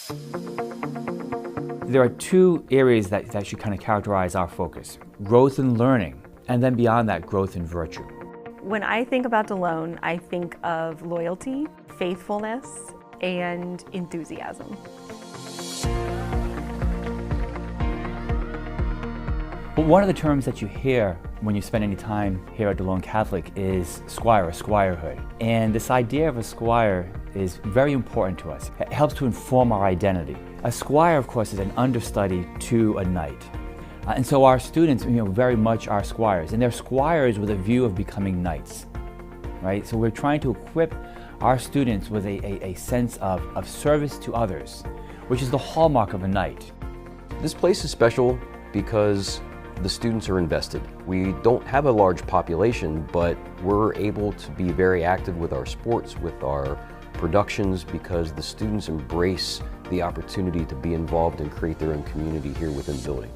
There are two areas that should kind of characterize our focus: growth in learning, and then beyond that, growth in virtue. When I think about Delone, I think of loyalty, faithfulness, and enthusiasm. But one of the terms that you hear when you spend any time here at Delone Catholic is squire or squirehood. And this idea of a squire is very important to us. It helps to inform our identity. A squire, of course, is an understudy to a knight. And so our students, very much are squires. And they're squires with a view of becoming knights, right? So we're trying to equip our students with a sense of service to others, which is the hallmark of a knight. This place is special because the students are invested. We don't have a large population, but we're able to be very active with our sports, with our productions, because the students embrace the opportunity to be involved and create their own community here within the building.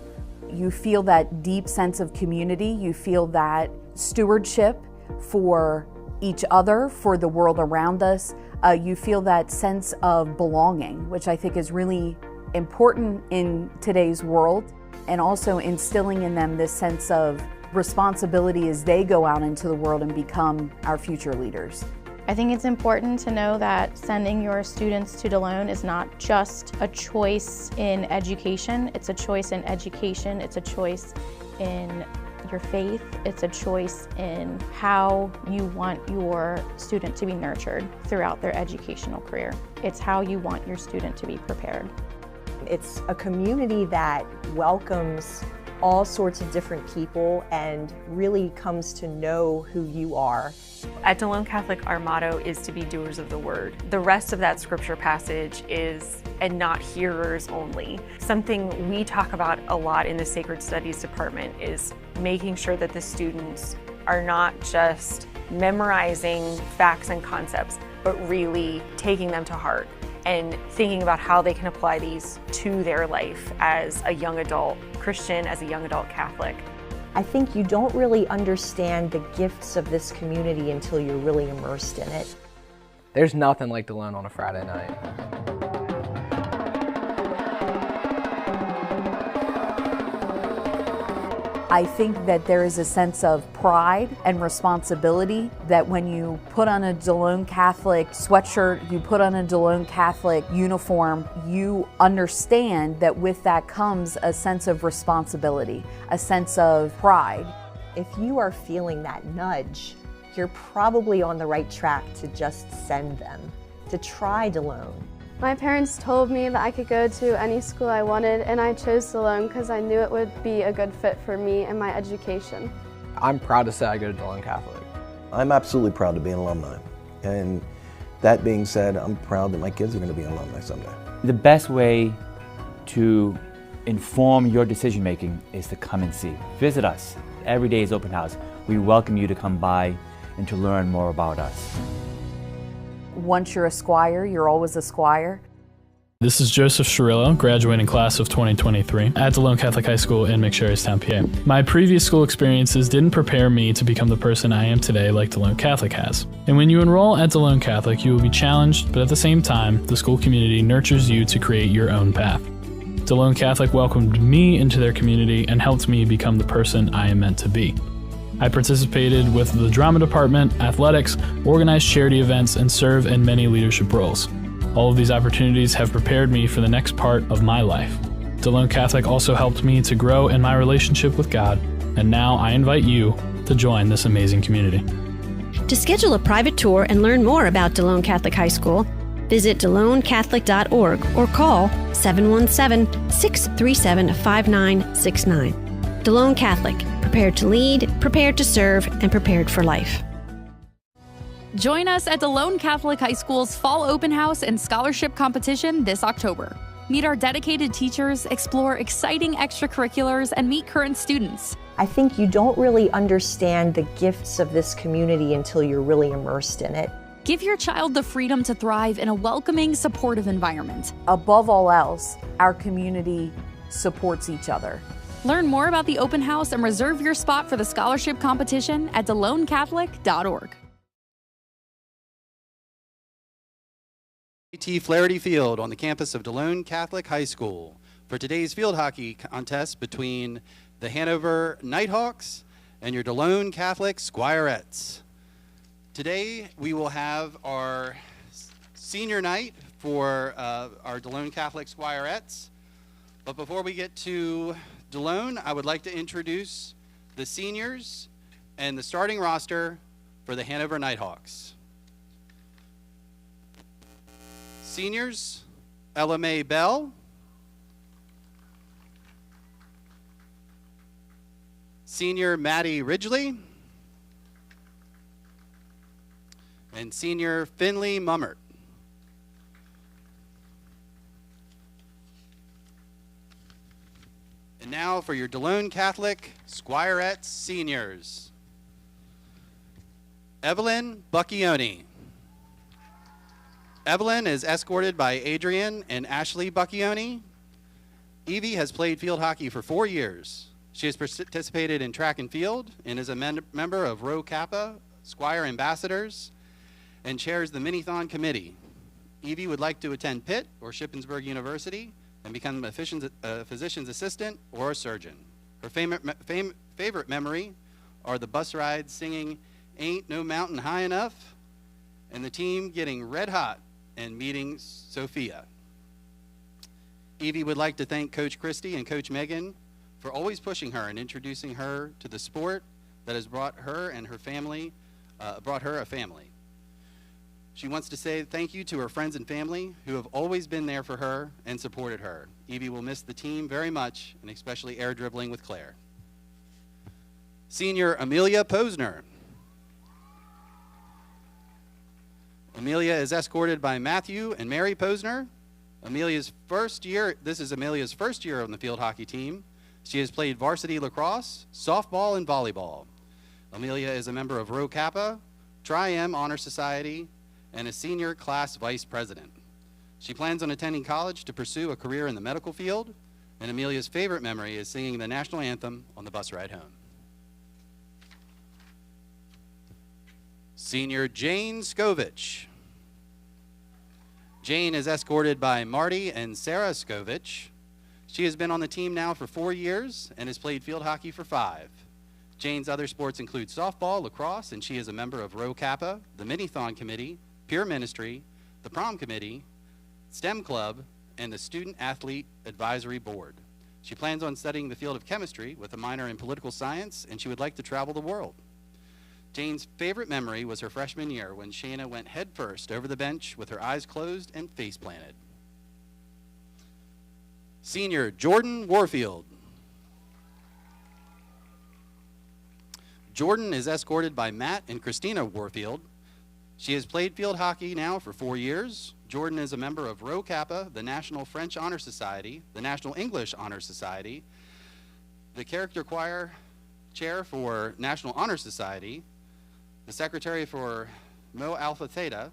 You feel that deep sense of community, you feel that stewardship for each other, for the world around us. You feel that sense of belonging, which I think is really important in today's world, and also instilling in them this sense of responsibility as they go out into the world and become our future leaders. I think it's important to know that sending your students to Delone is not just a choice in education, it's a choice in education, it's a choice in your faith, it's a choice in how you want your student to be nurtured throughout their educational career. It's how you want your student to be prepared. It's a community that welcomes all sorts of different people and really comes to know who you are. At Delone Catholic, our motto is to be doers of the word. The rest of that scripture passage is, and not hearers only. Something we talk about a lot in the Sacred Studies department is making sure that the students are not just memorizing facts and concepts, but really taking them to heart and thinking about how they can apply these to their life as a young adult Christian, as a young adult Catholic. I think you don't really understand the gifts of this community until you're really immersed in it. There's nothing like Delone on a Friday night. I think that there is a sense of pride and responsibility that when you put on a Delone Catholic sweatshirt, you put on a Delone Catholic uniform, you understand that with that comes a sense of responsibility, a sense of pride. If you are feeling that nudge, you're probably on the right track to just send them, to try Delone. My parents told me that I could go to any school I wanted, and I chose Delone because I knew it would be a good fit for me and my education. I'm proud to say I go to Delone Catholic. I'm absolutely proud to be an alumni. And that being said, I'm proud that my kids are going to be alumni someday. The best way to inform your decision making is to come and see. Visit us. Every day is open house. We welcome you to come by and to learn more about us. Once you're a squire, you're always a squire. This is Joseph Shirillo, graduating class of 2023 at Delone Catholic High School in McSherrystown, PA. My previous school experiences didn't prepare me to become the person I am today like Delone Catholic has. And when you enroll at Delone Catholic, you will be challenged, but at the same time, the school community nurtures you to create your own path. Delone Catholic welcomed me into their community and helped me become the person I am meant to be. I participated with the drama department, athletics, organized charity events, and serve in many leadership roles. All of these opportunities have prepared me for the next part of my life. Delone Catholic also helped me to grow in my relationship with God, and now I invite you to join this amazing community. To schedule a private tour and learn more about Delone Catholic High School, visit DeloneCatholic.org or call 717-637-5969. Delone Catholic, prepared to lead, prepared to serve, and prepared for life. Join us at Delone Catholic High School's Fall Open House and Scholarship Competition this October. Meet our dedicated teachers, explore exciting extracurriculars, and meet current students. I think you don't really understand the gifts of this community until you're really immersed in it. Give your child the freedom to thrive in a welcoming, supportive environment. Above all else, our community supports each other. Learn more about the open house and reserve your spot for the scholarship competition at DeloneCatholic.org. Flaherty Field on the campus of Delone Catholic High School for today's field hockey contest between the Hanover Nighthawks and your Delone Catholic Squirettes. Today we will have our senior night for our Delone Catholic Squirettes. But before we get to Delone, I would like to introduce the seniors and the starting roster for the Hanover Nighthawks. Seniors, Ella Mae Bell, senior Maddie Ridgely, and senior Finley Mummert. And now for your Delone Catholic Squirettes seniors. Evelyn Bucchione. Evelyn is escorted by Adrian and Ashley Bucchione. Evie has played field hockey for 4 years. She has participated in track and field and is a member of Rho Kappa Squire Ambassadors and chairs the Minithon Committee. Evie would like to attend Pitt or Shippensburg University and become a physician's assistant or a surgeon. Her favorite memory are the bus rides singing Ain't No Mountain High Enough and the team getting red hot and meeting Sophia. Evie would like to thank Coach Christie and Coach Megan for always pushing her and introducing her to the sport that has brought her and her family, a family. She wants to say thank you to her friends and family who have always been there for her and supported her. Evie will miss the team very much, and especially air dribbling with Claire. Senior Amelia Posner. Amelia is escorted by Matthew and Mary Posner. This is Amelia's first year on the field hockey team. She has played varsity lacrosse, softball, and volleyball. Amelia is a member of Rho Kappa, Tri-M Honor Society, and a senior class vice president. She plans on attending college to pursue a career in the medical field, and Amelia's favorite memory is singing the national anthem on the bus ride home. Senior Jane Skovich. Jane is escorted by Marty and Sarah Skovich. She has been on the team now for 4 years and has played field hockey for 5. Jane's other sports include softball, lacrosse, and she is a member of Rho Kappa, the Minithon Committee, Peer Ministry, the Prom Committee, STEM Club, and the Student Athlete Advisory Board. She plans on studying the field of chemistry with a minor in political science, and she would like to travel the world. Jane's favorite memory was her freshman year when Shayna went headfirst over the bench with her eyes closed and face planted. Senior Jordan Warfield. Jordan is escorted by Matt and Christina Warfield. She has played field hockey now for 4 years. Jordan is a member of Rho Kappa, the National French Honor Society, the National English Honor Society, the Character Choir Chair for National Honor Society, the Secretary for Mo Alpha Theta,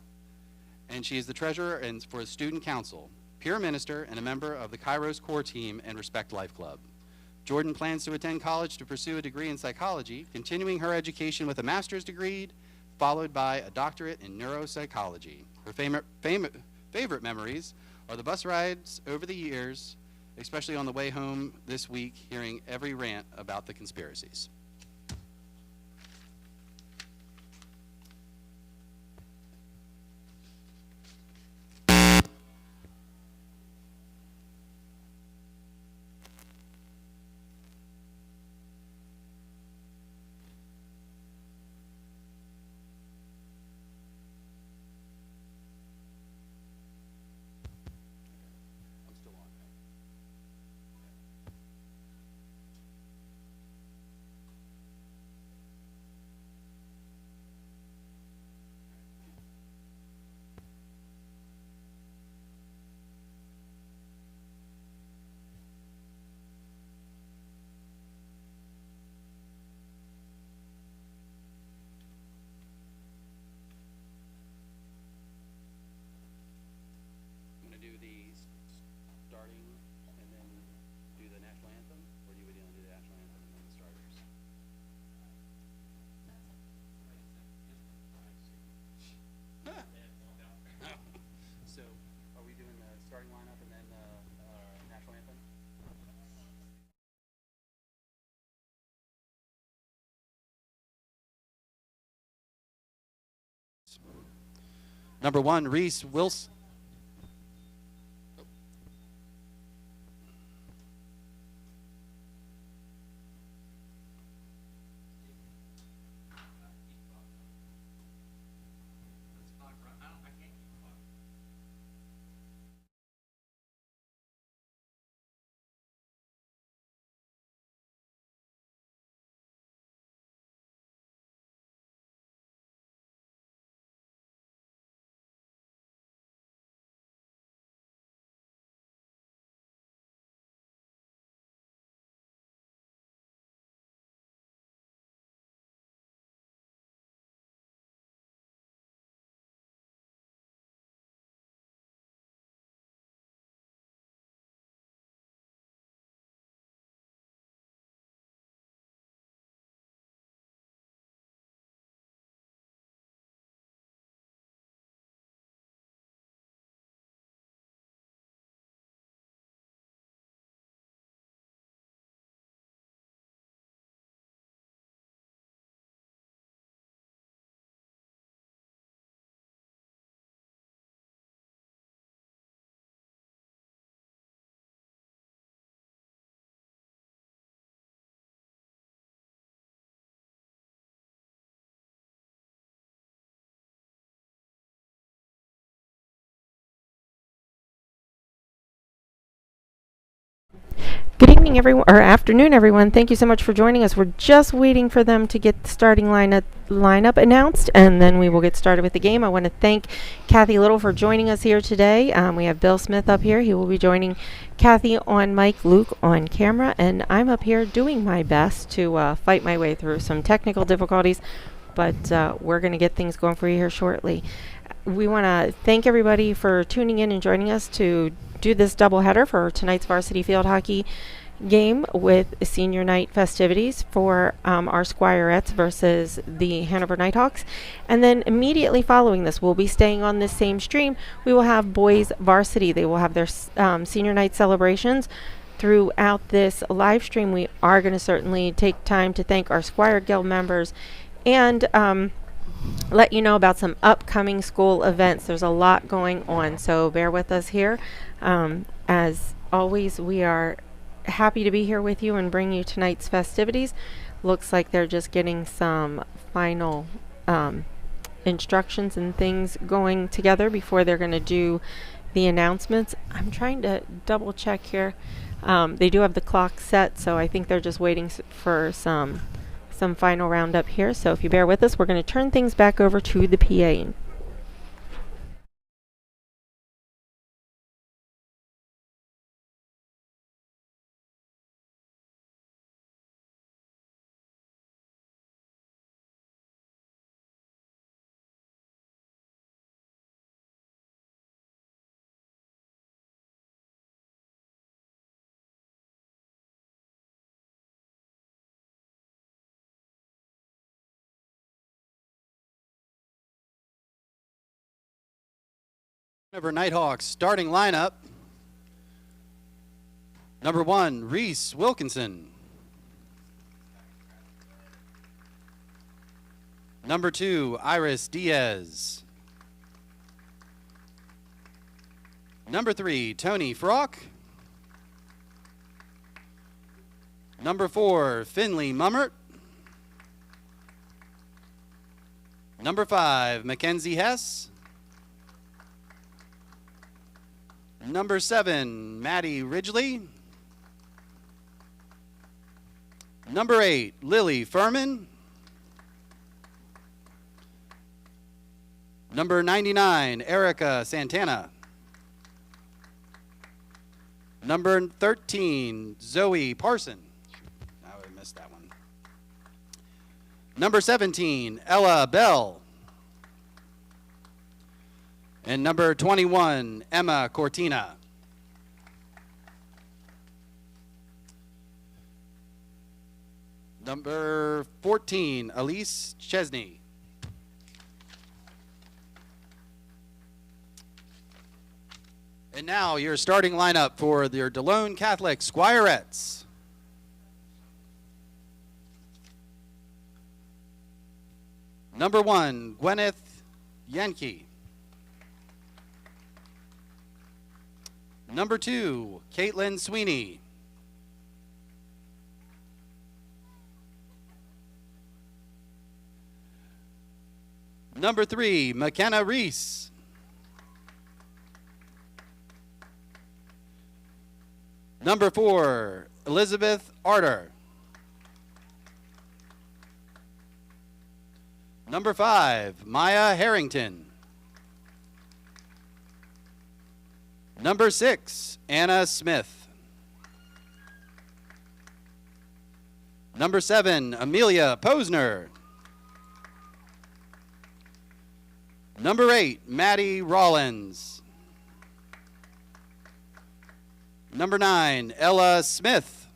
and she is the Treasurer and for the Student Council, Peer Minister, and a member of the Kairos Core Team and Respect Life Club. Jordan plans to attend college to pursue a degree in psychology, continuing her education with a master's degree, followed by a doctorate in neuropsychology. Her favorite memories are the bus rides over the years, especially on the way home this week, hearing every rant about the conspiracies. Number 1, Reese Wilson. Good evening, everyone, or afternoon, everyone. Thank you so much for joining us. We're just waiting for them to get the starting lineup announced, and then we will get started with the game. I want to thank Kathy Little for joining us here today. We have Bill Smith up here. He will be joining Kathy on mic, Luke on camera, and I'm up here doing my best to fight my way through some technical difficulties, but we're going to get things going for you here shortly. We want to thank everybody for tuning in and joining us to do this doubleheader for tonight's varsity field hockey game with senior night festivities for our Squirettes versus the Hanover Nighthawks. And then immediately following this, we'll be staying on this same stream. We will have boys varsity. They will have their senior night celebrations throughout this live stream. We are going to certainly take time to thank our Squire Guild members and let you know about some upcoming school events. There's a lot going on, so bear with us here. As always, we are happy to be here with you and bring you tonight's festivities. Looks like they're just getting some final instructions and things going together before they're going to do the announcements. I'm trying to double check here. They do have the clock set, so I think they're just waiting for some final roundup here. So if you bear with us, we're going to turn things back over to the PA. Hanover Nighthawks starting lineup. Number 1, Reese Wilkinson. Number 2, Iris Diaz. Number 3, Tony Frock. Number 4, Finley Mummert. Number 5, Mackenzie Hess. Number 7, Maddie Ridgely. Number 8, Lily Furman. Number 99, Erica Santana. Number 13, Zoe Parson. I missed that one. Number 17, Ella Bell. And number 21, Emma Cortina. Number 14, Elise Chesney. And now your starting lineup for your Delone Catholic Squirettes. Number 1, Gwyneth Yankee. Number 2, Caitlin Sweeney. Number 3, McKenna Reese. Number 4, Elizabeth Arter. Number 5, Maya Harrington. Number 6, Anna Smith. Number 7, Amelia Posner. Number 8, Maddie Rollins. Number 9, Ella Smith.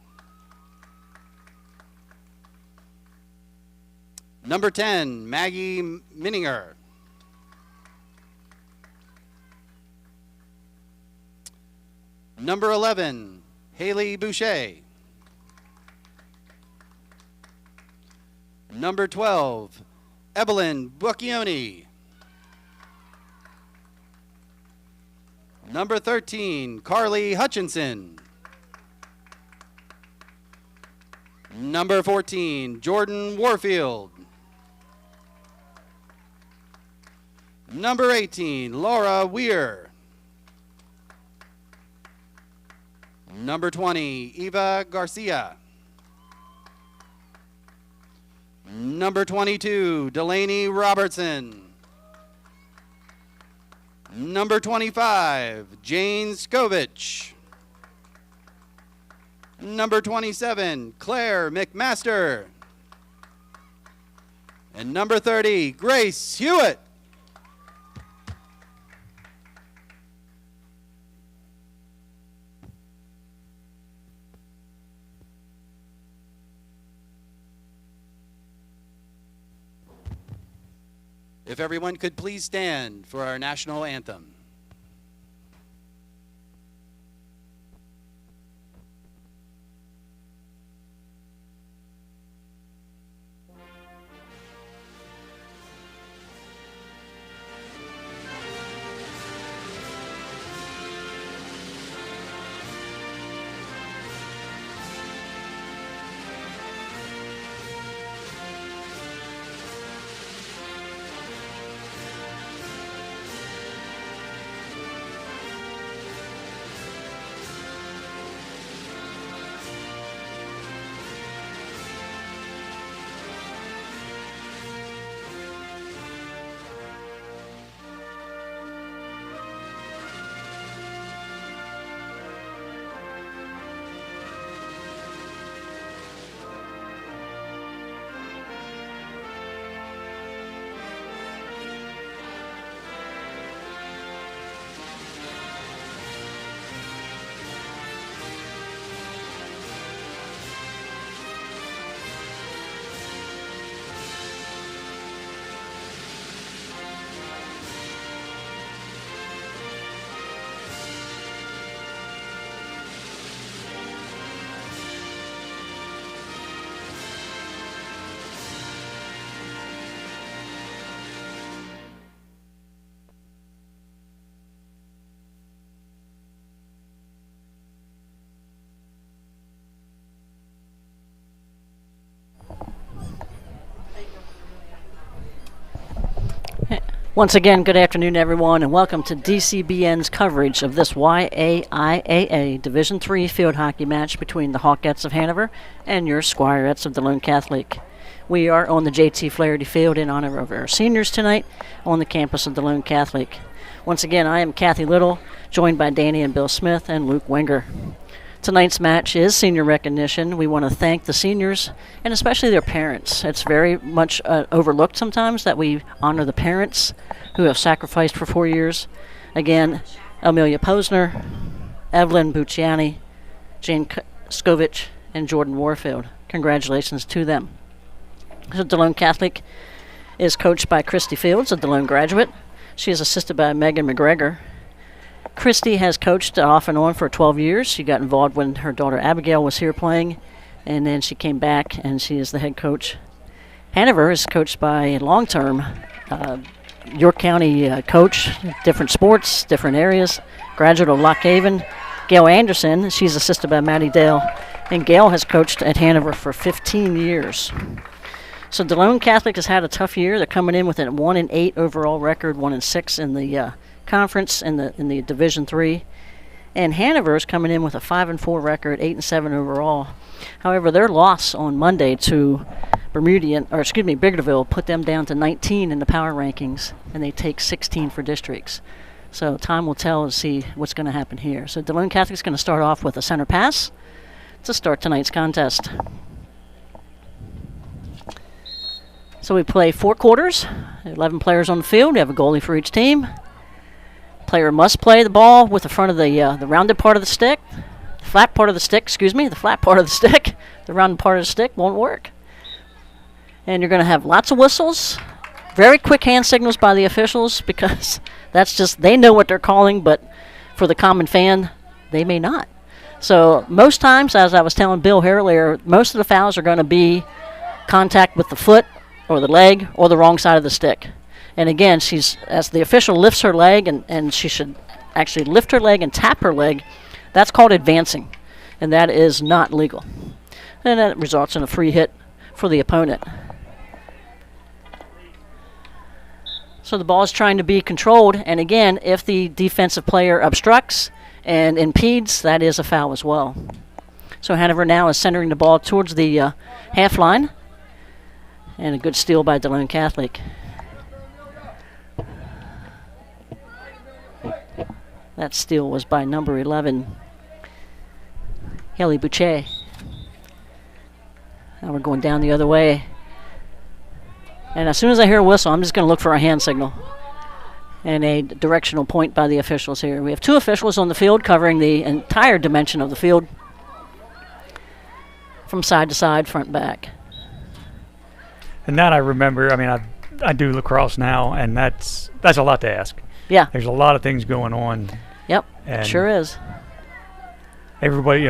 Number 10, Maggie Minninger. Number 11, Haley Boucher. Number 12, Evelyn Bucchione. Number 13, Carly Hutchinson. Number 14, Jordan Warfield. Number 18, Laura Weir. Number 20, Eva Garcia. Number 22, Delaney Robertson. Number 25, Jane Skovich. Number 27, Claire McMaster. And number 30, Grace Hewitt. If everyone could please stand for our national anthem. Once again, good afternoon, everyone, and welcome to DCBN's coverage of this YAIAA Division III field hockey match between the Hawkettes of Hanover and your Squirettes of Delone Catholic. We are on the JT Flaherty Field in honor of our seniors tonight on the campus of Delone Catholic. Once again, I am Kathy Little, joined by Danny and Bill Smith and Luke Wenger. Tonight's match is senior recognition. We want to thank the seniors and especially their parents. It's very much overlooked sometimes that we honor the parents who have sacrificed for 4 years. Again, Amelia Posner, Evelyn Bucchione, Jane Skovich, and Jordan Warfield. Congratulations to them. So Delone Catholic is coached by Christy Fields, a Delone graduate. She is assisted by Megan McGregor. Christy has coached off and on for 12 years. She got involved when her daughter Abigail was here playing, and then she came back, and she is the head coach. Hanover is coached by long-term York County coach, different sports, different areas, graduate of Lock Haven. Gail Anderson, she's assisted by Maddie Dale, and Gail has coached at Hanover for 15 years. So Delone Catholic has had a tough year. They're coming in with a 1-8 overall record, 1-6 in the conference in the Division III. And Hanover is coming in with a 5-4 record, 8-7 overall. However, their loss on Monday to Biggerville put them down to 19 in the power rankings, and they take 16 for districts. So time will tell to see what's going to happen here. So Delone Catholic is going to start off with a center pass to start tonight's contest. So we play 4 quarters, 11 players on the field. We have a goalie for each team. Player must play the ball with the front of the rounded part of the stick. The flat part of the stick. The rounded part of the stick won't work. And you're going to have lots of whistles, very quick hand signals by the officials, because that's just, they know what they're calling, but for the common fan, they may not. So most times, as I was telling Bill here earlier, most of the fouls are going to be contact with the foot or the leg or the wrong side of the stick. And again, as the official lifts her leg, and she should actually lift her leg and tap her leg, that's called advancing, and that is not legal. And that results in a free hit for the opponent. So the ball is trying to be controlled, and again, if the defensive player obstructs and impedes, that is a foul as well. So Hanover now is centering the ball towards the half line, and a good steal by Delone Catholic. That steal was by number 11, Haley Boucher. Now we're going down the other way. And as soon as I hear a whistle, I'm just going to look for a hand signal and a directional point by the officials here. We have 2 officials on the field covering the entire dimension of the field from side to side, front, back. And that I remember, I do lacrosse now, and that's a lot to ask. Yeah. There's a lot of things going on. Yep, it sure is. Everybody,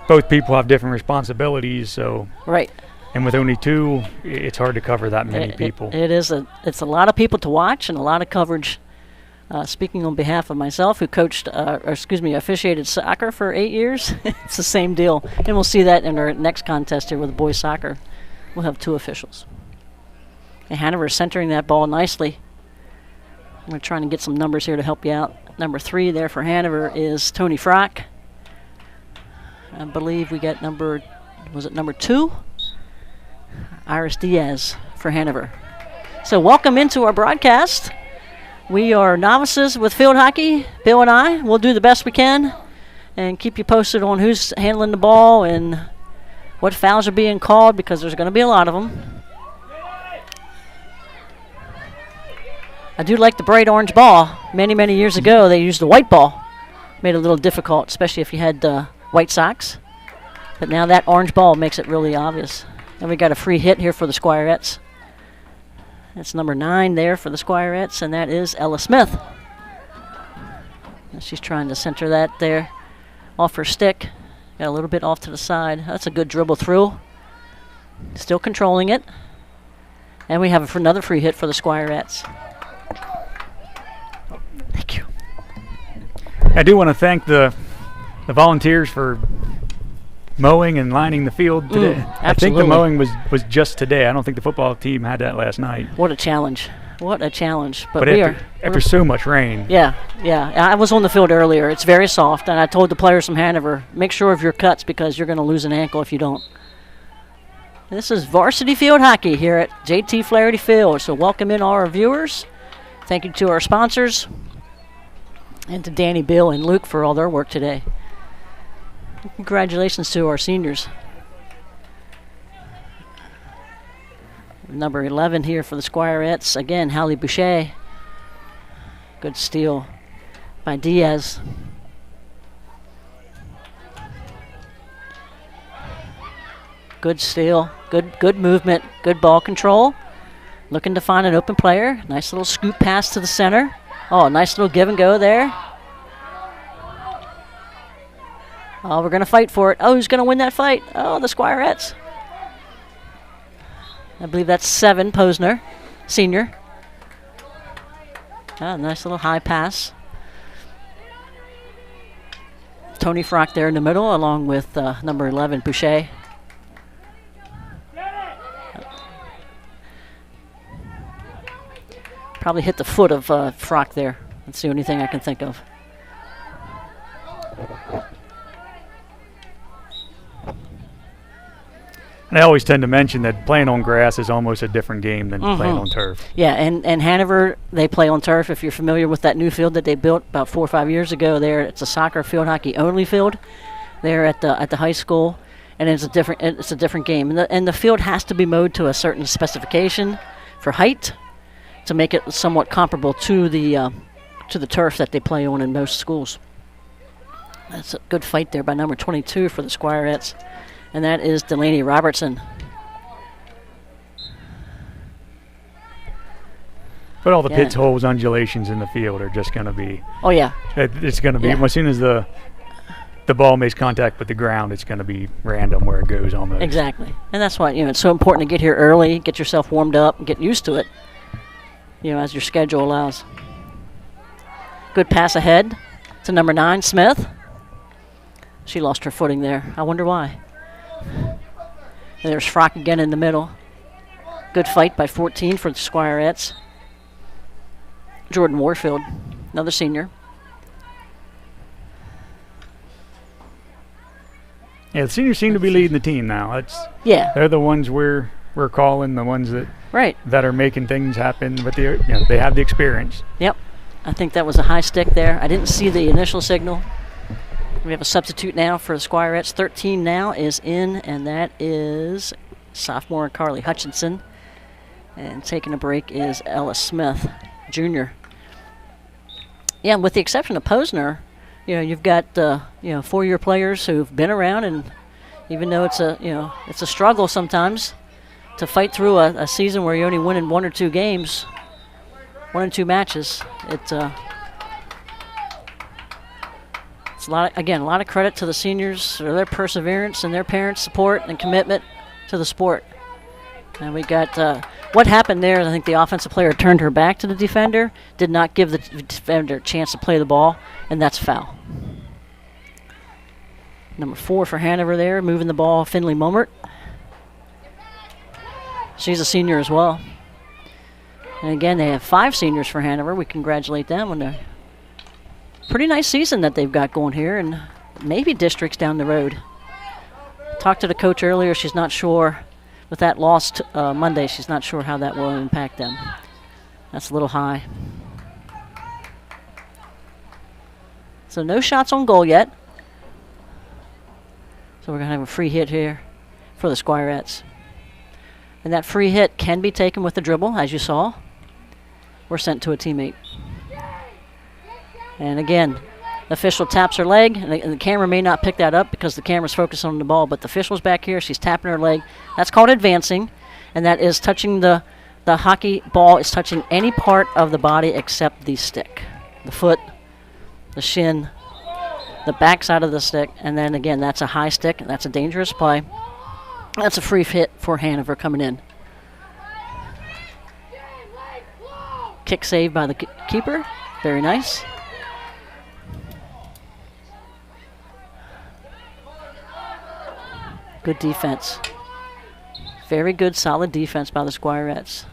both people have different responsibilities, so. Right. And with only 2, it's hard to cover that many people. It's a lot of people to watch and a lot of coverage. Speaking on behalf of myself, who officiated soccer for 8 years, it's the same deal. And we'll see that in our next contest here with boys soccer. We'll have 2 officials. And Hanover is centering that ball nicely. We're trying to get some numbers here to help you out. Number 3 there for Hanover is Tony Frock. I believe we got number 2? Iris Diaz for Hanover. So welcome into our broadcast. We are novices with field hockey. Bill and I will do the best we can and keep you posted on who's handling the ball and what fouls are being called, because there's going to be a lot of them. I do like the bright orange ball. Many, many years ago, they used the white ball. Made it a little difficult, especially if you had white socks. But now that orange ball makes it really obvious. And we got a free hit here for the Squirettes. That's number 9 there for the Squirettes, and that is Ella Smith. And she's trying to center that there off her stick. Got a little bit off to the side. That's a good dribble through. Still controlling it. And we have another free hit for the Squirettes. Thank you. I do want to thank the volunteers for mowing and lining the field today. I think the mowing was just today. I don't think the football team had that last night. What a challenge. What a challenge. But after so much rain. Yeah. I was on the field earlier. It's very soft, and I told the players from Hanover, make sure of your cuts because you're going to lose an ankle if you don't. This is varsity field hockey here at JT Flaherty Field. So welcome in all our viewers. Thank you to our sponsors and to Danny, Bill, and Luke for all their work today. Congratulations to our seniors. Number 11 here for the Squirettes. Again, Hallie Boucher. Good steal by Diaz. Good steal. Good movement. Good ball control. Looking to find an open player. Nice little scoop pass to the center. Oh, nice little give and go there. Oh, we're going to fight for it. Oh, who's going to win that fight? Oh, the Squirettes. I believe that's 7, Posner, senior. Nice little high pass. Tony Frock there in the middle, along with number 11, Boucher. Probably hit the foot of Frock there. That's the only thing I can think of. And I always tend to mention that playing on grass is almost a different game than playing on turf. Yeah, and Hanover, they play on turf. If you're familiar with that new field that they built about 4 or 5 years ago there, it's a soccer field hockey only field there at the high school, and it's a different game. And the field has to be mowed to a certain specification for height to make it somewhat comparable to the turf that they play on in most schools. That's a good fight there by number 22 for the Squirettes. And that is Delaney Robertson. But all the pits, holes, undulations in the field are just going to be. Oh yeah. It's going to be as soon as the ball makes contact with the ground, it's going to be random where it goes almost. Exactly, and that's why it's so important to get here early, get yourself warmed up, and get used to it. As your schedule allows. Good pass ahead to number 9, Smith. She lost her footing there. I wonder why. And there's Frock again in the middle. Good fight by 14 for the Squirettes. Jordan Warfield, another senior. Yeah, the seniors seem to be leading the team now. They're the ones we're calling, the ones that are making things happen. But they have the experience. Yep, I think that was a high stick there. I didn't see the initial signal. We have a substitute now for the Squirettes. 13 now is in, and that is sophomore Carly Hutchinson. And taking a break is Ella Smith, junior. Yeah, with the exception of Posner, you've got 4-year players who've been around, and even though it's a struggle sometimes to fight through a season where you're only winning 1 or 2 games, 1 or 2 matches, it's a lot of credit to the seniors for their perseverance and their parents' support and commitment to the sport. And we got what happened there. I think the offensive player turned her back to the defender, did not give the defender a chance to play the ball, and that's foul. Number 4 for Hanover there, moving the ball, Finley Momert. She's a senior as well. And again, they have 5 seniors for Hanover. We congratulate them on the pretty nice season that they've got going here, and maybe districts down the road. Talked to the coach earlier. She's not sure with that loss Monday. She's not sure how that will impact them. That's a little high. So no shots on goal yet. So we're going to have a free hit here for the Squirettes. And that free hit can be taken with the dribble, as you saw, or sent to a teammate. And again, the official taps her leg, and the camera may not pick that up because the camera's focused on the ball, but the official's back here. She's tapping her leg. That's called advancing, and that is touching the hockey ball is touching any part of the body except the stick, the foot, the shin, the backside of the stick, and then again, that's a high stick, and that's a dangerous play. That's a free hit for Hanover coming in. Kick saved by the keeper. Very nice. Good defense. Very good, solid defense by the Squirettes.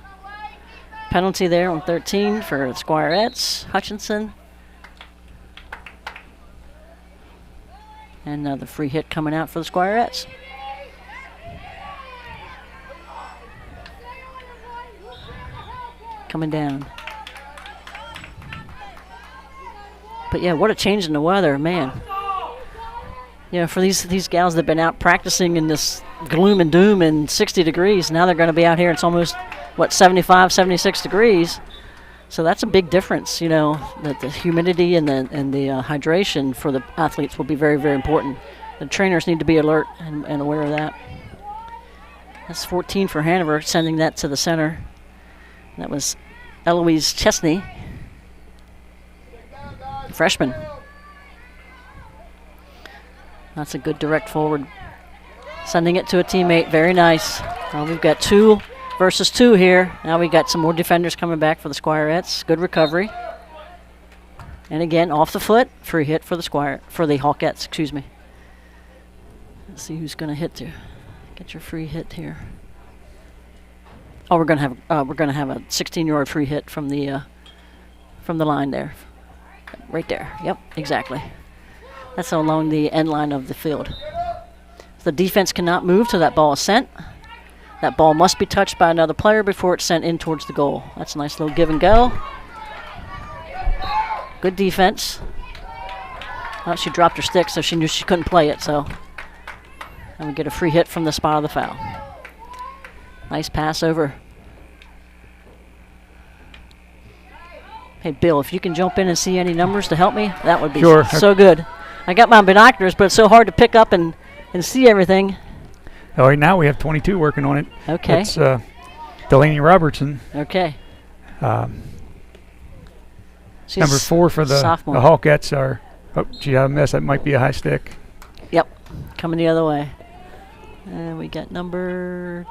Penalty there on 13 for the Squirettes. Hutchinson. And the free hit coming out for the Squirettes. Coming down. But yeah, what a change in the weather, man. For these gals that have been out practicing in this gloom and doom and 60 degrees, now they're going to be out here. It's almost, 75, 76 degrees. So that's a big difference, that the humidity and the hydration for the athletes will be very, very important. The trainers need to be alert and aware of that. That's 14 for Hanover, sending that to the center. That was Eloise Chesney, freshman. That's a good direct forward. Sending it to a teammate. Very nice. We've got 2 versus 2 here. Now we got some more defenders coming back for the Squirettes. Good recovery. And again, off the foot, free hit for the Hawkettes, excuse me. Let's see who's going to hit to get your free hit here. Oh, we're going to have a 16-yard free hit from the line there. Right there. Yep, exactly. That's along the end line of the field. The defense cannot move till that ball is sent. That ball must be touched by another player before it's sent in towards the goal. That's a nice little give and go. Good defense. Oh, she dropped her stick, so she knew she couldn't play it, so. And we get a free hit from the spot of the foul. Nice pass over. Hey, Bill, if you can jump in and see any numbers to help me, that would be so good. I got my binoculars, but it's so hard to pick up and see everything. All right, now we have 22 working on it. Okay. It's Delaney Robertson. Okay. Number 4 for the Hawkettes are. Oh, gee, I missed. That might be a high stick. Yep, coming the other way. And we got number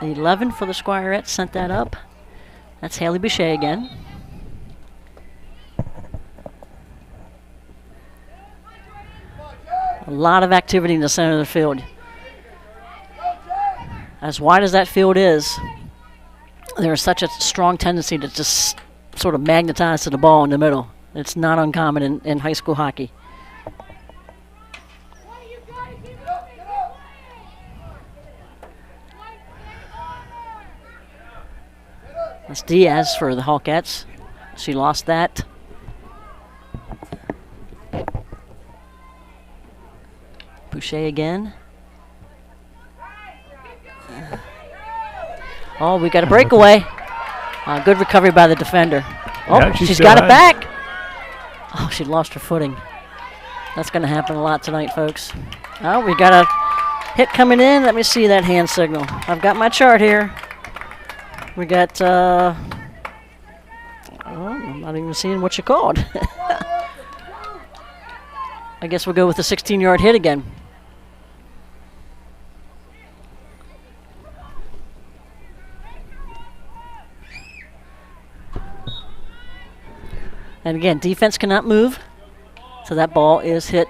11 for the Squirettes. Sent that up. That's Haley Boucher again. A lot of activity in the center of the field. As wide as that field is, there is such a strong tendency to just sort of magnetize to the ball in the middle. It's not uncommon in high school hockey. That's Diaz for the Hawkettes. She lost that. Boucher again. Oh, we got a breakaway. Good recovery by the defender. Oh, yeah, she's got it back. Oh, she lost her footing. That's going to happen a lot tonight, folks. Oh, we got a hit coming in. Let me see that hand signal. I've got my chart here. We got, I'm not even seeing what you called. I guess we'll go with the 16-yard hit again. And again, defense cannot move, so that ball is hit.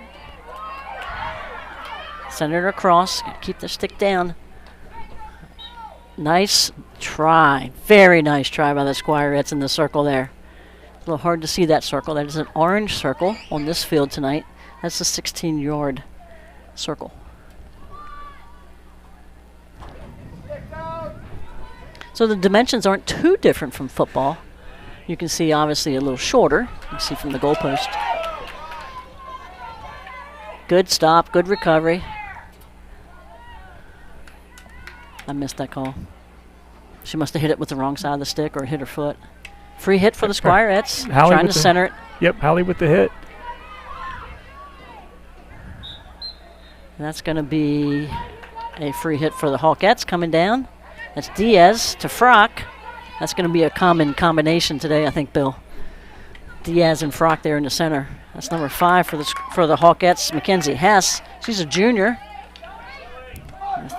Send it across. Keep the stick down. Nice try. Very nice try by the Squirettes in the circle there. A little hard to see that circle. That is an orange circle on this field tonight. That's the 16-yard circle. So the dimensions aren't too different from football. You can see obviously a little shorter. You can see from the goalpost. Good stop, good recovery. I missed that call. She must have hit it with the wrong side of the stick or hit her foot. Free hit for the Squirettes, trying to center it. Yep, Hallie with the hit. That's going to be a free hit for the Hawkettes coming down. That's Diaz to Frock. That's going to be a common combination today, I think, Bill. Diaz and Frock there in the center. That's number 5 for the Hawkettes, Mackenzie Hess. She's a junior.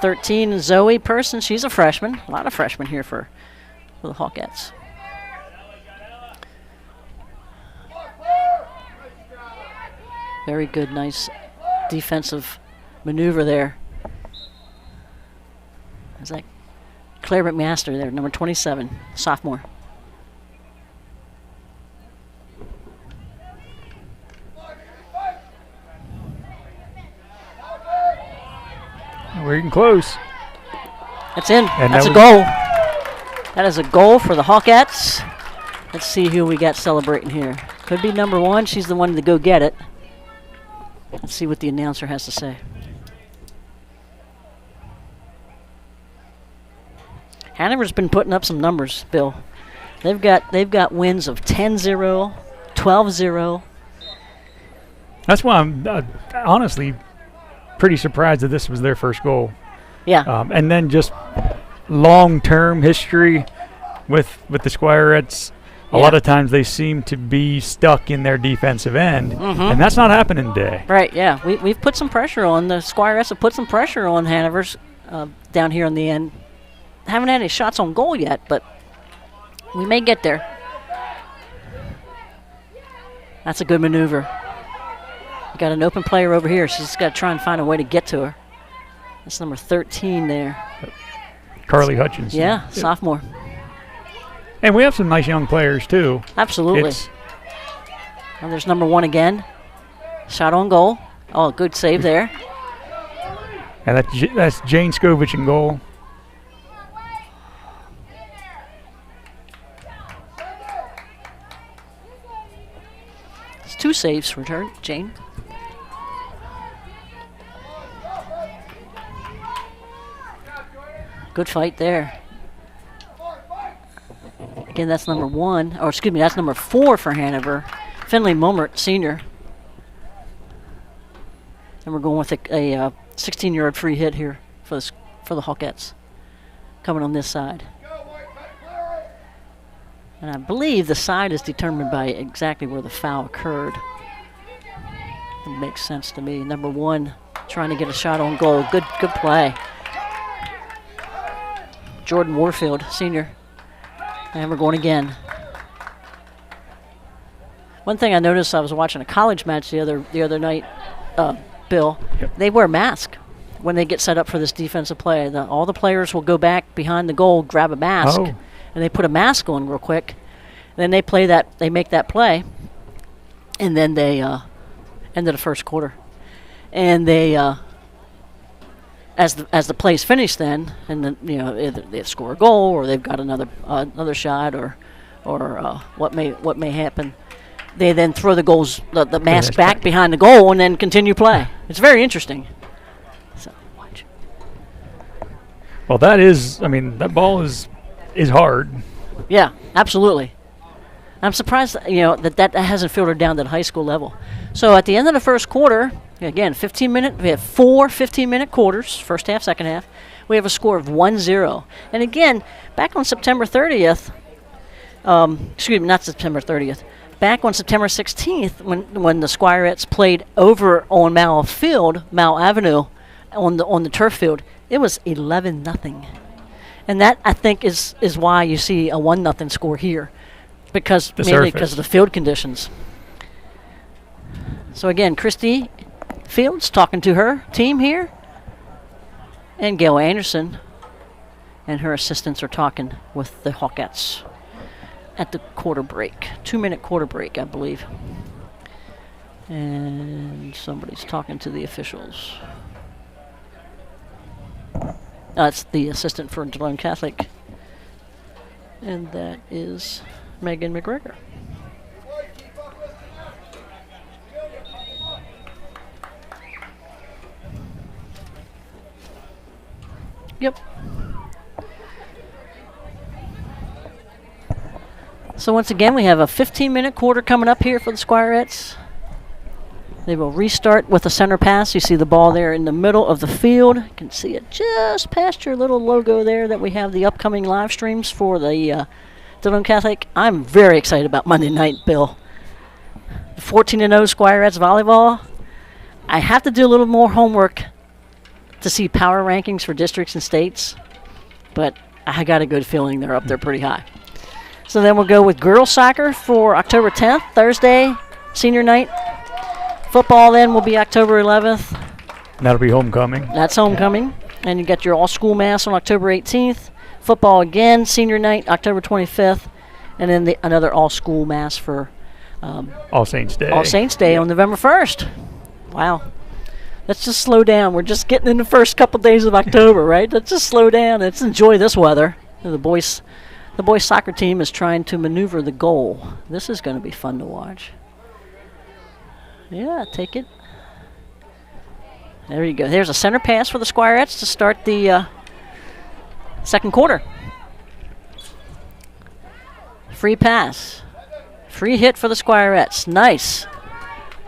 13, Zoe Person. She's a freshman. A lot of freshmen here for the Hawkettes. Very good, nice defensive maneuver there. Is that Claire McMaster there, number 27, sophomore. We're getting close. That's in. And that's a goal. That is a goal for the Hawkettes. Let's see who we got celebrating here. Could be number 1. She's the one to go get it. Let's see what the announcer has to say. Hanover's been putting up some numbers, Bill. They've got wins of 10-0, 12-0. That's why I'm honestly pretty surprised that this was their first goal. Yeah. And then just long-term history with the Squirettes. A lot of times they seem to be stuck in their defensive end, and that's not happening today. Right, yeah. We've put some pressure on. The Squirettes have put some pressure on Hanover's down here on the end. Haven't had any shots on goal yet, but we may get there. That's a good maneuver. You got an open player over here. She's just got to try and find a way to get to her. That's number 13 there. Carly Hutchinson. Yeah, sophomore. And we have some nice young players, too. Absolutely. And there's number 1 again. Shot on goal. Oh, good save there. And that's Jane Skovich in goal. It's 2 saves for her, Jane. Good fight there. Again, that's number 1, or excuse me, that's number 4 for Hanover. Finley Mulmert, senior. And we're going with a 16-yard free hit here for the Hawkettes. Coming on this side. And I believe the side is determined by exactly where the foul occurred. It makes sense to me. Number 1 trying to get a shot on goal. Good play. Jordan Warfield, senior. And we're going again. One thing I noticed, I was watching a college match the other night, Bill. Yep. They wear masks when they get set up for this defensive play. All the players will go back behind the goal, grab a mask, and they put a mask on real quick. Then they play that. They make that play, and then they end of the first quarter, and they. As the play's finished, then, and then either they score a goal or they've got another shot or what may happen, they then throw the mask back behind the goal and then continue play. It's very interesting. So watch. Well, that ball is hard. Yeah, absolutely. I'm surprised that hasn't filtered down to the high school level. So at the end of the first quarter. Again, we have 4 15-minute quarters, first half, second half. We have a score of 1-0. And again, back on September 30th, excuse me, not September 30th, back on September 16th when the Squirettes played over on Mao Avenue, on the turf field, it was 11-0. And that, I think, is why you see a 1-0 score here, mainly because of the field conditions. So again, Christy Fields talking to her team here, and Gail Anderson and her assistants are talking with the Hawkettes at the quarter break, 2-minute quarter break, I believe. And somebody's talking to the officials. That's the assistant for Delone Catholic, and that is Megan McGregor. Yep. So once again, we have a 15-minute quarter coming up here for the Squirettes. They will restart with a center pass. You see the ball there in the middle of the field. You can see it just past your little logo there that we have the upcoming live streams for the Delone Catholic. I'm very excited about Monday night, Bill. 14-0 Squirettes volleyball. I have to do a little more homework to see power rankings for districts and states, but I got a good feeling they're up there pretty high. So then we'll go with girls soccer for October 10th, Thursday, senior night. Football then will be October 11th. That'll be homecoming. That's homecoming. Yeah. And you got your all-school mass on October 18th. Football again, senior night, October 25th. And then another all-school mass for All Saints Day. All Saints Day on November 1st. Wow. Let's just slow down. We're just getting in the first couple days of October, right? Let's just slow down. Let's enjoy this weather. The boys soccer team is trying to maneuver the goal. This is going to be fun to watch. Yeah, take it. There you go. There's a center pass for the Squirettes to start the second quarter. Free pass. Free hit for the Squirettes. Nice.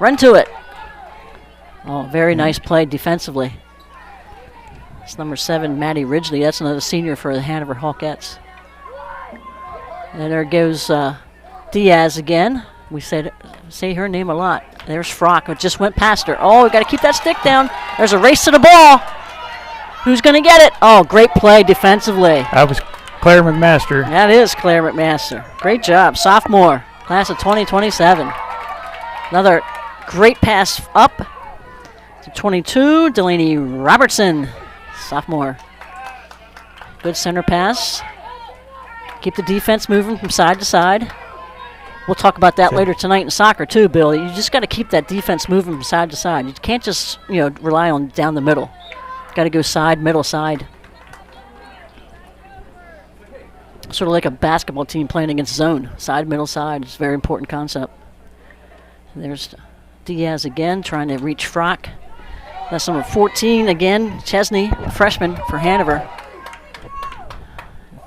Run to it. Oh, very nice play defensively. It's number 7, Maddie Ridgely. That's another senior for the Hanover Hawkettes. And there goes Diaz again. We say her name a lot. There's Frock. It just went past her. Oh, we got to keep that stick down. There's a race to the ball. Who's going to get it? Oh, great play defensively. That was Claire McMaster. That is Claire McMaster. Great job. Sophomore, class of 2027. Another great pass up to 22, Delaney Robertson, sophomore. Good center pass. Keep the defense moving from side to side. We'll talk about that later tonight in soccer too, Bill. You just got to keep that defense moving from side to side. You can't just, rely on down the middle. Got to go side, middle, side. Sort of like a basketball team playing against zone. Side, middle, side. It's a very important concept. There's Diaz again trying to reach Frock. That's number 14 again, Chesney, freshman for Hanover.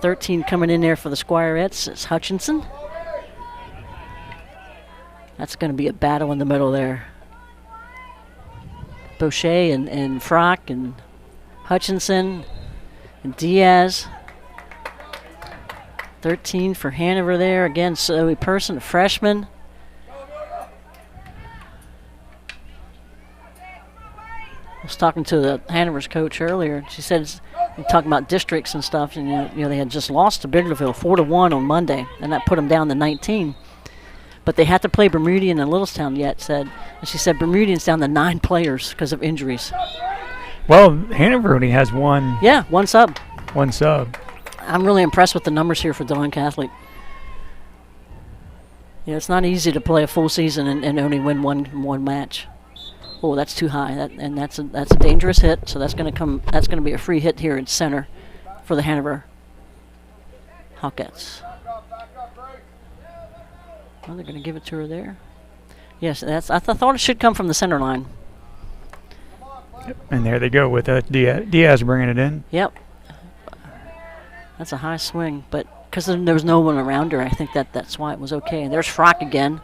13 coming in there for the Squirettes is Hutchinson. That's going to be a battle in the middle there. Boucher and Frock and Hutchinson and Diaz. 13 for Hanover there. Again, Zoe Person, a freshman. I was talking to the Hanover's coach earlier. She said, talking about districts and stuff, and they had just lost to Biglerville 4-1 on Monday, and that put them down to 19. But they had to play Bermudian and Littlestown yet, and she said Bermudian's down to 9 players because of injuries. Well, Hanover only has one. Yeah, one sub. One sub. I'm really impressed with the numbers here for Delone Catholic. It's not easy to play a full season and only win one match. Oh, that's too high. That's a dangerous hit. So that's going to be a free hit here in center for the Hanover Hawkettes. Oh, they're going to give it to her there. Yes, I thought it should come from the center line. And there they go with Diaz bringing it in. Yep. That's a high swing, but because there was no one around her, I think that's why it was okay. And there's Frock again.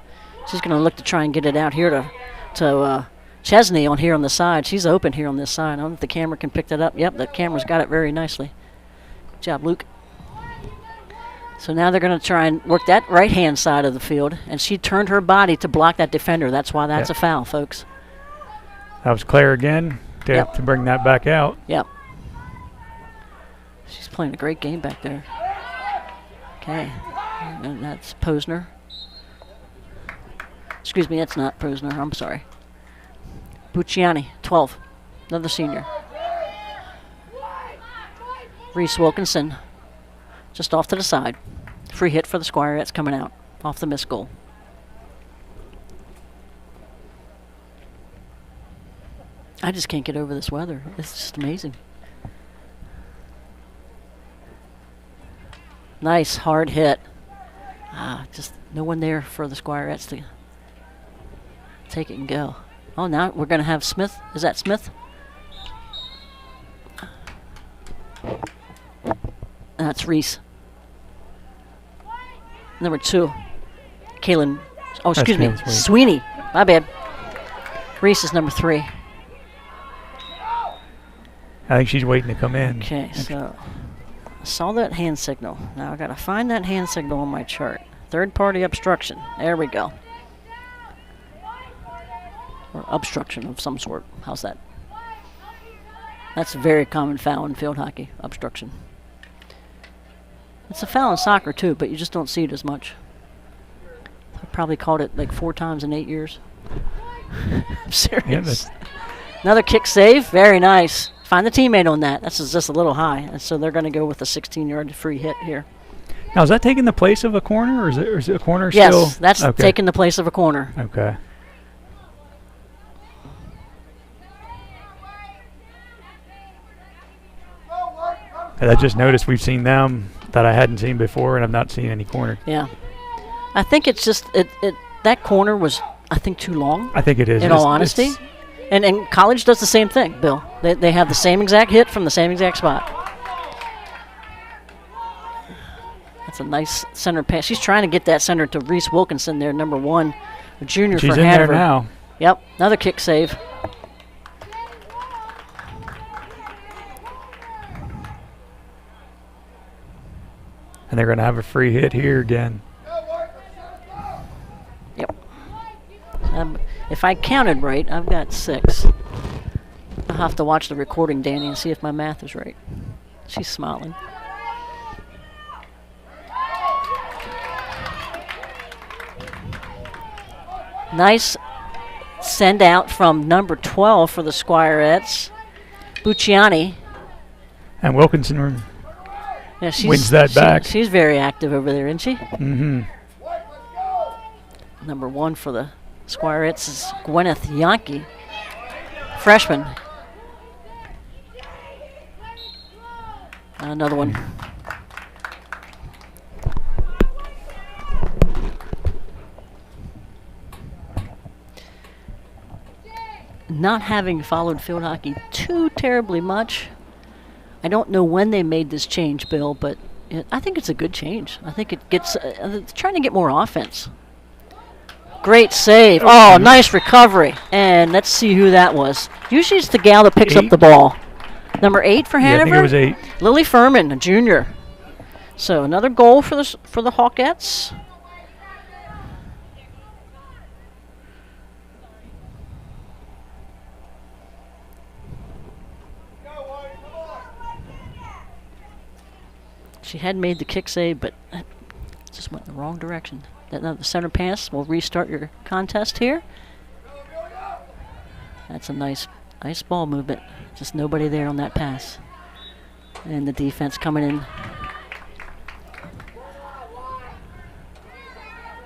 She's going to look to try and get it out here to Chesney on here on the side. She's open here on this side. I don't know if the camera can pick that up. Yep, the camera's got it very nicely. Good job, Luke. So now they're going to try and work that right-hand side of the field, and she turned her body to block that defender. That's why that's a foul, folks. That was Claire again to bring that back out. Yep. She's playing a great game back there. Okay, and that's Posner. Excuse me, that's not Posner. I'm sorry. Bucciani, 12, another senior. Reese Wilkinson, just off to the side. Free hit for the Squirettes coming out off the missed goal. I just can't get over this weather. It's just amazing. Nice hard hit. Just no one there for the Squirettes to take it and go. Oh, now we're going to have Smith. Is that Smith? That's Reese. Number 2, Kaylin. Oh, excuse me, Sweeney. My bad. Reese is number 3. I think she's waiting to come in. Okay, so I saw that hand signal. Now I got to find that hand signal on my chart. Third-party obstruction. There we go. Or obstruction of some sort. How's that? That's a very common foul in field hockey, obstruction. It's a foul in soccer too, but you just don't see it as much. I probably called it like 4 times in 8 years. I'm serious. Yeah, another kick save, very nice. Find the teammate on that. That's just a little high, and so they're going to go with a 16-yard free hit here. Now, is that taking the place of a corner, or is it a corner yes, still? Yes, that's taking the place of a corner. Okay. And I just noticed we've seen them that I hadn't seen before, and I've not seen any corner. Yeah. I think it's just that corner was, I think, too long. I think it is. In all honesty. And college does the same thing, Bill. They have the same exact hit from the same exact spot. That's a nice center pass. She's trying to get that center to Reese Wilkinson there, number 1, a junior She's for in Hanover. there now. Yep, another kick save. And they're going to have a free hit here again. Yep. If I counted right, I've got 6. I'll have to watch the recording, Danny, and see if my math is right. She's smiling. Nice send out from number 12 for the Squirettes, Bucciani. And Wilkinson Yeah, wins that back. She's very active over there, isn't she? Mm-hmm. Number 1 for the Squirettes is Gwyneth Yankee, freshman. Another one. Not having followed field hockey too terribly much, I don't know when they made this change, Bill, but I think it's a good change. I think it gets trying to get more offense. Great save. Oh, nice recovery. And let's see who that was. Usually it's the gal that picks up the ball. Number 8 for Hanover? Yeah, I think it was 8. Lily Furman, a junior. So another goal for the Hawkettes. She had made the kick save, but just went in the wrong direction. The center pass will restart your contest here. That's a nice ball movement. Just nobody there on that pass. And the defense coming in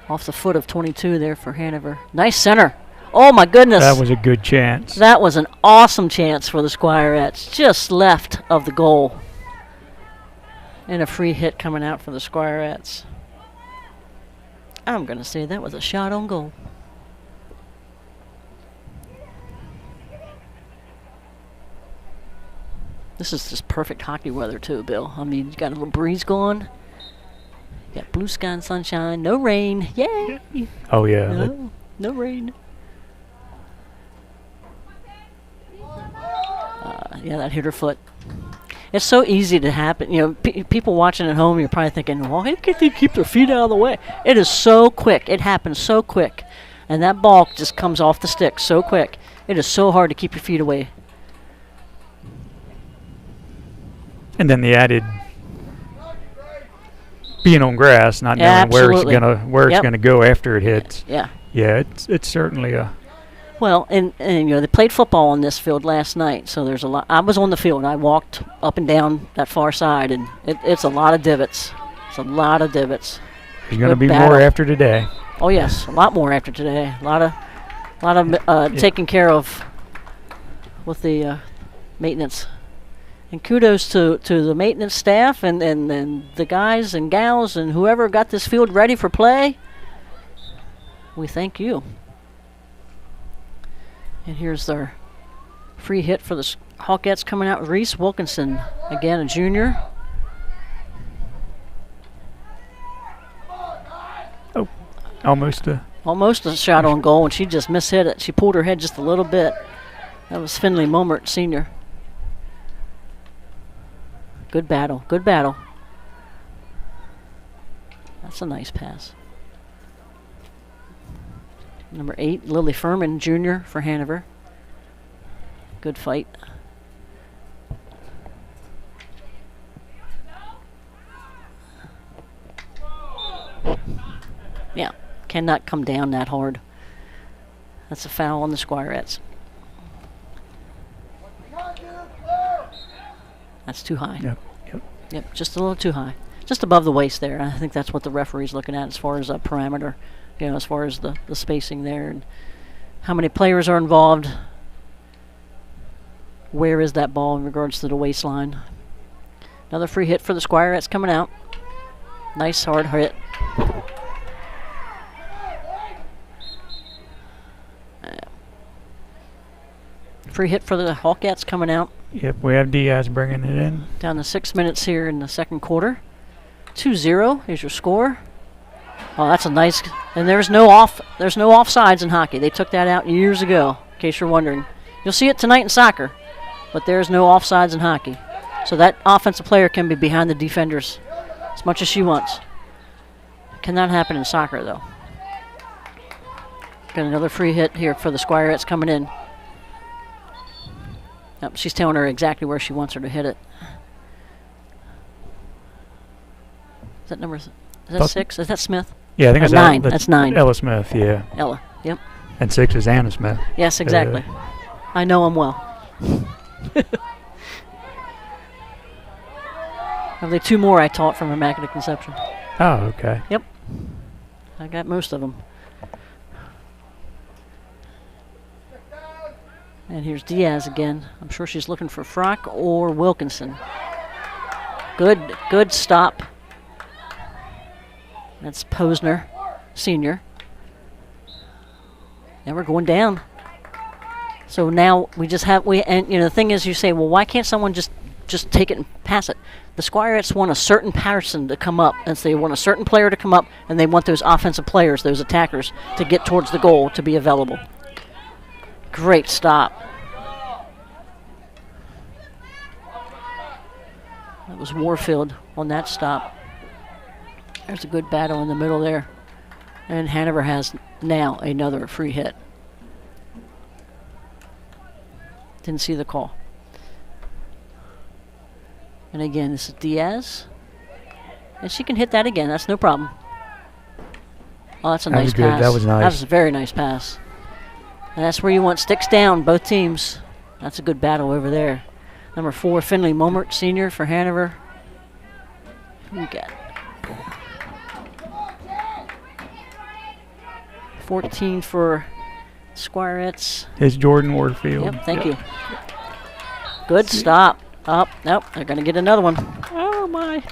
off the foot of 22 there for Hanover. Nice center. Oh my goodness. That was a good chance. That was an awesome chance for the Squirettes. Just left of the goal. And a free hit coming out for the Squirettes. I'm going to say that was a shot on goal. This is just perfect hockey weather too, Bill. I mean, you got a little breeze going. You got blue sky and sunshine. No rain. Yay! Oh, yeah. No rain. Yeah, that hit her foot. It's so easy to happen. You know, people watching at home, you're probably thinking, well, how can they keep their feet out of the way? It is so quick. It happens so quick. And that ball just comes off the stick so quick. It is so hard to keep your feet away. And then the added being on grass, not knowing where it's gonna go after it hits. Yeah. Yeah, it's certainly a. Well, and you know, they played football on this field last night, so there's a lot. I was on the field. I walked up and down that far side, and it's a lot of divots. It's a lot of divots. There's going to be more after today. Oh yes, a lot more after today. A lot of taken care of with the maintenance. And kudos to the maintenance staff and the guys and gals and whoever got this field ready for play. We thank you. And here's their free hit for the Hawkettes coming out. Reese Wilkinson, again a junior. Oh, almost a shot on goal, and she just mishit it. She pulled her head just a little bit. That was Finley Momert, senior. Good battle, good battle. That's a nice pass. Number 8, Lily Furman, junior for Hanover. Good fight. Yeah, cannot come down that hard. That's a foul on the Squirettes. That's too high. Yep, just a little too high. Just above the waist there. I think that's what the referee's looking at as far as a parameter. You know, as far as the spacing there and how many players are involved. Where is that ball in regards to the waistline? Another free hit for the Squirettes coming out. Nice hard hit. Free hit for the Hawkettes coming out. Yep, we have Diaz bringing it in. Down to 6 minutes here in the second quarter. 2-0 is your score. Oh, that's a nice. And there's no offsides in hockey. They took that out years ago, in case you're wondering. You'll see it tonight in soccer, but there's no offsides in hockey. So that offensive player can be behind the defenders as much as she wants. Cannot happen in soccer, though. Got another free hit here for the Squirettes coming in. Yep, she's telling her exactly where she wants her to hit it. Is that 6? Is that Smith? Yeah, I think it's 9. That's 9. Ella Smith, yeah. Ella, yep. And 6 is Anna Smith. Yes, exactly. I know him well. Only 2 more I taught from Immaculate Conception. Oh, okay. Yep. I got most of them. And here's Diaz again. I'm sure she's looking for Frock or Wilkinson. Good stop. That's Posner, senior. And we're going down. So now we just have, and the thing is, you say, well, why can't someone just take it and pass it? The Squirettes want a certain person to come up, and so they want a certain player to come up, and they want those offensive players, those attackers, to get towards the goal to be available. Great stop. That was Warfield on that stop. There's a good battle in the middle there. And Hanover has now another free hit. Didn't see the call. And again, this is Diaz. And she can hit that again. That's no problem. Oh, that's a nice pass. That was nice. That was a very nice pass. And that's where you want sticks down, both teams. That's a good battle over there. Number 4, Finley Momert, senior for Hanover. Who we got? 14 for Squirettes. It's Jordan Warfield. Yep, thank you. Good stop. Up. Nope, they're going to get another one. Oh, my.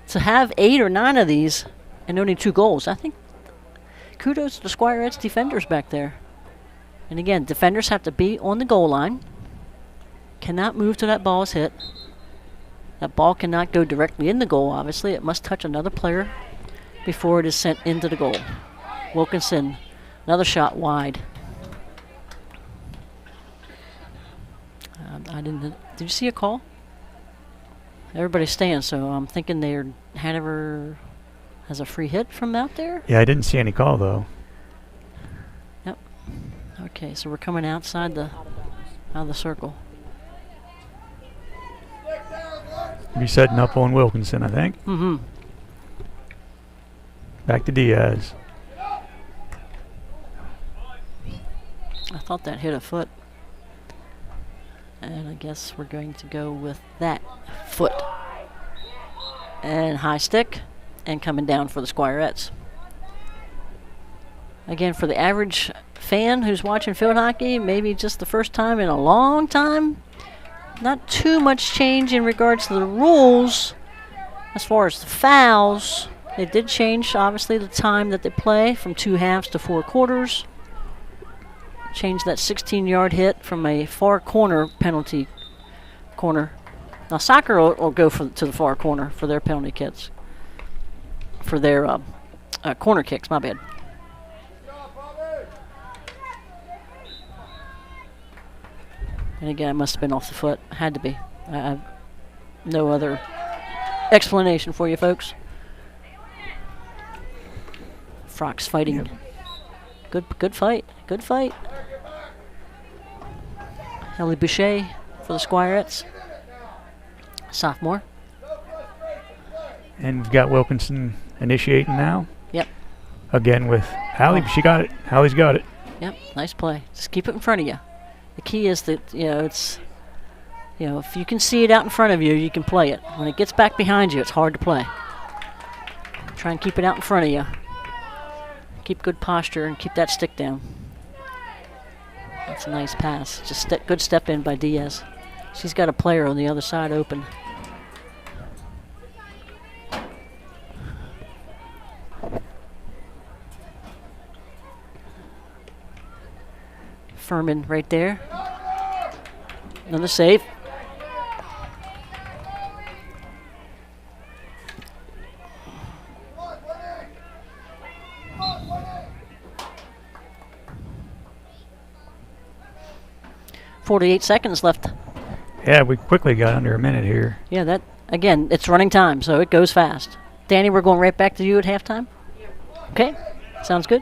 To have 8 or 9 of these and only 2 goals, I think kudos to the Squirettes defenders back there. And again, defenders have to be on the goal line. Cannot move till that ball is hit. That ball cannot go directly in the goal, obviously. It must touch another player before it is sent into the goal. Wilkinson, another shot wide. Did you see a call? Everybody's staying, so I'm thinking Hanover has a free hit from out there. Yeah, I didn't see any call, though. Yep. Okay, so we're coming outside out of the circle. Be setting up on Wilkinson, I think. Mm-hmm. Back to Diaz. I thought that hit a foot. And I guess we're going to go with that foot. And high stick. And coming down for the Squirettes. Again, for the average fan who's watching field hockey, maybe just the first time in a long time, not too much change in regards to the rules. As far as the fouls, they did change, obviously, the time that they play from 2 halves to 4 quarters. Changed that 16-yard hit from a far corner penalty corner. Now, soccer will go to the far corner for their penalty kicks. For their corner kicks, my bad. And again, it must have been off the foot. Had to be. I have no other explanation for you folks. Frock's fighting. Yep. Good fight. Good fight. Ellie Boucher for the Squirettes. Sophomore. And we've got Wilkinson initiating now. Yep. Again with Hallie. She got it. Hallie's got it. Yep. Nice play. Just keep it in front of you. The key is that, it's, if you can see it out in front of you, you can play it. When it gets back behind you, it's hard to play. Try and keep it out in front of you. Keep good posture and keep that stick down. That's a nice pass. Just good step in by Diaz. She's got a player on the other side open. Furman right there. Another save. .48 seconds left. Yeah, we quickly got under a minute here. Yeah, that again, it's running time, so it goes fast. Danny, we're going right back to you at halftime. Okay, sounds good.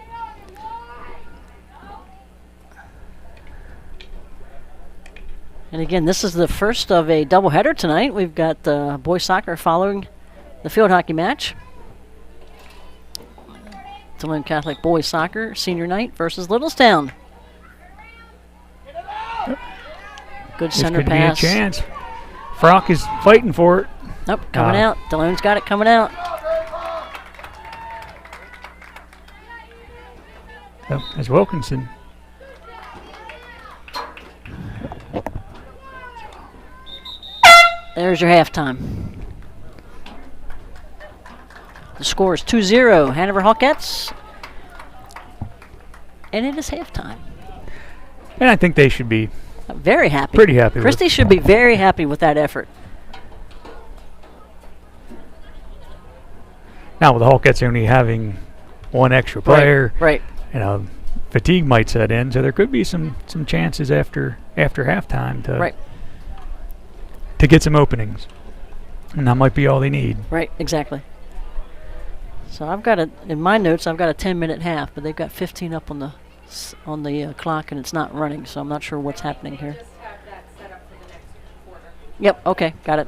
And again, this is the first of a doubleheader tonight. We've got boys soccer following the field hockey match. Delone Catholic boys soccer senior night versus Littlestown. Good center pass. This could be a chance. Frock is fighting for it. Nope, coming out. Delone's got it coming out. As Wilkinson. There's your halftime. The score is 2-0, Hanover Hawkettes. And it is halftime. And I think they should be very happy. Pretty happy. Christie should be very happy with that effort. Now with the Hawkettes only having one extra player, right. Fatigue might set in, so there could be some chances after halftime to get some openings, and that might be all they need. Right, exactly. So I've got in my notes I've got a 10-minute half, but they've got 15 up on the clock and it's not running, so I'm not sure what's happening here. Just have that set up for the next quarter. Yep. Okay. Got it.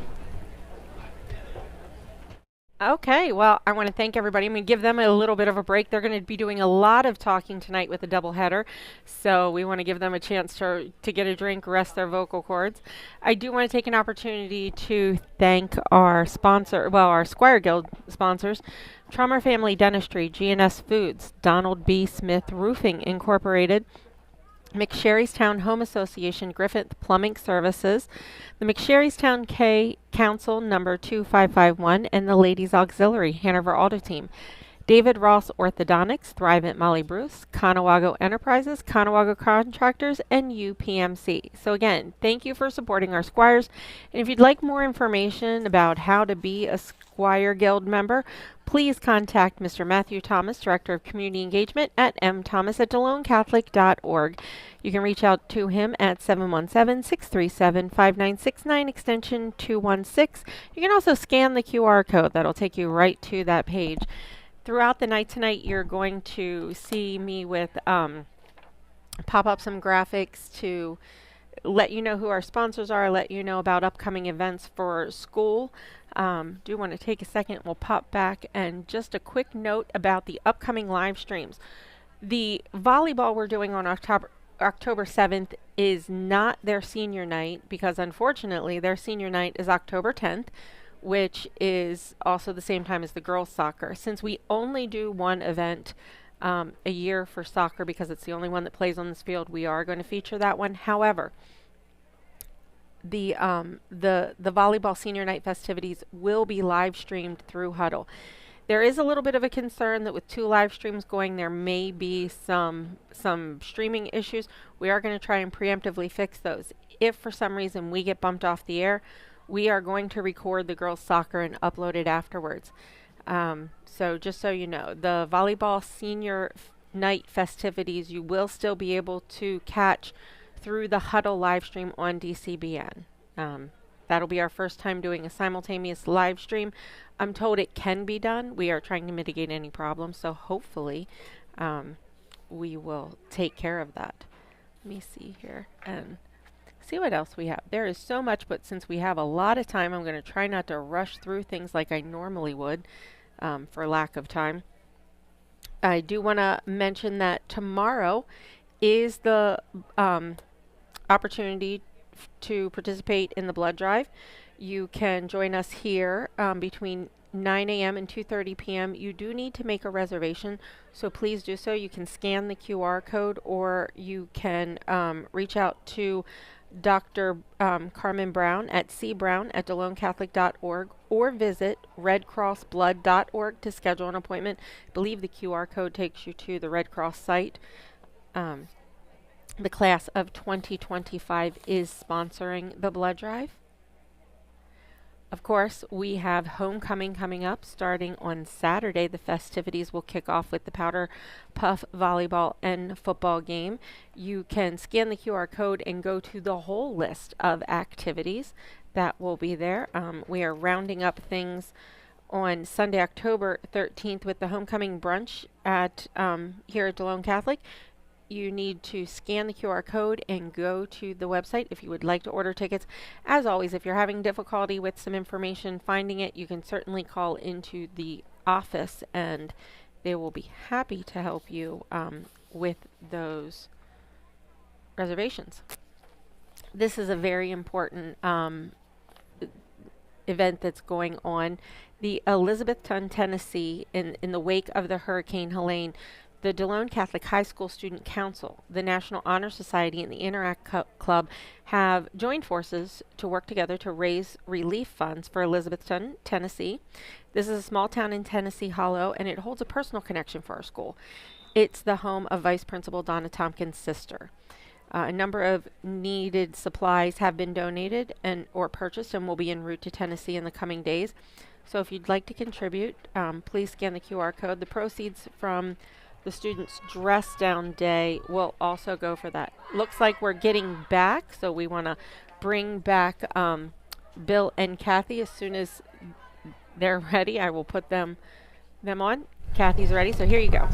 Okay, well, I want to thank everybody. I'm going to give them a little bit of a break. They're going to be doing a lot of talking tonight with the doubleheader, so we want to give them a chance to get a drink, rest their vocal cords. I do want to take an opportunity to thank our our Squire Guild sponsors, Trauma Family Dentistry, G&S Foods, Donald B. Smith Roofing Incorporated, McSherrystown Home Association, Griffith Plumbing Services, the McSherrystown K Council number 2551, and the Ladies Auxiliary Hanover Auto Team. David Ross Orthodontics, Thrive at Molly Bruce, Conawago Enterprises, Conawago Contractors, and UPMC. So again, thank you for supporting our Squires. And if you'd like more information about how to be a Squire Guild member, please contact Mr. Matthew Thomas, Director of Community Engagement, at mthomas@DeloneCatholic.org. You can reach out to him at 717-637-5969, extension 216. You can also scan the QR code. That'll take you right to that page. Throughout the night tonight, you're going to see me with pop up some graphics to let you know who our sponsors are, let you know about upcoming events for school. Do want to take a second. We'll pop back, and just a quick note about the upcoming live streams. The volleyball we're doing on October 7th is not their senior night, because unfortunately their senior night is October 10th, which is also the same time as the girls soccer. Since we only do one event a year for soccer, because it's the only one that plays on this field, we are going to feature that one. However, the volleyball senior night festivities will be live streamed through Huddle. There is a little bit of a concern that with 2 live streams going, there may be some streaming issues. We are going to try and preemptively fix those. If for some reason we get bumped off the air, we are going to record the girls soccer and upload it afterwards. So just so you know, the volleyball senior night festivities you will still be able to catch through the Huddle live stream on DCBN. That'll be our first time doing a simultaneous live stream. I'm told it can be done. We are trying to mitigate any problems, so hopefully we will take care of that. Let me see here and see what else we have. There is so much, but since we have a lot of time, I'm going to try not to rush through things like I normally would for lack of time. I do want to mention that tomorrow is the opportunity to participate in the blood drive. You can join us here between 9 a.m. and 2:30 p.m. You do need to make a reservation, so please do so. You can scan the QR code, or you can reach out to Dr. Carmen Brown at cbrown@DeloneCatholic.org, or visit redcrossblood.org to schedule an appointment. I believe the QR code takes you to the Red Cross site. The class of 2025 is sponsoring the blood drive. Of course, we have homecoming coming up starting on Saturday. The festivities will kick off with the Powder Puff volleyball and football game. You can scan the QR code and go to the whole list of activities that will be there. We are rounding up things on Sunday, October 13th with the homecoming brunch at here at Delone Catholic. You need to scan the QR code and go to the website if you would like to order tickets. As always, if you're having difficulty with some information finding it, you can certainly call into the office and they will be happy to help you with those reservations. This is a very important event that's going on. The Elizabethtown, Tennessee, in the wake of the Hurricane Helene, the Delone Catholic High School Student Council, the National Honor Society, and the Interact Club have joined forces to work together to raise relief funds for Elizabethtown, Tennessee. This is a small town in Tennessee Hollow, and it holds a personal connection for our school. It's the home of Vice Principal Donna Tompkins' sister. A number of needed supplies have been donated or purchased and will be en route to Tennessee in the coming days. So if you'd like to contribute, please scan the QR code. The proceeds from the students' dress down day will also go for that. Looks like we're getting back, so we want to bring back Bill and Kathy as soon as they're ready. I will put them on. Kathy's ready, so here you go.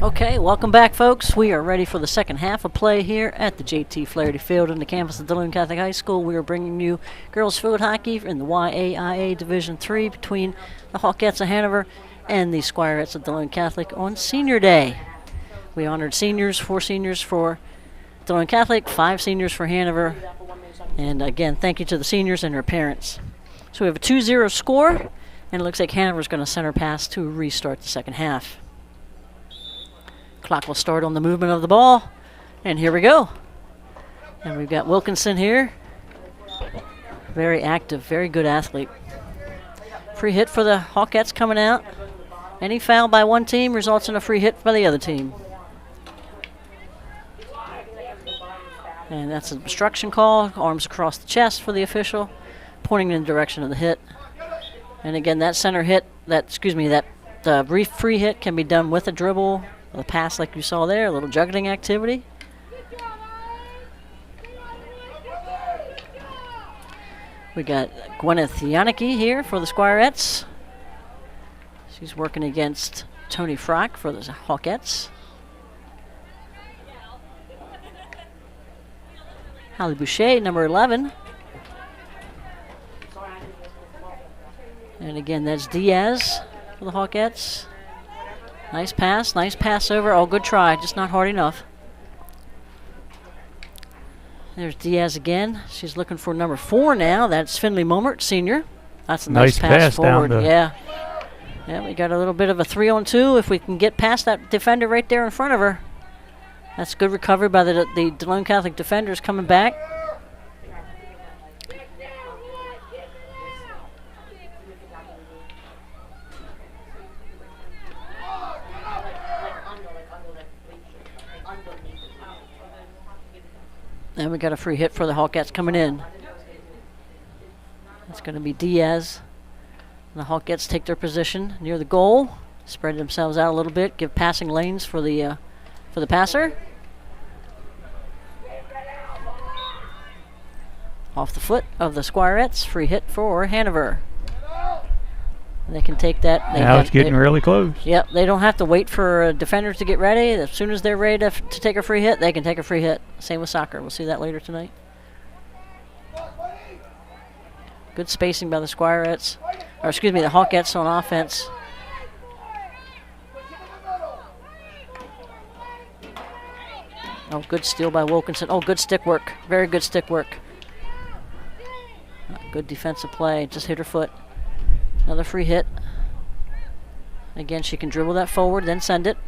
Okay, welcome back, folks. We are ready for the second half of play here at the JT Flaherty Field on the campus of Delone Catholic High School. We are bringing you girls field hockey in the YAIA Division III between the Hawkettes of Hanover and the Squirettes of Delone Catholic on Senior Day. We honored seniors, 4 seniors for Delone Catholic, 5 seniors for Hanover. And again, thank you to the seniors and their parents. So we have a 2-0 score, and it looks like Hanover's going to center pass to restart the second half. Clock will start on the movement of the ball, and here we go. And we've got Wilkinson here. Very active, very good athlete. Free hit for the Hawkettes coming out. Any foul by one team results in a free hit by the other team. And that's an obstruction call. Arms across the chest for the official, pointing in the direction of the hit. And again, that center hit, that brief free hit can be done with a dribble, a pass like you saw there, a little juggling activity. We got Gwyneth Yannicki here for the Squirettes. She's working against Tony Frock for the Hawkettes. Holly Boucher, number 11. And again, that's Diaz for the Hawkettes. Nice pass over. Oh, good try, just not hard enough. There's Diaz again. She's looking for number 4 now. That's Finley Momert, senior. That's a nice pass forward. Yeah, we got a little bit of a 3-on-2. If we can get past that defender right there in front of her. That's good recovery by the Delone Catholic defenders coming back. And we got a free hit for the Hawkettes coming in. That's going to be Diaz. And the Hawkettes take their position near the goal, spread themselves out a little bit, give passing lanes for the passer. Off the foot of the Squirettes, free hit for Hanover. They can take that. Now it's getting really close. Yep, they don't have to wait for defenders to get ready. As soon as they're ready to take a free hit, they can take a free hit. Same with soccer. We'll see that later tonight. Good spacing by the Squirettes. Or excuse me, the Hawkettes on offense. Oh, good steal by Wilkinson. Oh, good stick work. Very good stick work. Good defensive play. Just hit her foot. Another free hit. Again, she can dribble that forward, then send it.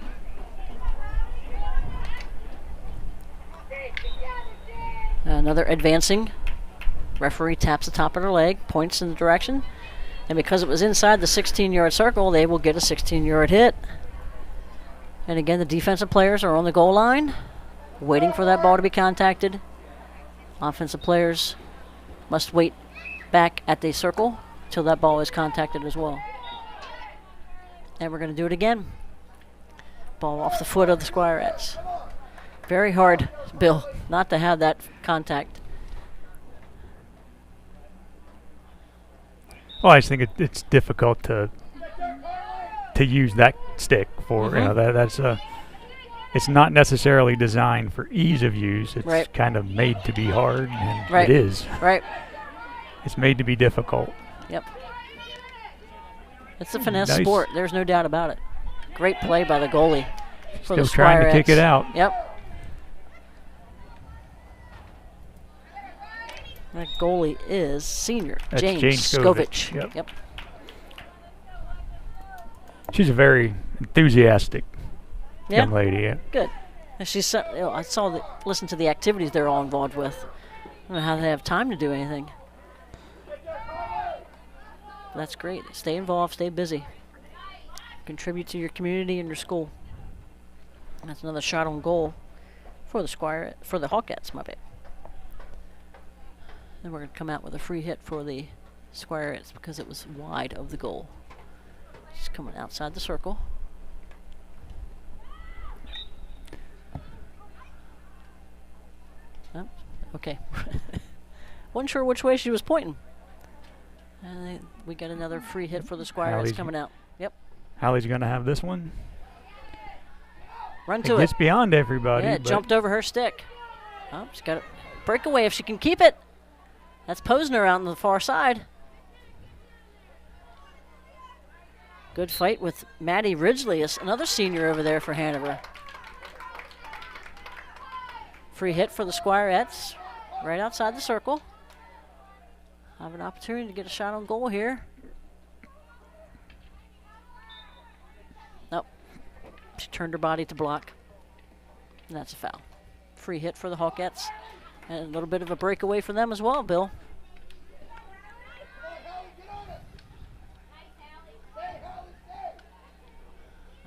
Another advancing. Referee taps the top of her leg, points in the direction. And because it was inside the 16-yard circle, they will get a 16-yard hit. And again, the defensive players are on the goal line, waiting for that ball to be contacted. Offensive players must wait back at the circle till that ball is contacted as well. And we're going to do it again. Ball off the foot of the Squirettes. Very hard, Bill, not to have that contact. Well, I just think it's difficult to use that stick for that's it's not necessarily designed for ease of use. It's kind of made to be hard, and it is. Right. It's made to be difficult. Yep. It's a finesse sport. There's no doubt about it. Great play by the goalie for Still the trying to kick it out. Yep. That goalie is senior That's James Jane Skovich. Yep. She's a very enthusiastic young lady. Yeah. Good. And she's, I saw listen to the activities they're all involved with. I don't know how they have time to do anything. That's great. Stay involved, stay busy. Contribute to your community and your school. That's another shot on goal for the Hawkettes, my bad. Then we're going to come out with a free hit for the Squirettes because it was wide of the goal. Just coming outside the circle. Oh, okay. Wasn't sure which way she was pointing. We got another free hit for the Squirettes coming out. Yep. Hallie's going to have this one. Run to it. It gets beyond everybody. Yeah, it jumped over her stick. Oh, she's got a breakaway if she can keep it. That's Posner out on the far side. Good fight with Maddie Ridgely, another senior over there for Hanover. Free hit for the Squirettes, right outside the circle. Have an opportunity to get a shot on goal here. Nope. She turned her body to block. And that's a foul. Free hit for the Hawkettes. And a little bit of a breakaway for them as well, Bill.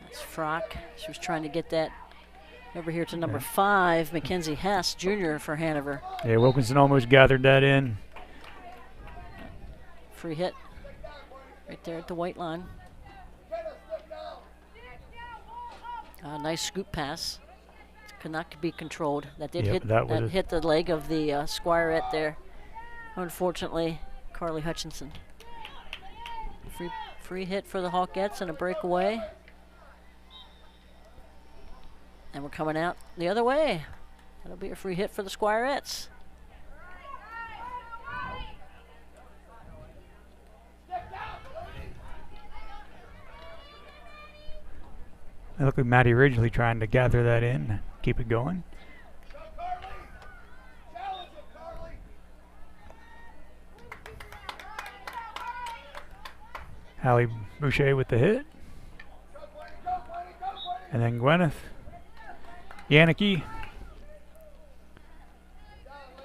That's Frock. She was trying to get that over here to number 5, Mackenzie Hess, junior for Hanover. Yeah, Wilkinson almost gathered that in. Free hit right there at the white line. Nice scoop pass. Could not be controlled. That did hit the leg of the Squirette there. Unfortunately, Carly Hutchinson. Free hit for the Hawkettes and a breakaway. And we're coming out the other way. That'll be a free hit for the Squirettes. It looked like Maddie Ridgely trying to gather that in, keep it going. Hallie Boucher with the hit. And then Gwyneth. Yannicki.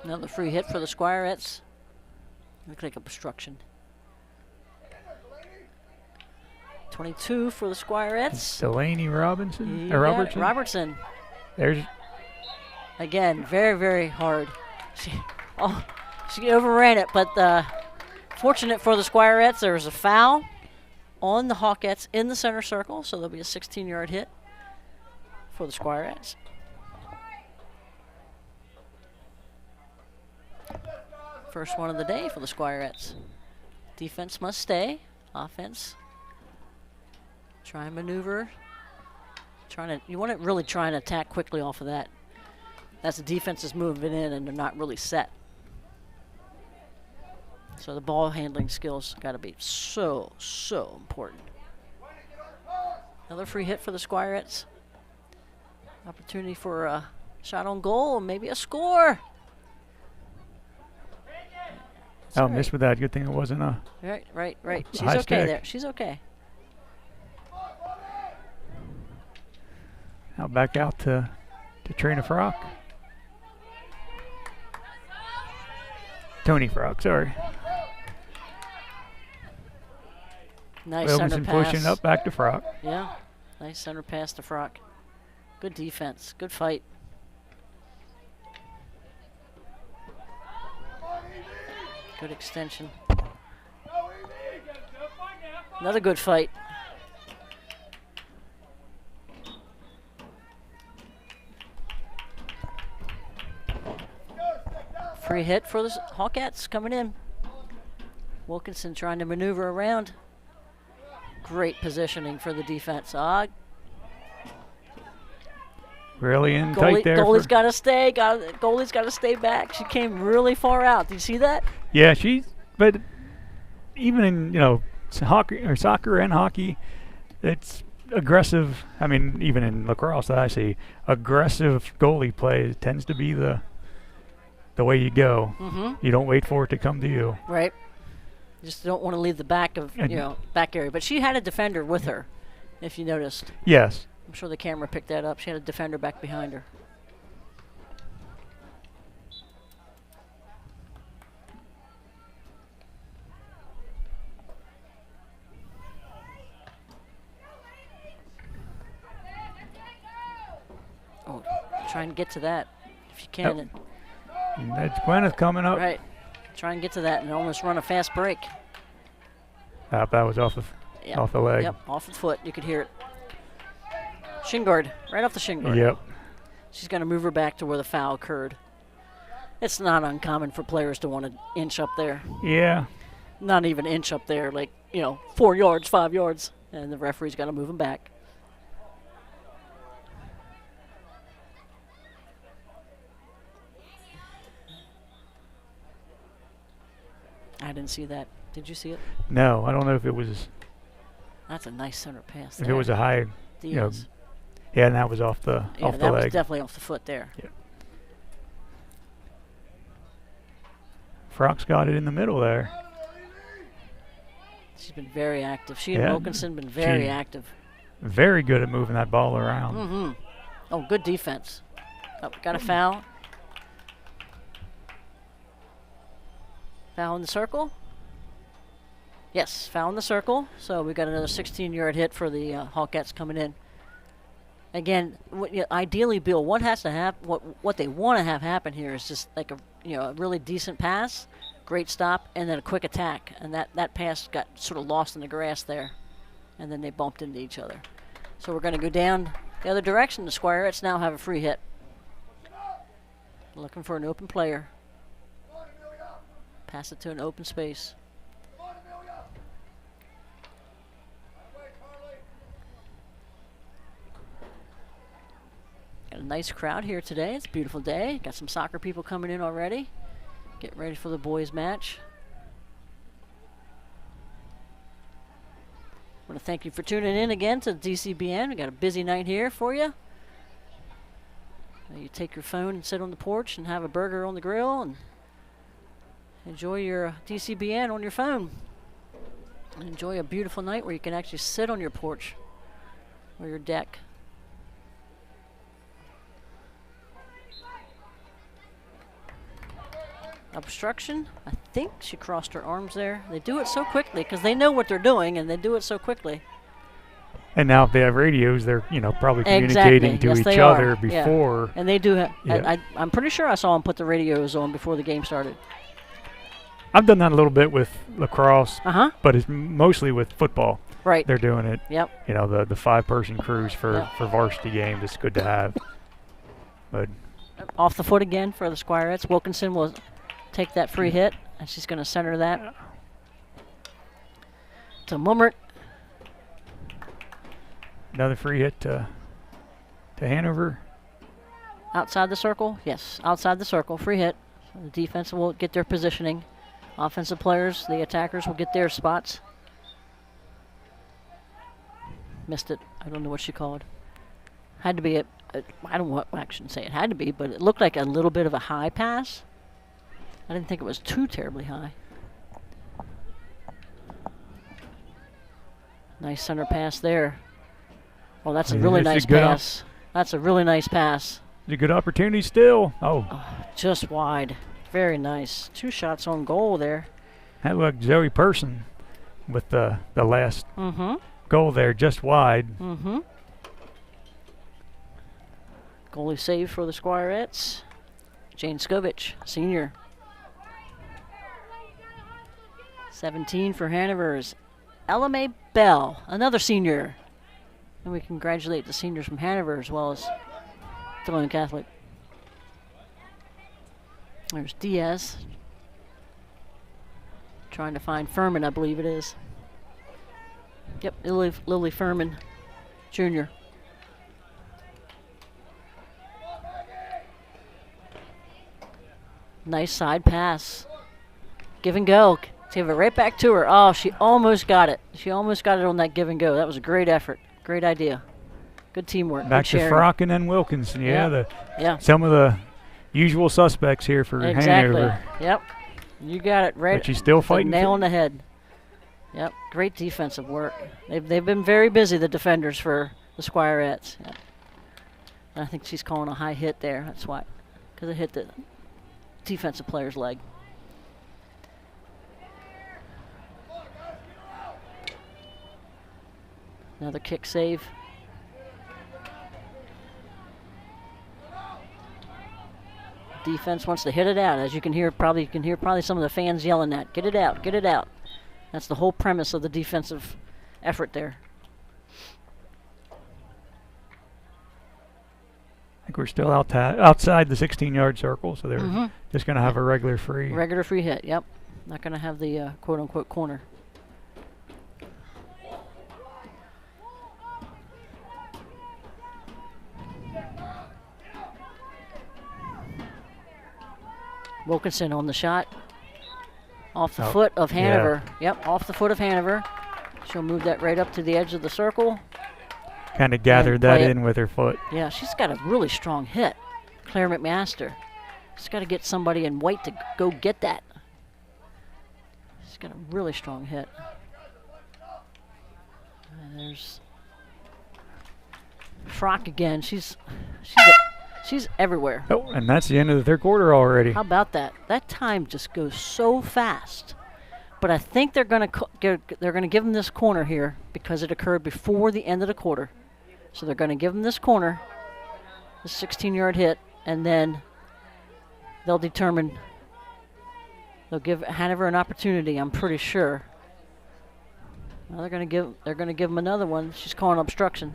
Another free hit for the Squirettes. Looks like obstruction. 22 for the Squirettes. Delaney Robertson. Robertson. There's again, very, very hard. She overran it, but fortunate for the Squirettes, there was a foul on the Hawkettes in the center circle, so there'll be a 16-yard hit for the Squirettes. First one of the day for the Squirettes. Defense must stay. Offense. Try and maneuver. You want to really try and attack quickly off of that. That's the defense is moving in and they're not really set. So the ball handling skills got to be so important. Another free hit for the Squirettes. Opportunity for a shot on goal and maybe a score. Oh, missed with that. Good thing it wasn't a. Right. She's okay stick. there. She's okay. Now back out to Trina Frock. Tony Frock, sorry. Nice center pass. Pushing up back to Frock. Yeah, nice center pass to Frock. Good defense, good fight. Good extension. Another good fight. Free hit for the Hawkettes coming in. Wilkinson trying to maneuver around. Great positioning for the defense. Really in tight there. Goalie's got to stay. Goalie's got to stay back. She came really far out. Did you see that? Yeah, but even in soccer and hockey, it's aggressive, I mean, even in lacrosse that I see, aggressive goalie play tends to be the way you go. You don't wait for it to come to you. Right. You just don't want to leave the back of, back area. But she had a defender with her, if you noticed. Yes. I'm sure the camera picked that up. She had a defender back behind her. Oh, try and get to that if you can. And that's Gwyneth coming up. Right. Try and get to that and almost run a fast break. That was off the leg. Yep, off the foot. You could hear it. Shin guard, right off the shin guard. Yep. She's going to move her back to where the foul occurred. It's not uncommon for players to want to inch up there. Yeah. Not even inch up there, like, 4 yards, 5 yards, and the referee's got to move them back. I didn't see that. Did you see it? No, I don't know if it was. That's a nice center pass. If it was a high, yeah, and that was off the leg. Yeah, that was definitely off the foot there. Yeah. Frock's got it in the middle there. She's been very active. She and Wilkinson been very active. Very good at moving that ball around. Mm-hmm. Oh, good defense. Oh, got a foul. Foul in the circle? Yes, foul in the circle. So we got another 16-yard hit for the Hawkettes coming in. Again, ideally, Bill, what has to happen? What they want to have happen here is just like a really decent pass, great stop, and then a quick attack. And that pass got sort of lost in the grass there, and then they bumped into each other. So we're going to go down the other direction. The Squirettes now have a free hit. Looking for an open player. Pass it to an open space. Got a nice crowd here today. It's a beautiful day. Got some soccer people coming in already. Getting ready for the boys' match. I want to thank you for tuning in again to DCBN. We got a busy night here for you. You take your phone and sit on the porch and have a burger on the grill and enjoy your DCBN on your phone. And enjoy a beautiful night where you can actually sit on your porch or your deck. Obstruction. I think she crossed her arms there. They do it so quickly because they know what they're doing and they do it so quickly. And now if they have radios, they're probably communicating to each other before. Yeah. And they do have. I'm pretty sure I saw them put the radios on before the game started. I've done that a little bit with lacrosse, but it's mostly with football. Right. They're doing it. Yep. The 5-person crews for varsity games. It's good to have. But off the foot again for the Squirettes. Wilkinson will take that free hit, and she's going to center that to Mummert. Another free hit to Hanover. Outside the circle? Yes, outside the circle. Free hit. The defense will get their positioning. Offensive players, the attackers, will get their spots. Missed it. I don't know what she called. Had to be I shouldn't say it had to be, but it looked like a little bit of a high pass. I didn't think it was too terribly high. Nice center pass there. Well, that's a really nice pass. That's a really nice pass. It's a good opportunity still. Oh, just wide. Very nice. 2 shots on goal there. That looked Zoe Person with the last goal there, just wide. Goalie save for the Squirettes. Jane Skovich, senior. 17 for Hanover's Ella Mae Bell, another senior. And we congratulate the seniors from Hanover as well as Delone Catholic. There's Diaz. Trying to find Furman, I believe it is. Yep, Lily Furman, Jr. Nice side pass. Give and go. Give it right back to her. Oh, she almost got it. She almost got it on that give and go. That was a great effort. Great idea. Good teamwork. Back good to sharing. Frock and then Wilkinson. Yeah, Yeah. Some of the usual suspects here for Exactly. Hanover. Yep. You got it right. But she's still fighting. Nail on the head. Yep. Great defensive work. They've been very busy, the defenders, for the Squirettes. Yep. And I think she's calling a high hit there. That's why, because it hit the defensive player's leg. Another kick save. Defense wants to hit it out, as you can hear. Probably some of the fans yelling that. Get it out, get it out. That's the whole premise of the defensive effort there. I think we're still outside the 16-yard circle, so they're just going to have a regular free. Regular free hit, yep. Not going to have the quote-unquote corner. Wilkinson on the shot. Off the foot of Hanover. Yeah. Yep, off the foot of Hanover. She'll move that right up to the edge of the circle. Kind of gathered that in with her foot. Yeah, she's got a really strong hit. Claire McMaster. She's got to get somebody in white to go get that. She's got a really strong hit. And there's Frock again. She's everywhere. Oh, and that's the end of the third quarter already. How about that? That time just goes so fast. But I think they're going to give them this corner here because it occurred before the end of the quarter. So they're going to give them this corner, the 16-yard hit, and then they'll determine. They'll give Hanover an opportunity. I'm pretty sure. Well, they're going to give them another one. She's calling obstruction.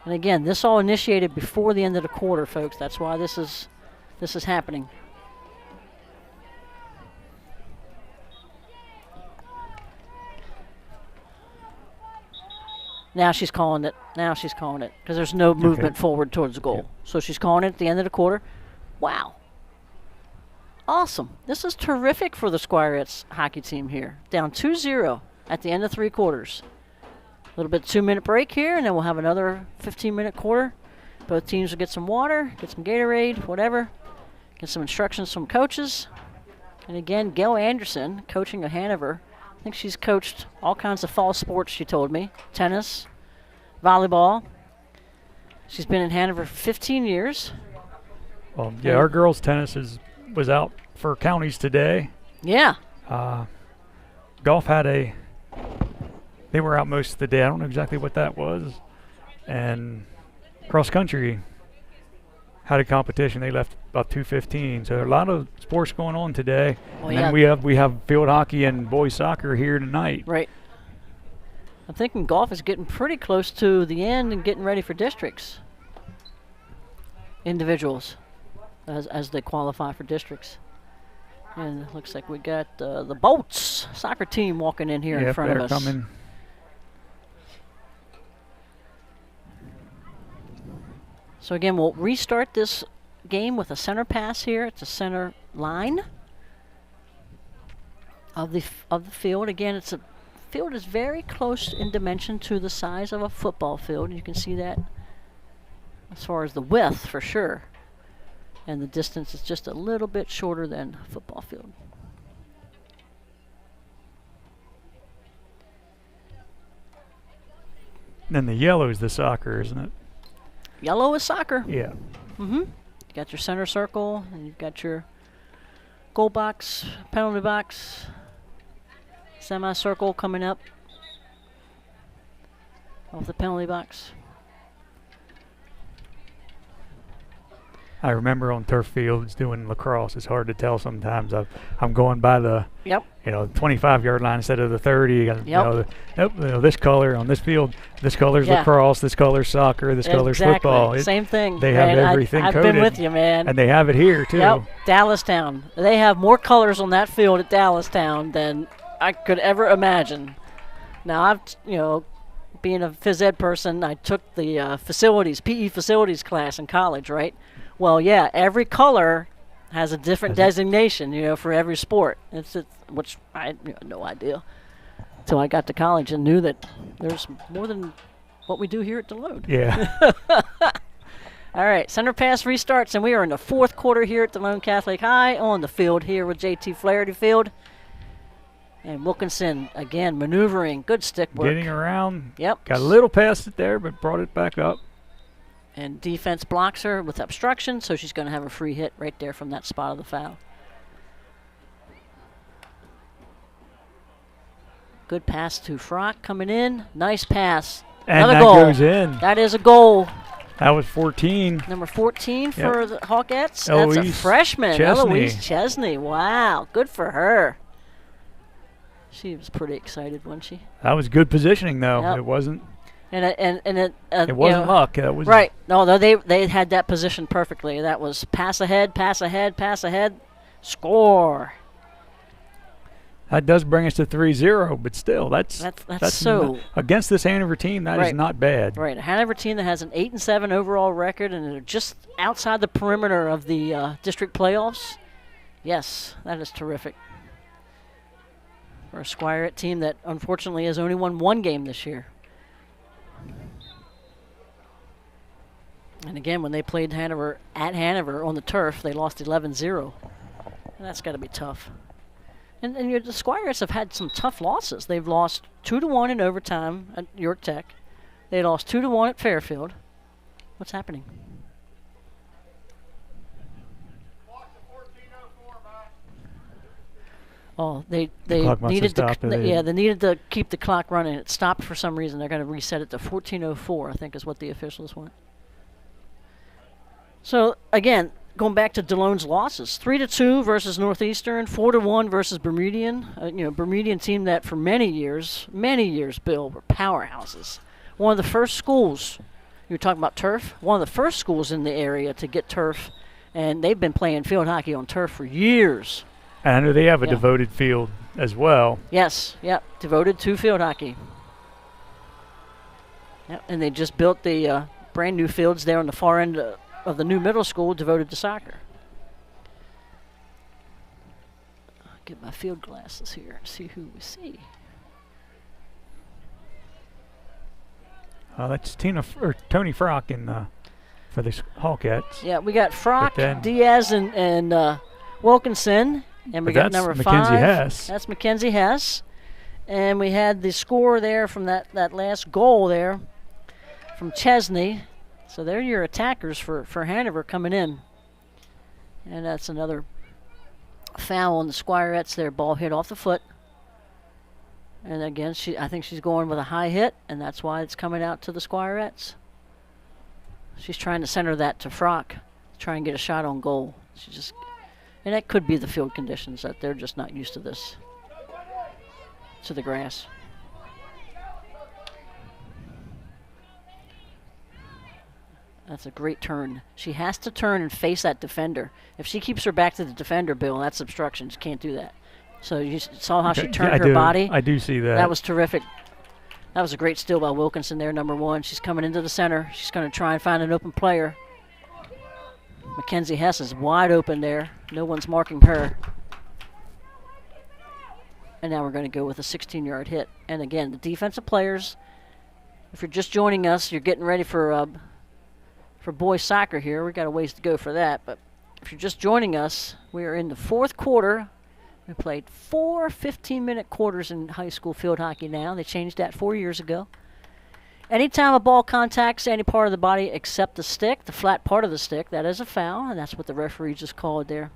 And again, this all initiated before the end of the quarter, folks. That's why this is happening. Now she's calling it. Because there's no movement forward towards the goal. Yep. So she's calling it at the end of the quarter. Wow. Awesome. This is terrific for the Squirettes hockey team here. Down 2-0 at the end of 3 quarters. A little bit 2-minute break here, and then we'll have another 15-minute quarter. Both teams will get some water, get some Gatorade, whatever. Get some instructions from coaches. And again, Gail Anderson, coaching at Hanover. I think she's coached all kinds of fall sports, she told me. Tennis, volleyball. She's been in Hanover for 15 years. Well, yeah, our girls' tennis was out for counties today. Yeah. Golf had they were out most of the day. I don't know exactly what that was. And cross country had a competition. They left about 2:15. So a lot of sports going on today. Oh, and then we have field hockey and boys soccer here tonight. Right. I'm thinking golf is getting pretty close to the end and getting ready for districts. Individuals, as they qualify for districts. And it looks like we got the Bolts soccer team walking in here in front of us. They're coming. So again, we'll restart this game with a center pass here. It's a center line of the field. Again, it's a field is very close in dimension to the size of a football field. You can see that as far as the width for sure. And the distance is just a little bit shorter than a football field. Then the yellow is the soccer, isn't it? Yellow is soccer. Yeah. You got your center circle, and you've got your goal box, penalty box, semicircle coming up off the penalty box. I remember on turf fields doing lacrosse. It's hard to tell sometimes. I'm going by the 25-yard line instead of the 30. This color on this field. This color's lacrosse. This color's soccer. This color's football. Same thing. They have everything I've coded. been with you, man. And they have it here too. Yep, Littlestown. They have more colors on that field at Littlestown than I could ever imagine. Now I've being a phys ed person, I took the PE facilities class in college, right? Well, yeah, every color has a different designation, for every sport. Which I had no idea. till I got to college and knew that there's more than what we do here at Delone. Yeah. All right, center pass restarts, and we are in the fourth quarter here at Delone Catholic High on the field here with JT Flaherty Field. And Wilkinson, again, maneuvering. Good stick work. Getting around. Yep. Got a little past it there, but brought it back up. And defense blocks her with obstruction, so she's going to have a free hit right there from that spot of the foul. Good pass to Frock coming in. Nice pass. And another that goal. Goes in. That is a goal. That was 14. Number 14 for the Hawkettes. Eloise That's a freshman. Chesney. Eloise Chesney. Wow. Good for her. She was pretty excited, wasn't she? That was good positioning, though. Yep. It wasn't. It wasn't luck. That was right. No, they had that position perfectly. That was pass ahead, pass ahead, pass ahead, score. That does bring us to 3-0, but still, that's so against this Hanover team. That is not bad. Right, a Hanover team that has an 8-7 overall record, and they're just outside the perimeter of the district playoffs. Yes, that is terrific for a Squiret team that unfortunately has only won one game this year. And again, when they played Hanover at Hanover on the turf, they lost 11-0. And that's got to be tough. And the Squires have had some tough losses. They've lost 2-1 in overtime at York Tech. They lost 2-1 at Fairfield. What's happening? Oh, they needed to they needed to keep the clock running. It stopped for some reason. They're going to reset it to 14:04, I think is what the officials want. So again, going back to Delone's losses, 3-2 versus Northeastern, 4-1 versus Bermudian. Bermudian team that for many years, Bill, were powerhouses. One of the first schools, you were talking about turf, one of the first schools in the area to get turf, and they've been playing field hockey on turf for years. And I know they have a devoted field as well. Yes, yep, devoted to field hockey. Yep, and they just built the brand new fields there on the far end of the new middle school devoted to soccer. I'll get my field glasses here and see who we see. That's Tony Frock for the Hawkettes. Yeah, we got Frock, Diaz, and Wilkinson. And we got number 5. Mackenzie Hess. That's Mackenzie Hess. And we had the score there from that last goal there from Chesney. So they're your attackers for Hanover coming in. And that's another foul on the Squirettes there. Ball hit off the foot. And again, I think she's going with a high hit, and that's why it's coming out to the Squirettes. She's trying to center that to Frock to try and get a shot on goal. And that could be the field conditions, that they're just not used to this, to the grass. That's a great turn. She has to turn and face that defender. If she keeps her back to the defender, Bill, that's obstruction. She can't do that. So you saw how she turned her body? I do see that. That was terrific. That was a great steal by Wilkinson there, number 1. She's coming into the center. She's going to try and find an open player. Mackenzie Hess is wide open there. No one's marking her. And now we're going to go with a 16-yard hit. And again, the defensive players, if you're just joining us, you're getting ready for boys soccer here. We've got a ways to go for that. But if you're just joining us, we are in the fourth quarter. We played 4 15-minute quarters in high school field hockey now. They changed that 4 years ago. Anytime a ball contacts any part of the body except the stick, the flat part of the stick, that is a foul, and that's what the referee just called there.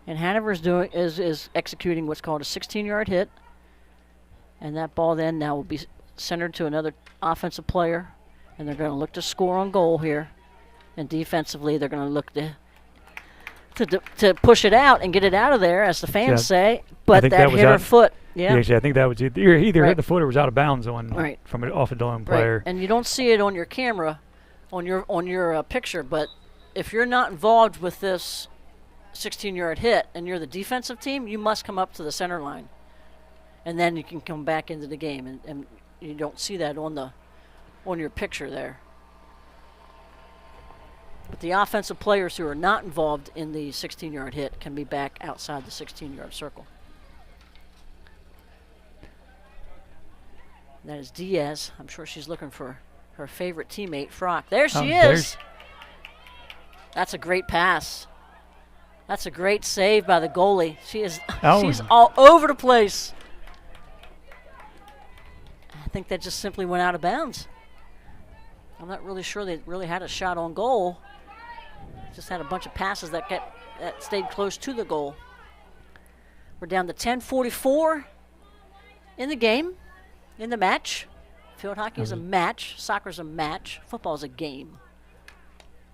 And Hanover is executing what's called a 16-yard hit, and that ball then now will be centered to another offensive player, and they're going to look to score on goal here. And defensively, they're going to look to push it out and get it out of there, as the fans say. But that hit her foot. Yeah. Actually, I think that was either hit the foot or was out of bounds from off a Delone player. Right. And you don't see it on your camera, on your picture. But if you're not involved with this 16-yard hit and you're the defensive team, you must come up to the center line, and then you can come back into the game. And you don't see that on your picture there. But the offensive players who are not involved in the 16-yard hit can be back outside the 16-yard circle. That is Diaz. I'm sure she's looking for her favorite teammate, Frock. There she is. That's a great pass. That's a great save by the goalie. She's all over the place. I think that just simply went out of bounds. I'm not really sure they really had a shot on goal. Just had a bunch of passes that stayed close to the goal. We're down to 10:44 in the game, in the match. Field hockey is a match. Soccer's a match. Football's a game.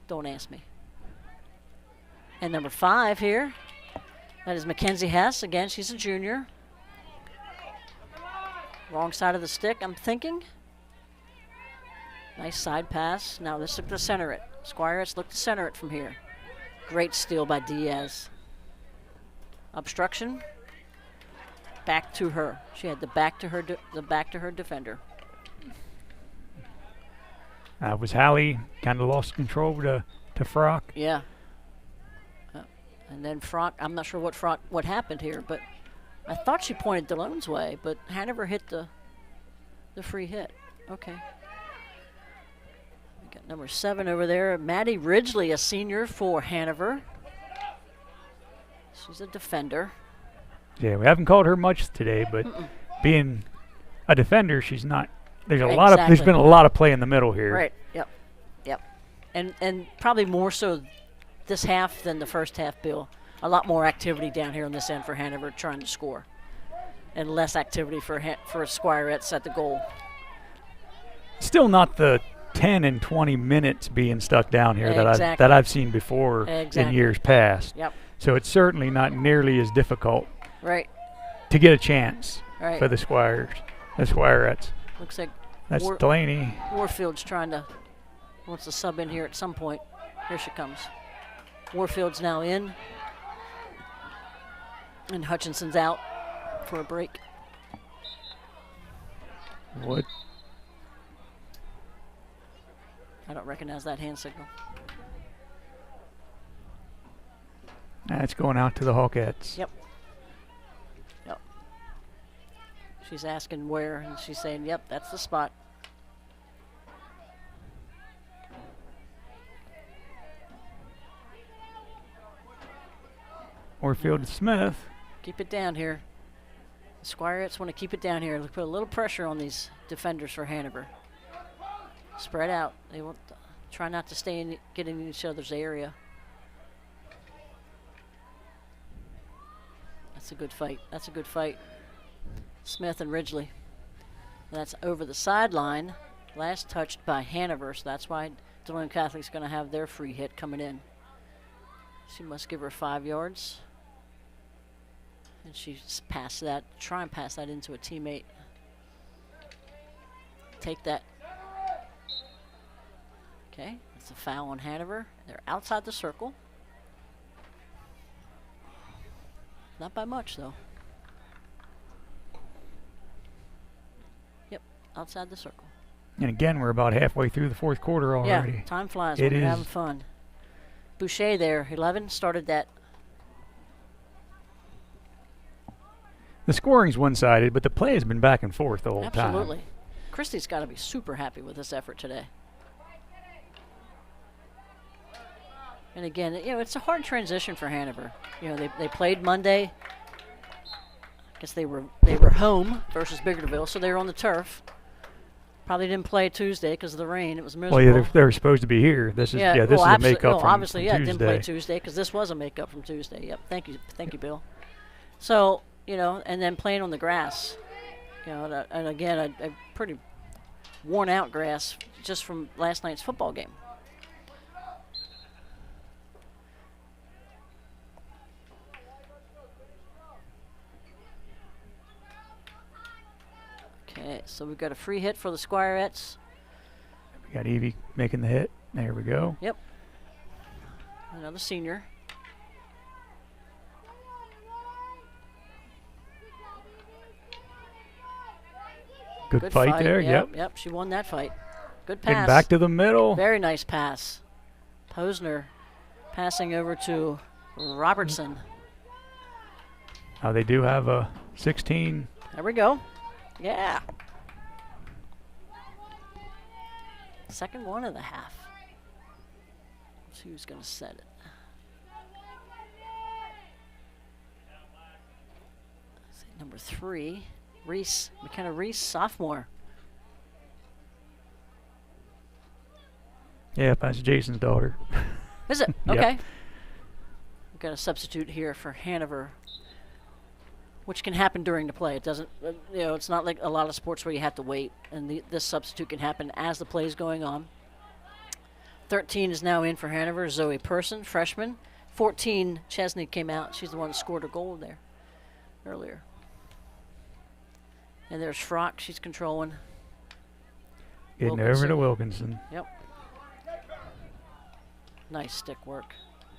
Don't ask me. And number 5 here, that is Mackenzie Hess. Again, she's a junior. Wrong side of the stick, I'm thinking. Nice side pass. Now let's look to center it. Squire, look to center it from here. Great steal by Diaz. Obstruction. Back to her. She had the back to her defender. Was Hallie kind of lost control to Frock? Yeah. And then Frock, I'm not sure what happened here, but I thought she pointed Delone's way, but Hanover hit the free hit. Okay. We got number 7 over there, Maddie Ridgely, a senior for Hanover. She's a defender. Yeah, we haven't called her much today, but being a defender, she's not. There's there's been a lot of play in the middle here. Right. Yep. And probably more so this half than the first half, Bill. A lot more activity down here on this end for Hanover trying to score, and less activity for Squirettes at the goal. Still not the 10 and 20 minutes being stuck down here that I've seen before in years past. Yep. So it's certainly not nearly as difficult. Right. To get a chance for the Squirettes. Looks like that's Delaney. Warfield's wants to sub in here at some point. Here she comes. Warfield's now in. And Hutchinson's out for a break. What? I don't recognize that hand signal. That's going out to the Hawkettes. Yep. She's asking where, and she's saying, yep, that's the spot. Orfield Smith. Keep it down here. The Squirettes want to keep it down here. Put a little pressure on these defenders for Hanover. Spread out. They want to try not to get in each other's area. That's a good fight. Smith and Ridgely. That's over the sideline. Last touched by Hanover, so that's why Delone Catholic's going to have their free hit coming in. She must give her 5 yards. And she's try and pass that into a teammate. Take that. Okay, that's a foul on Hanover. They're outside the circle. Not by much, though. Yep, outside the circle. And again, we're about halfway through the fourth quarter already. Yeah, time flies when you're having fun. Boucher there, 11, started that. The scoring's one-sided, but the play has been back and forth the whole time. Absolutely. Christie's got to be super happy with this effort today. And again, it's a hard transition for Hanover. They played Monday. I guess they were home versus Biggerville, so they were on the turf. Probably didn't play Tuesday because of the rain. It was miserable. Well, yeah, they were supposed to be here. This is a makeup from obviously, Tuesday. Didn't play Tuesday because this was a makeup from Tuesday. Yep, thank you, Bill. So, and then playing on the grass, and again, a pretty worn out grass just from last night's football game. Okay, so we've got a free hit for the Squirettes. We got Evie making the hit. There we go. Yep. Another senior. Good fight there. Yep, she won that fight. Good pass. And back to the middle. Very nice pass. Posner passing over to Robertson. They do have a 16. There we go. Yeah. Second one of the half. Let's see who's going to set it. Number 3, Reese, McKenna Reese, sophomore. Yeah, that's Jason's daughter. Is it? Yep. Okay. We've got a substitute here for Hanover, which can happen during the play. It doesn't, it's not like a lot of sports where you have to wait, and this substitute can happen as the play is going on. 13 is now in for Hanover, Zoe Person, freshman. 14, Chesney came out. She's the one that scored a goal there earlier. And there's Frock. She's controlling. Getting over to Wilkinson. Yep. Nice stick work.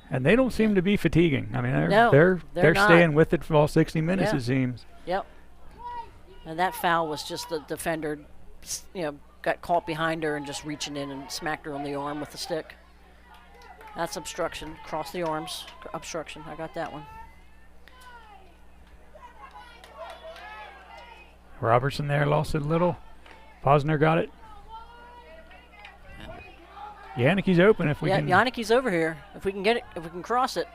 And they don't seem to be fatiguing. I mean, they're staying with it for all 60 minutes, it seems. Yep. And that foul was just the defender, got caught behind her and just reaching in and smacked her on the arm with the stick. That's obstruction. Cross the arms. Obstruction. I got that one. Robertson there lost it a little. Posner got it. Yannicki's open if we can. Yeah, Yannicki's over here. If we can get it, if we can cross it.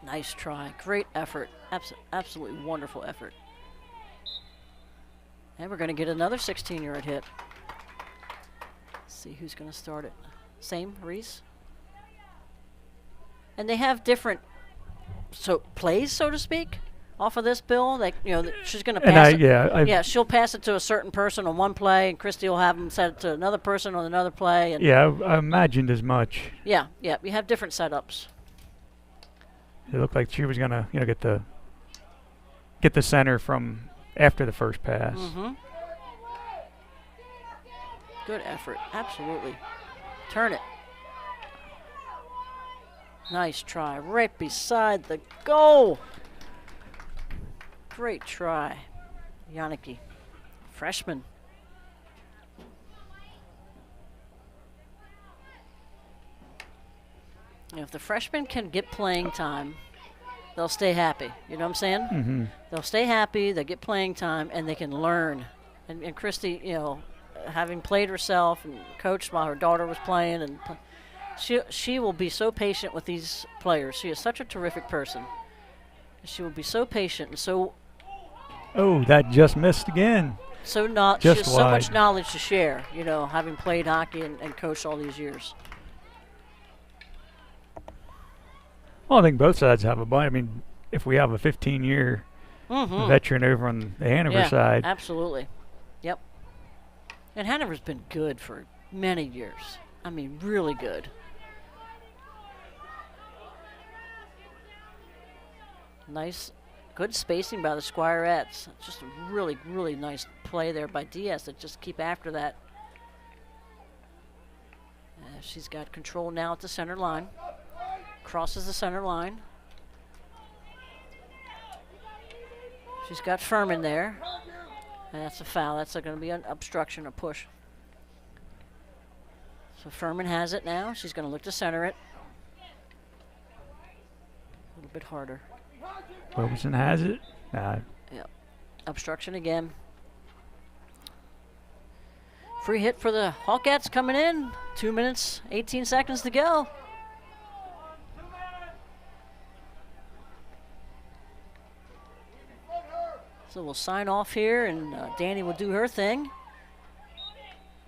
Nice try. Great effort. Absolutely wonderful effort. And we're going to get another 16-yard hit. Let's see who's going to start it. Same, Reese. And they have different plays, so to speak, off of this, Bill. Like, she's going to pass it. She'll pass it to a certain person on one play, and Christy will have them set it to another person on another play. And I imagined as much. Yeah. We have different setups. It looked like she was going to, get the center from after the first pass. Mm-hmm. Good effort. Absolutely. Turn it. Nice try. Right beside the goal. Great try. Yannicki, freshman. If the freshmen can get playing time, they'll stay happy. You know what I'm saying? Mm-hmm. They'll stay happy, they get playing time, and they can learn. And Christy, having played herself and coached while her daughter was playing, and she will be so patient with these players. She is such a terrific person. She will be so patient and so... Oh, that just missed again. She has so much knowledge to share, having played hockey and coached all these years. Well, I think both sides have a bunch. I mean, if we have a 15-year veteran over on the Hanover side. Absolutely. Yep. And Hanover's been good for many years. I mean, really good. Nice, good spacing by the Squirettes. Just a really, really nice play there by Diaz to just keep after that. She's got control now at the center line. Crosses the center line. She's got Furman there. And that's a foul. That's going to be an obstruction, a push. So Furman has it now. She's going to look to center it. A little bit harder. Wilkinson has it. Yep. Obstruction again. Free hit for the Hawkettes coming in. 2 minutes, 18 seconds to go. So we'll sign off here, and Danny will do her thing.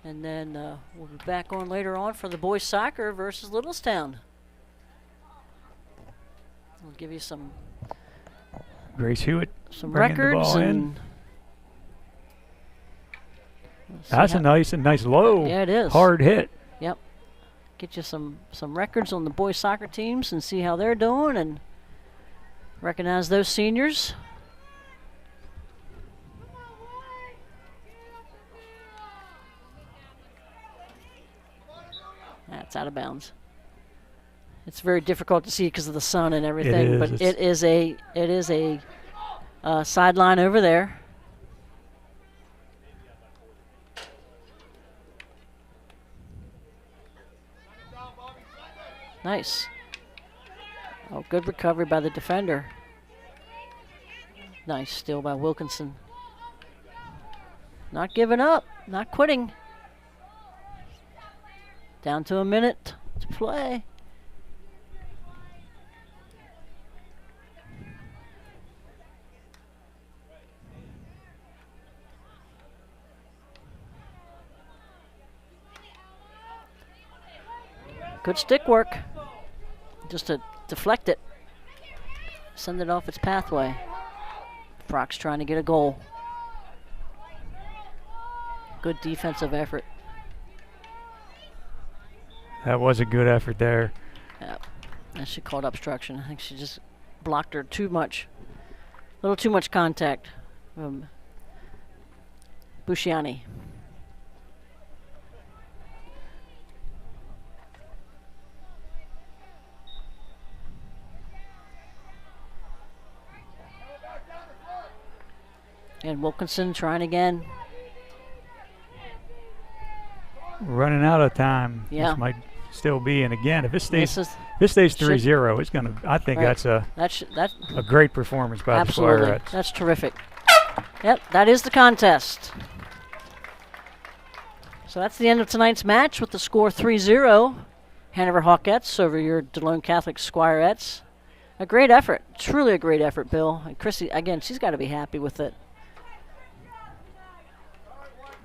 And then we'll be back on later on for the boys soccer versus Littlestown. We'll give you some Grace Hewitt, some records, and that's a nice low. Yeah, it is. Hard hit. Yep. Get you some records on the boys soccer teams and see how they're doing, and recognize those seniors. That's out of bounds. It's very difficult to see because of the sun and everything, but it is a sideline over there. Nice. Oh, good recovery by the defender. Nice steal by Wilkinson. Not giving up, not quitting. Down to a minute to play. Good stick work. Just to deflect it. Send it off its pathway. Brock's trying to get a goal. Good defensive effort. That was a good effort there. Yep. And she called obstruction. I think she just blocked her too much. A little too much contact from Busciani. And Wilkinson trying again. Running out of time. Yeah. This might still be. And again, if it stays, This if it stays 3-0, it's gonna. I think Right. that's a a great performance by absolutely. the Squirettes. That's terrific. Yep, that is the contest. So that's the end of tonight's match with the score 3-0. Hanover Hawkettes over your Delone Catholic Squirettes. A great effort. Truly a great effort, Bill. And Chrissy, again, she's got to be happy with it.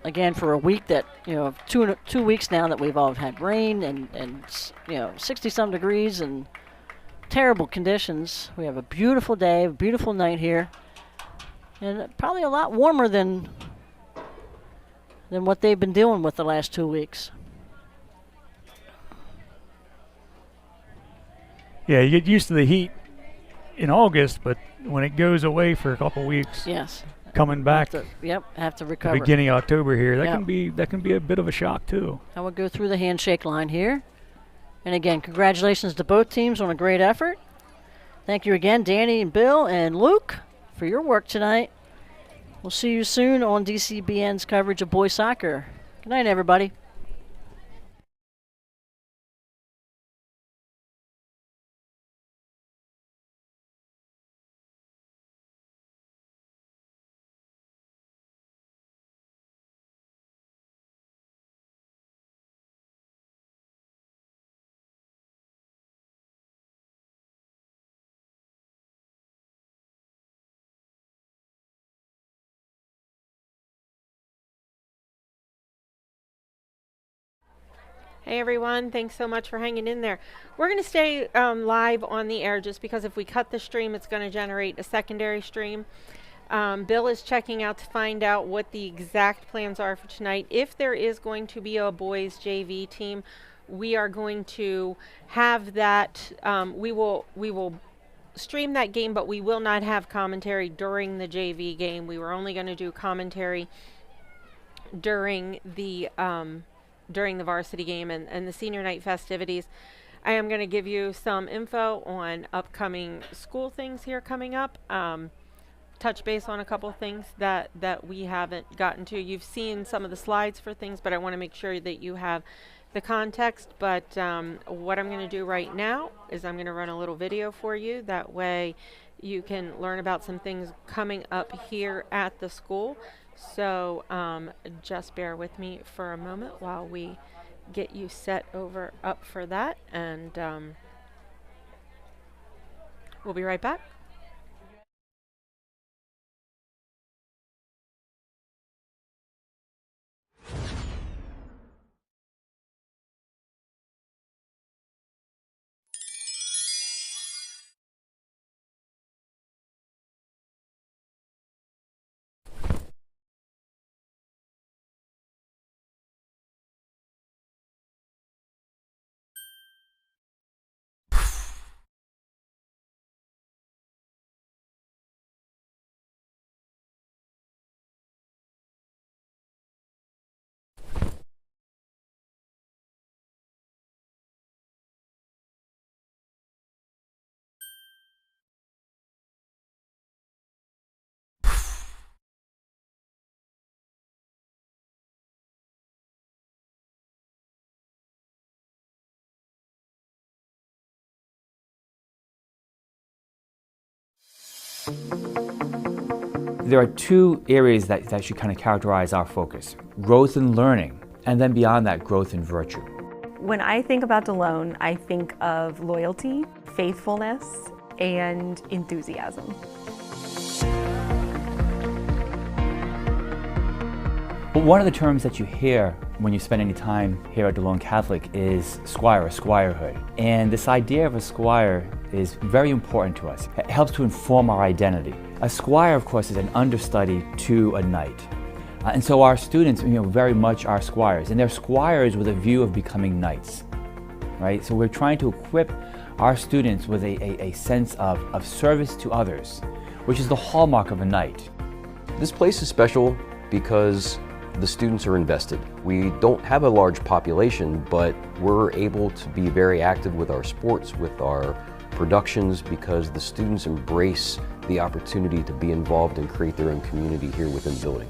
Again, for a week that, you know, two weeks now that we've all had rain and you know, 60-some degrees and terrible conditions. We have a beautiful day, a beautiful night here. And probably a lot warmer than what they've been dealing with the last 2 weeks. Yeah, you get used to the heat in August, but when it goes away for a couple weeks, yes, coming back, have to recover. beginning of October here, that Yep. can be a bit of a shock too. I will go through the handshake line here. And again, congratulations to both teams on a great effort. Thank you again, Danny and Bill and Luke, for your work tonight. We'll see you soon on DCBN's coverage of boys soccer. Good night, everybody. Hey everyone, thanks so much for hanging in there. We're going to stay live on the air just because if we cut the stream, it's going to generate a secondary stream. Bill is checking out to find out what the exact plans are for tonight. If there is going to be a boys JV team, we are going to have that. We will stream that game, but we will not have commentary during the JV game. We were only going to do commentary during the varsity game and the senior night festivities. I am going to give you some info on upcoming school things here coming up. Touch base on a couple things that we haven't gotten to. You've seen some of the slides for things, but I want to make sure that you have the context. But what I'm going to do right now is I'm going to run a little video for you. That way you can learn about some things coming up here at the school. So just bear with me for a moment while we get you set up for that, and we'll be right back. There are two areas that should kind of characterize our focus: growth in learning, and then beyond that, growth in virtue. When I think about Delone, I think of loyalty, faithfulness, and enthusiasm. But one of the terms that you hear when you spend any time here at Delone Catholic is squire or squirehood. And this idea of a squire is very important to us. It helps to inform our identity. A squire, of course, is an understudy to a knight. And so our students, very much are squires. And they're squires with a view of becoming knights, right? So we're trying to equip our students with a sense of service to others, which is the hallmark of a knight. This place is special because the students are invested. We don't have a large population, but we're able to be very active with our sports, with our productions, because the students embrace the opportunity to be involved and create their own community here within the building.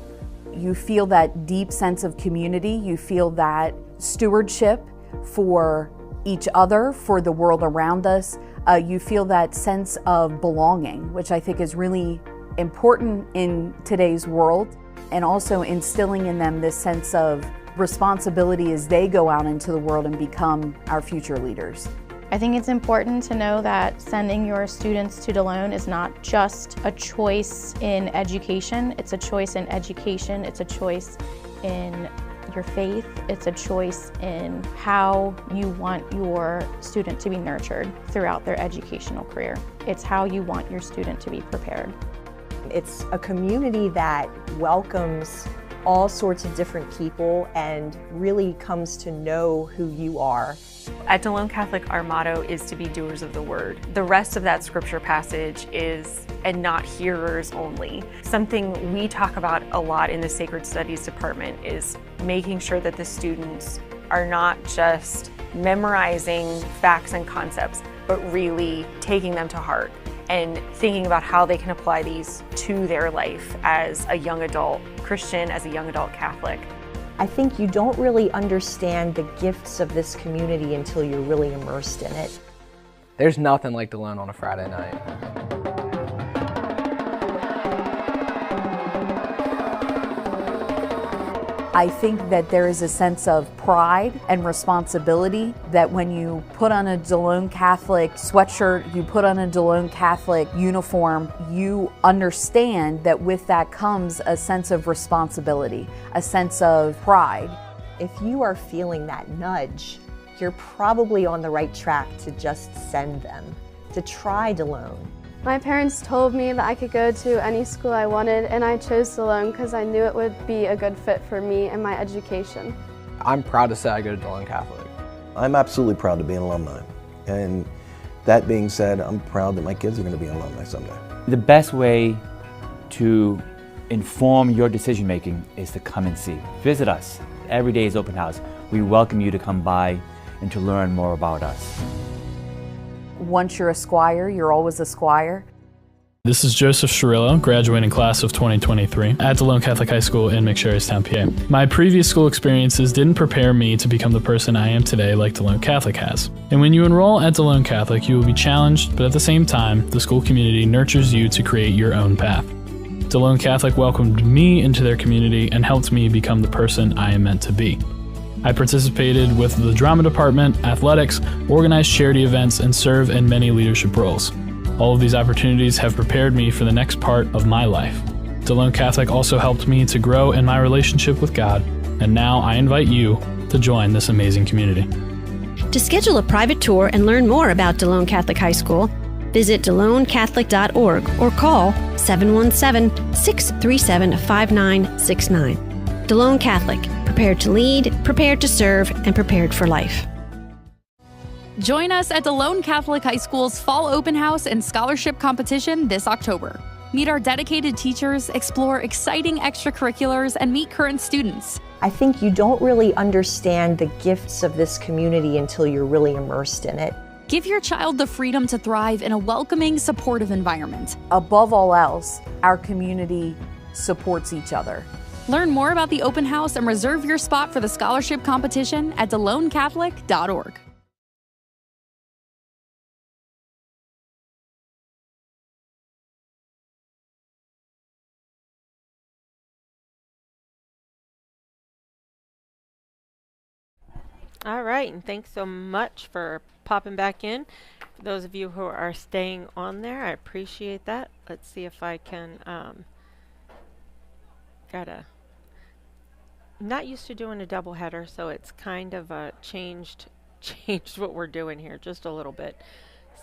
You feel that deep sense of community. You feel that stewardship for each other, for the world around us. You feel that sense of belonging, which I think is really important in today's world, and also instilling in them this sense of responsibility as they go out into the world and become our future leaders. I think it's important to know that sending your students to Delone is not just a choice in education. It's a choice in education. It's a choice in your faith. It's a choice in how you want your student to be nurtured throughout their educational career. It's how you want your student to be prepared. It's a community that welcomes all sorts of different people and really comes to know who you are. At Delone Catholic, our motto is to be doers of the word. The rest of that scripture passage is, and not hearers only. Something we talk about a lot in the Sacred Studies department is making sure that the students are not just memorizing facts and concepts, but really taking them to heart and thinking about how they can apply these to their life as a young adult Christian, as a young adult Catholic. I think you don't really understand the gifts of this community until you're really immersed in it. There's nothing like Delone on a Friday night. I think that there is a sense of pride and responsibility that when you put on a Delone Catholic sweatshirt, you put on a Delone Catholic uniform, you understand that with that comes a sense of responsibility, a sense of pride. If you are feeling that nudge, you're probably on the right track to just send them, to try Delone. My parents told me that I could go to any school I wanted, and I chose Delone because I knew it would be a good fit for me and my education. I'm proud to say I go to Delone Catholic. I'm absolutely proud to be an alumni. And that being said, I'm proud that my kids are going to be alumni someday. The best way to inform your decision making is to come and see. Visit us. Every day is open house. We welcome you to come by and to learn more about us. Once you're a squire, you're always a squire. This is Joseph Cirillo, graduating class of 2023 at Delone Catholic High School in McSherrystown, PA. My previous school experiences didn't prepare me to become the person I am today like Delone Catholic has. And when you enroll at Delone Catholic, you will be challenged, but at the same time, the school community nurtures you to create your own path. Delone Catholic welcomed me into their community and helped me become the person I am meant to be. I participated with the drama department, athletics, organized charity events, and serve in many leadership roles. All of these opportunities have prepared me for the next part of my life. Delone Catholic also helped me to grow in my relationship with God, and now I invite you to join this amazing community. To schedule a private tour and learn more about Delone Catholic High School, visit DeloneCatholic.org or call 717-637-5969. Delone Catholic, prepared to lead, prepared to serve, and prepared for life. Join us at Delone Catholic High School's Fall Open House and Scholarship Competition this October. Meet our dedicated teachers, explore exciting extracurriculars, and meet current students. I think you don't really understand the gifts of this community until you're really immersed in it. Give your child the freedom to thrive in a welcoming, supportive environment. Above all else, our community supports each other. Learn more about the open house and reserve your spot for the scholarship competition at DeloneCatholic.org. All right, and thanks so much for popping back in. For those of you who are staying on there, I appreciate that. Let's see if I can, not used to doing a double header, so it's kind of changed what we're doing here just a little bit.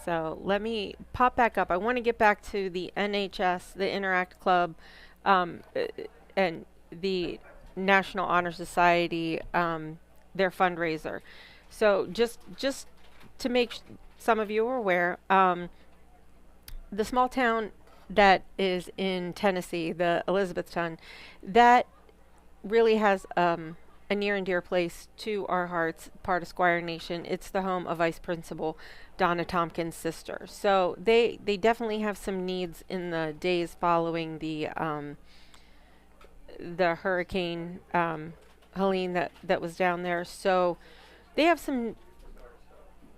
So let me pop back up. I want to get back to the NHS, the Interact Club, and the National Honor Society, their fundraiser. So just to make some of you aware, the small town that is in Tennessee, the Elizabethtown, that really has a near and dear place to our hearts, part of Squire Nation. It's the home of Vice Principal Donna Tompkins' sister. So they definitely have some needs in the days following the hurricane Helene that was down there. So they have some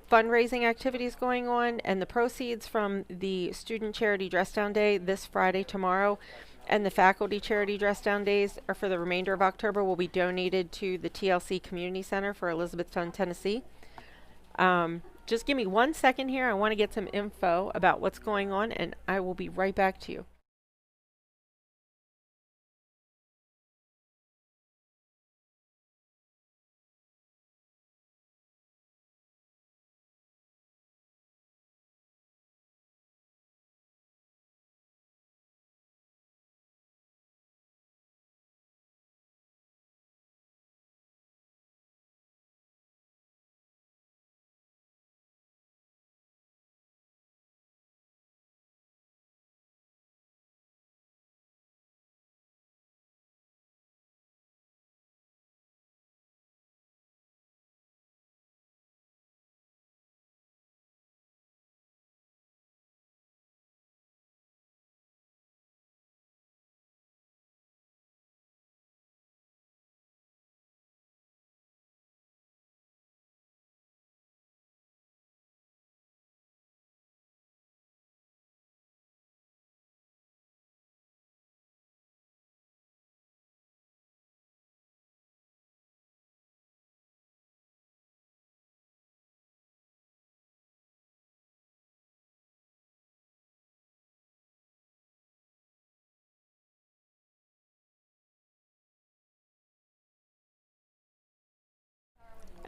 fundraising activities going on, and the proceeds from the student charity dress down day this Friday, tomorrow, and the faculty charity dress down days are for the remainder of October will be donated to the TLC Community Center for Elizabethtown, Tennessee. Just give me 1 second here. I want to get some info about what's going on, and I will be right back to you.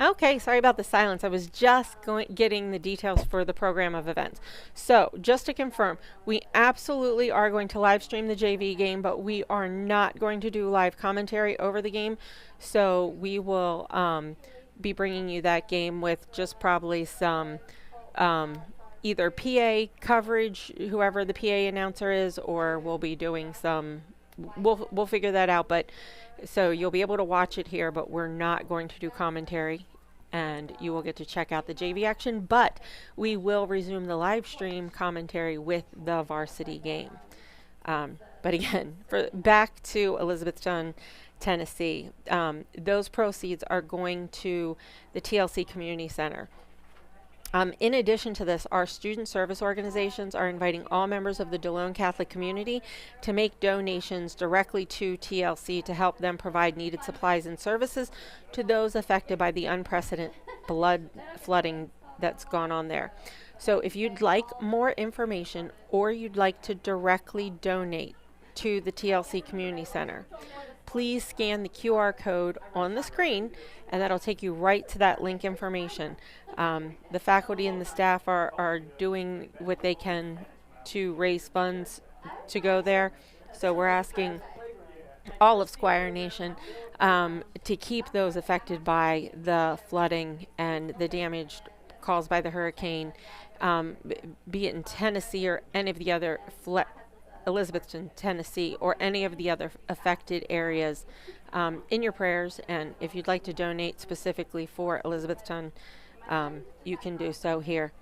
Okay, sorry about the silence. I was just getting the details for the program of events. So, just to confirm, we absolutely are going to live stream the JV game, but we are not going to do live commentary over the game. So, we will be bringing you that game with just probably some either PA coverage, whoever the PA announcer is, or we'll be doing some, we'll figure that out. But so you'll be able to watch it here, but we're not going to do commentary, and you will get to check out the JV action, but we will resume the live stream commentary with the varsity game. But again, back to Elizabethtown, Tennessee, those proceeds are going to the TLC Community Center. In addition to this, our student service organizations are inviting all members of the Delone Catholic community to make donations directly to TLC to help them provide needed supplies and services to those affected by the unprecedented flooding that's gone on there. So if you'd like more information or you'd like to directly donate to the TLC Community Center, please scan the QR code on the screen, and that'll take you right to that link information. The faculty and the staff are doing what they can to raise funds to go there. So we're asking all of Squire Nation to keep those affected by the flooding and the damage caused by the hurricane, be it in Tennessee or any of the other Elizabethtown, Tennessee, or any of the other affected areas, in your prayers. And if you'd like to donate specifically for Elizabethtown, you can do so here.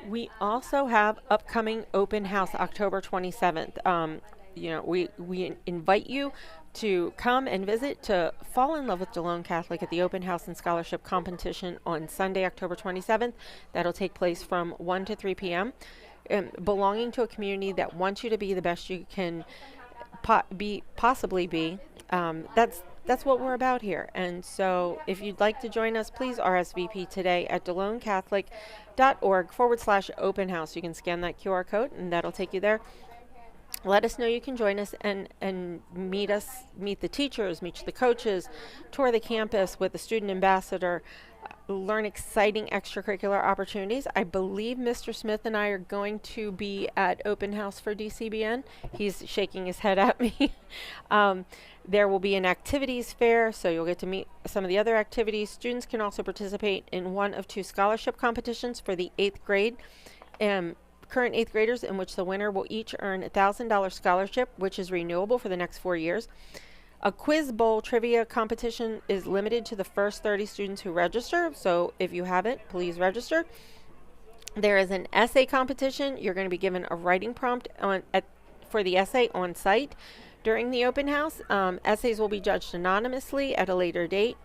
We also have upcoming open house October 27th. We invite you to come and visit, to fall in love with Delone Catholic at the open house and scholarship competition on Sunday, October 27th. That'll take place from 1 to 3 p.m. Belonging to a community that wants you to be the best you can possibly be. That's that's what we're about here. And so if you'd like to join us, please RSVP today at DeloneCatholic.org/open house. You can scan that QR code and that'll take you there. Let us know you can join us and meet the teachers, meet the coaches, tour the campus with the student ambassador, learn exciting extracurricular opportunities. I believe Mr. Smith and I are going to be at open house for DCBN. He's shaking his head at me. There will be an activities fair, so you'll get to meet some of the other activities. Students can also participate in one of 2 scholarship competitions for the 8th grade. Current 8th graders, in which the winner will each earn a $1,000 scholarship, which is renewable for the next 4 years. A quiz bowl trivia competition is limited to the first 30 students who register, so if you haven't, please register. There is an essay competition. You're going to be given a writing prompt for the essay on site during the open house. Essays will be judged anonymously at a later date.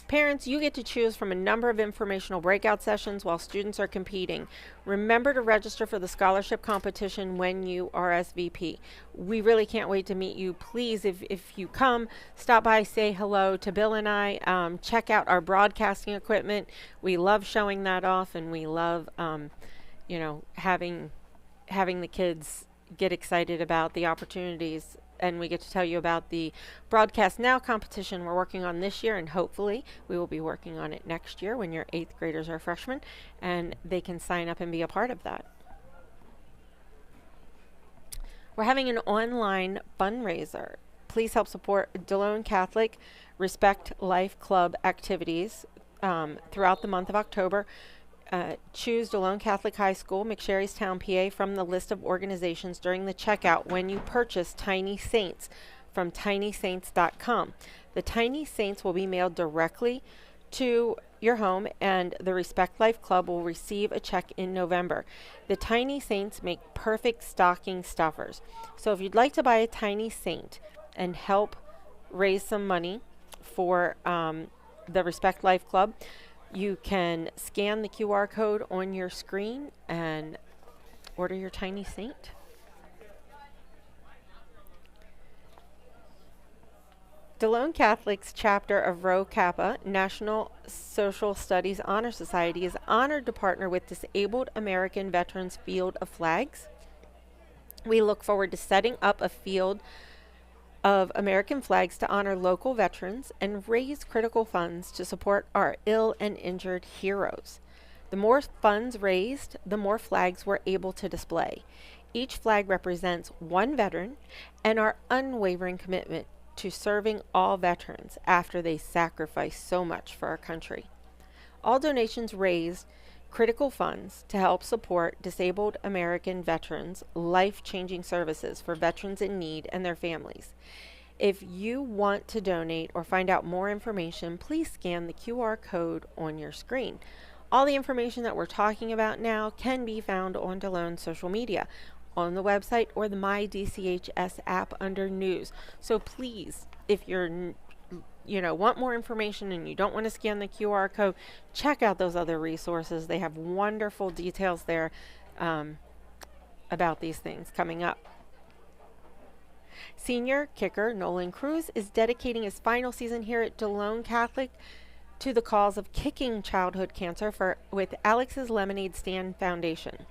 Parents, you get to choose from a number of informational breakout sessions while students are competing. Remember to register for the scholarship competition when you RSVP. We really can't wait to meet you. Please, if you come, stop by, say hello to Bill and I. Check out our broadcasting equipment. We love showing that off, and we love, having the kids get excited about the opportunities. And we get to tell you about the Broadcast Now competition we're working on this year, and hopefully we will be working on it next year when your 8th graders are freshmen, and they can sign up and be a part of that. We're having an online fundraiser. Please help support Delone Catholic Respect Life Club activities throughout the month of October. Choose Delone Catholic High School, McSherrystown, PA from the list of organizations during the checkout when you purchase Tiny Saints from tinysaints.com. The Tiny Saints will be mailed directly to your home, and the Respect Life Club will receive a check in November. The Tiny Saints make perfect stocking stuffers. So if you'd like to buy a Tiny Saint and help raise some money for the Respect Life Club, you can scan the QR code on your screen and order your Tiny Saint. Delone Catholic's chapter of Rho Kappa National Social Studies Honor Society is honored to partner with Disabled American Veterans Field of Flags. We look forward to setting up a field of American flags to honor local veterans and raise critical funds to support our ill and injured heroes. The more funds raised, the more flags we're able to display. Each flag represents one veteran and our unwavering commitment to serving all veterans after they sacrifice so much for our country. All donations raise critical funds to help support disabled American veterans' life-changing services for veterans in need and their families. If you want to donate or find out more information, please scan the QR code on your screen. All the information that we're talking about now can be found on Delone's social media, on the website, or the My DCHS app under News. So please, if you're want more information and you don't want to scan the QR code, check out those other resources. They have wonderful details there about these things coming up. Senior kicker Nolan Cruz is dedicating his final season here at Delone Catholic to the cause of kicking childhood cancer with Alex's Lemonade Stand Foundation.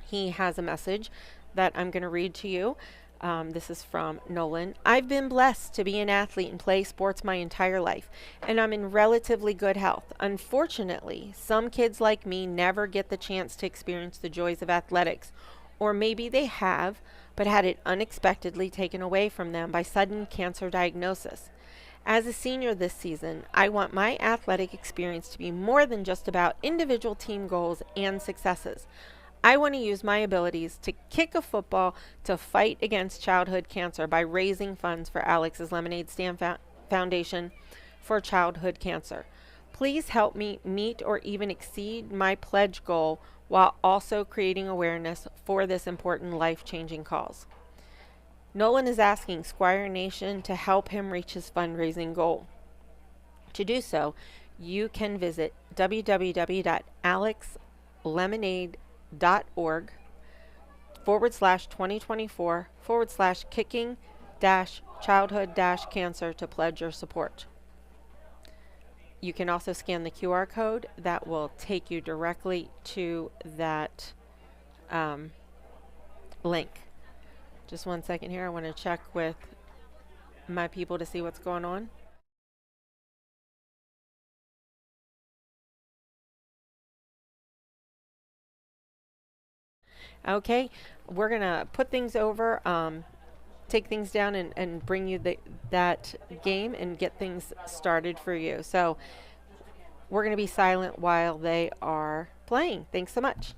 He has a message that I'm going to read to you. This is from Nolan. I've been blessed to be an athlete and play sports my entire life, and I'm in relatively good health. Unfortunately, some kids like me never get the chance to experience the joys of athletics, or maybe they have, but had it unexpectedly taken away from them by sudden cancer diagnosis. As a senior this season, I want my athletic experience to be more than just about individual team goals and successes. I want to use my abilities to kick a football to fight against childhood cancer by raising funds for Alex's Lemonade Stand Foundation for childhood cancer. Please help me meet or even exceed my pledge goal while also creating awareness for this important life-changing cause. Nolan is asking Squire Nation to help him reach his fundraising goal. To do so, you can visit www.alexlemonade.org/2024/kicking childhood-cancer to pledge your support. You can also scan the QR code that will take you directly to that link. Just one second here. I want to check with my people to see what's going on. Okay, we're going to put things over, take things down and bring you that game and get things started for you. So we're going to be silent while they are playing. Thanks so much.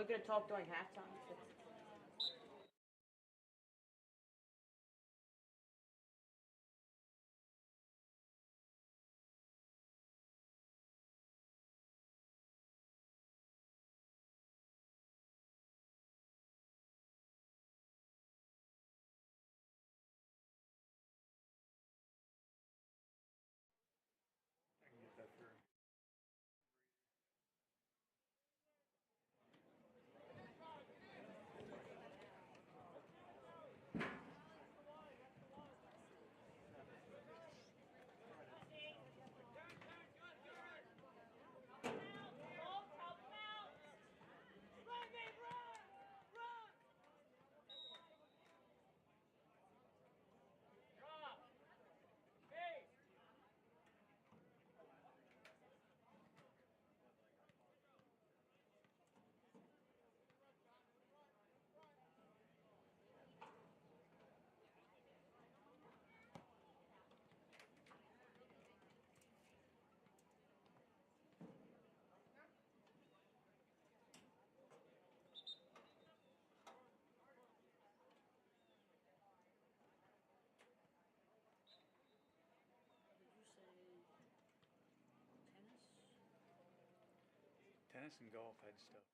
we going to talk during halftime? Tennis and golf had stuff.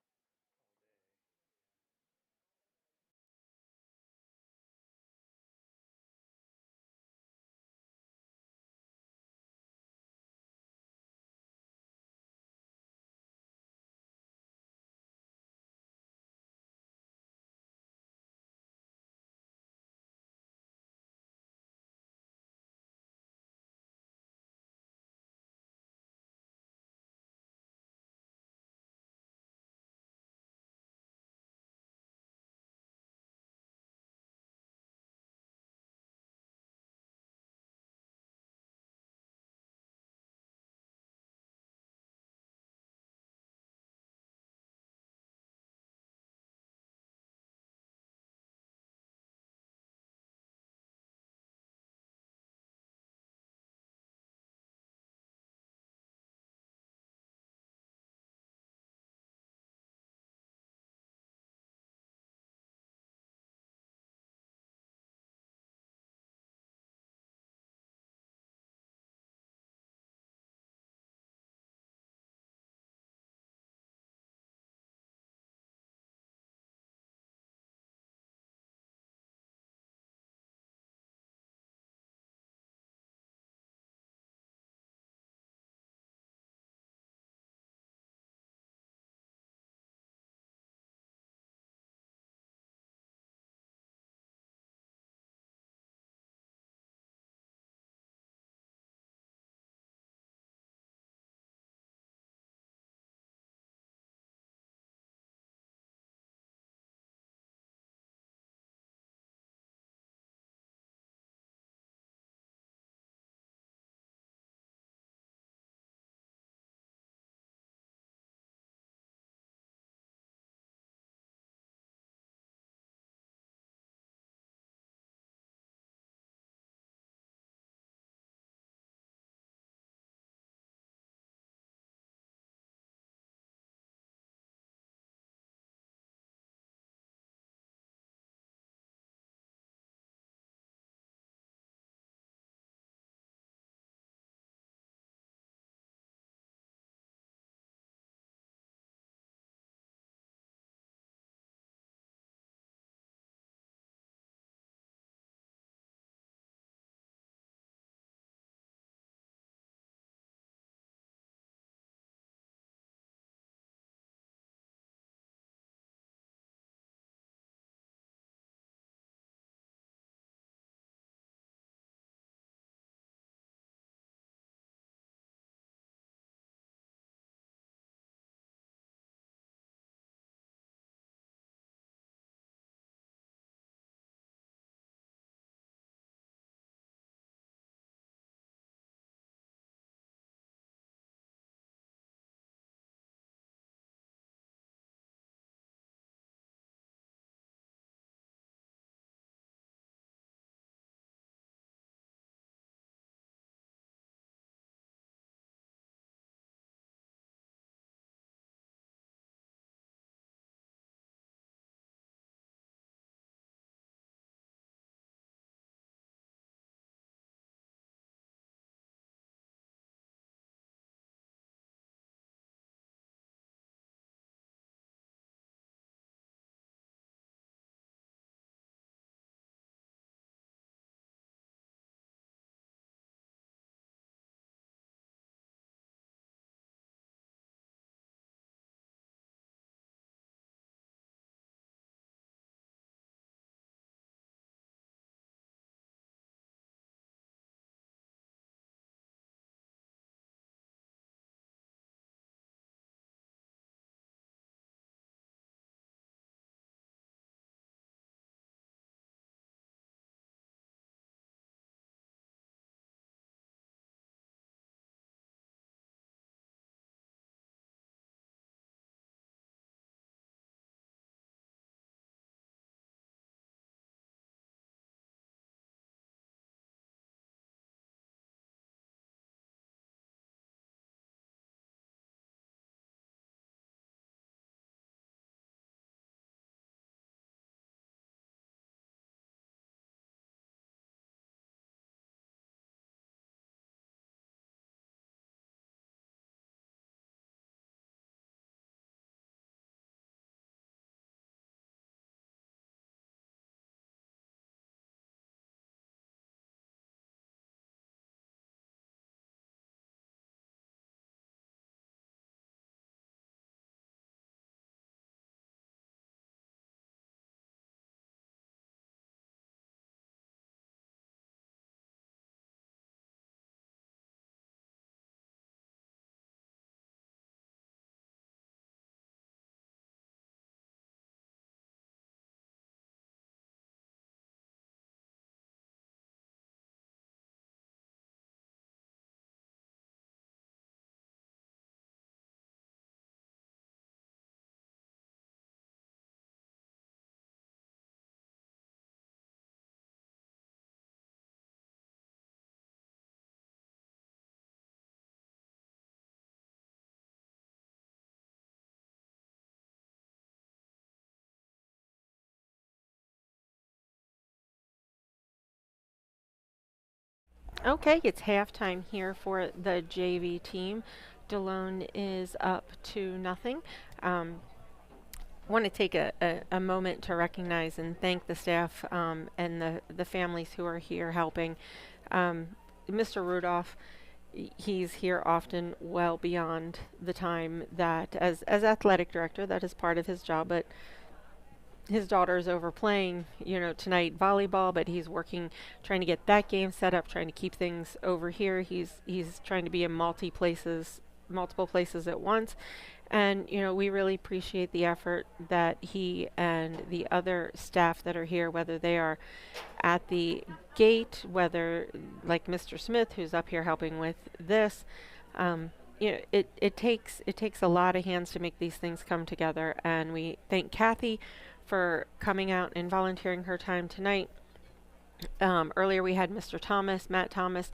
Okay, it's halftime here for the JV team. Delone is up 2-0. Want to take a moment to recognize and thank the staff and the families who are here helping. Mr. Rudolph, he's here often well beyond the time that, as athletic director, that is part of his job, but his daughter is over playing, tonight volleyball, but he's working, trying to get that game set up, trying to keep things over here. He's trying to be in multiple places at once. And, we really appreciate the effort that he and the other staff that are here, whether they are at the gate, whether like Mr. Smith, who's up here helping with this. It takes a lot of hands to make these things come together. And we thank Kathy for coming out and volunteering her time tonight. Earlier we had Matt Thomas,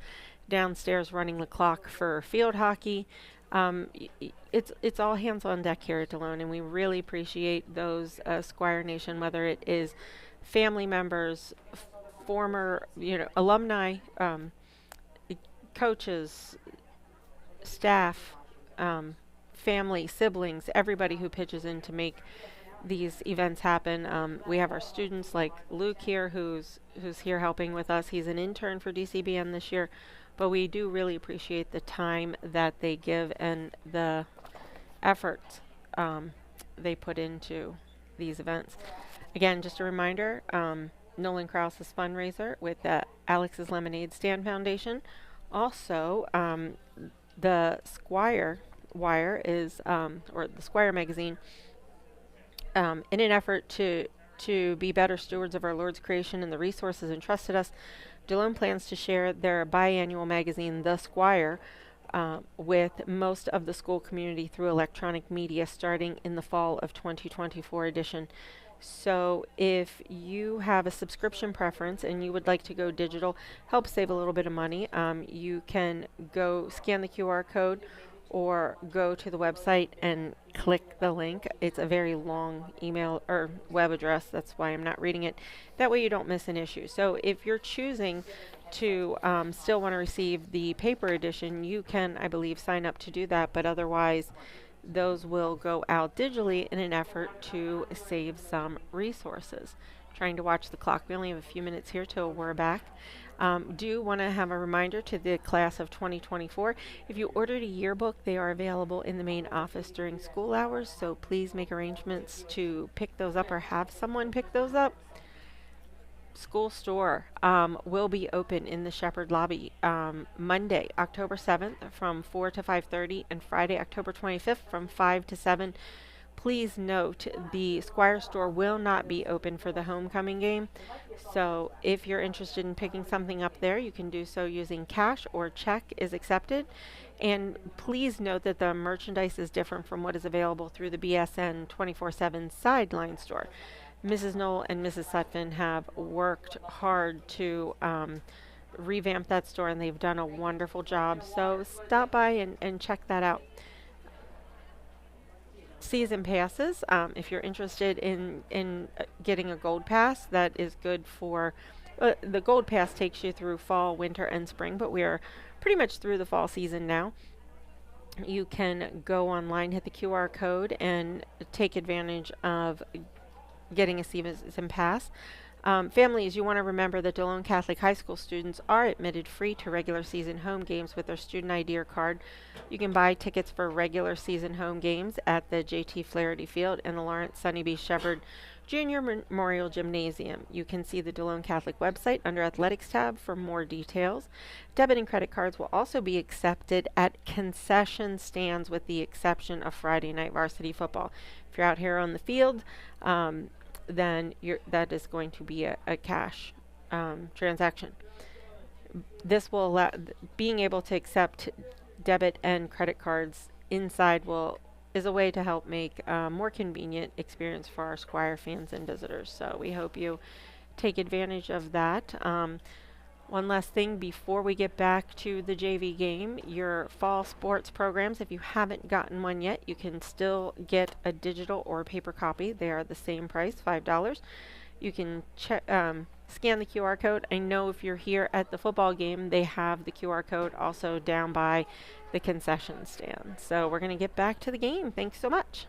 downstairs running the clock for field hockey. It's all hands on deck here at Delone, and we really appreciate those Squire Nation, whether it is family members, former alumni, coaches, staff, family, siblings, everybody who pitches in to make these events happen. We have our students like Luke here, who's here helping with us. He's an intern for DCBN this year, but we do really appreciate the time that they give and the effort they put into these events. Again, just a reminder, Nolan Krause's fundraiser with the Alex's Lemonade Stand Foundation. Also, the Squire Wire is, or the Squire magazine, in an effort to be better stewards of our Lord's creation and the resources entrusted us, Delone plans to share their biannual magazine, The Squire, with most of the school community through electronic media starting in the fall of 2024 edition. So if you have a subscription preference and you would like to go digital, help save a little bit of money, you can go scan the QR code or go to the website and click the link. It's a very long email or web address. That's why I'm not reading it. That way you don't miss an issue. So if you're choosing to still want to receive the paper edition, you can, I believe, sign up to do that. But otherwise, those will go out digitally in an effort to save some resources. Trying to watch the clock. We only have a few minutes here till we're back. Do want to have a reminder to the class of 2024. If you ordered a yearbook, they are available in the main office during school hours, so please make arrangements to pick those up or have someone pick those up. School store will be open in the Shepherd lobby Monday, October 7th from 4 to 5:30 and Friday, October 25th from 5 to 7. Please note the Squire store will not be open for the homecoming game. So if you're interested in picking something up there, you can do so using cash or check is accepted. And please note that the merchandise is different from what is available through the BSN 24/7 sideline store. Mrs. Knoll and Mrs. Sutphin have worked hard to revamp that store, and they've done a wonderful job. So stop by and check that out. Season passes, if you're interested in getting a gold pass, that is good for the gold pass takes you through fall, winter, and spring, but we are pretty much through the fall season now. You can go online, hit the QR code, and take advantage of getting a season pass. Families, you want to remember that Delone Catholic High School students are admitted free to regular season home games with their student ID or card. You can buy tickets for regular season home games at the JT Flaherty Field and the Lawrence Sunny B. Shepherd Junior Memorial Gymnasium. You can see the Delone Catholic website under Athletics tab for more details. Debit and credit cards will also be accepted at concession stands with the exception of Friday night varsity football. If you're out here on the field, then that is going to be a cash transaction. This will allow being able to accept debit and credit cards inside is a way to help make a more convenient experience for our Squire fans and visitors. So we hope you take advantage of that. One last thing before we get back to the JV game, your fall sports programs, if you haven't gotten one yet, you can still get a digital or paper copy. They are the same price, $5. You can scan the QR code. I know if you're here at the football game, they have the QR code also down by the concession stand. So we're going to get back to the game. Thanks so much.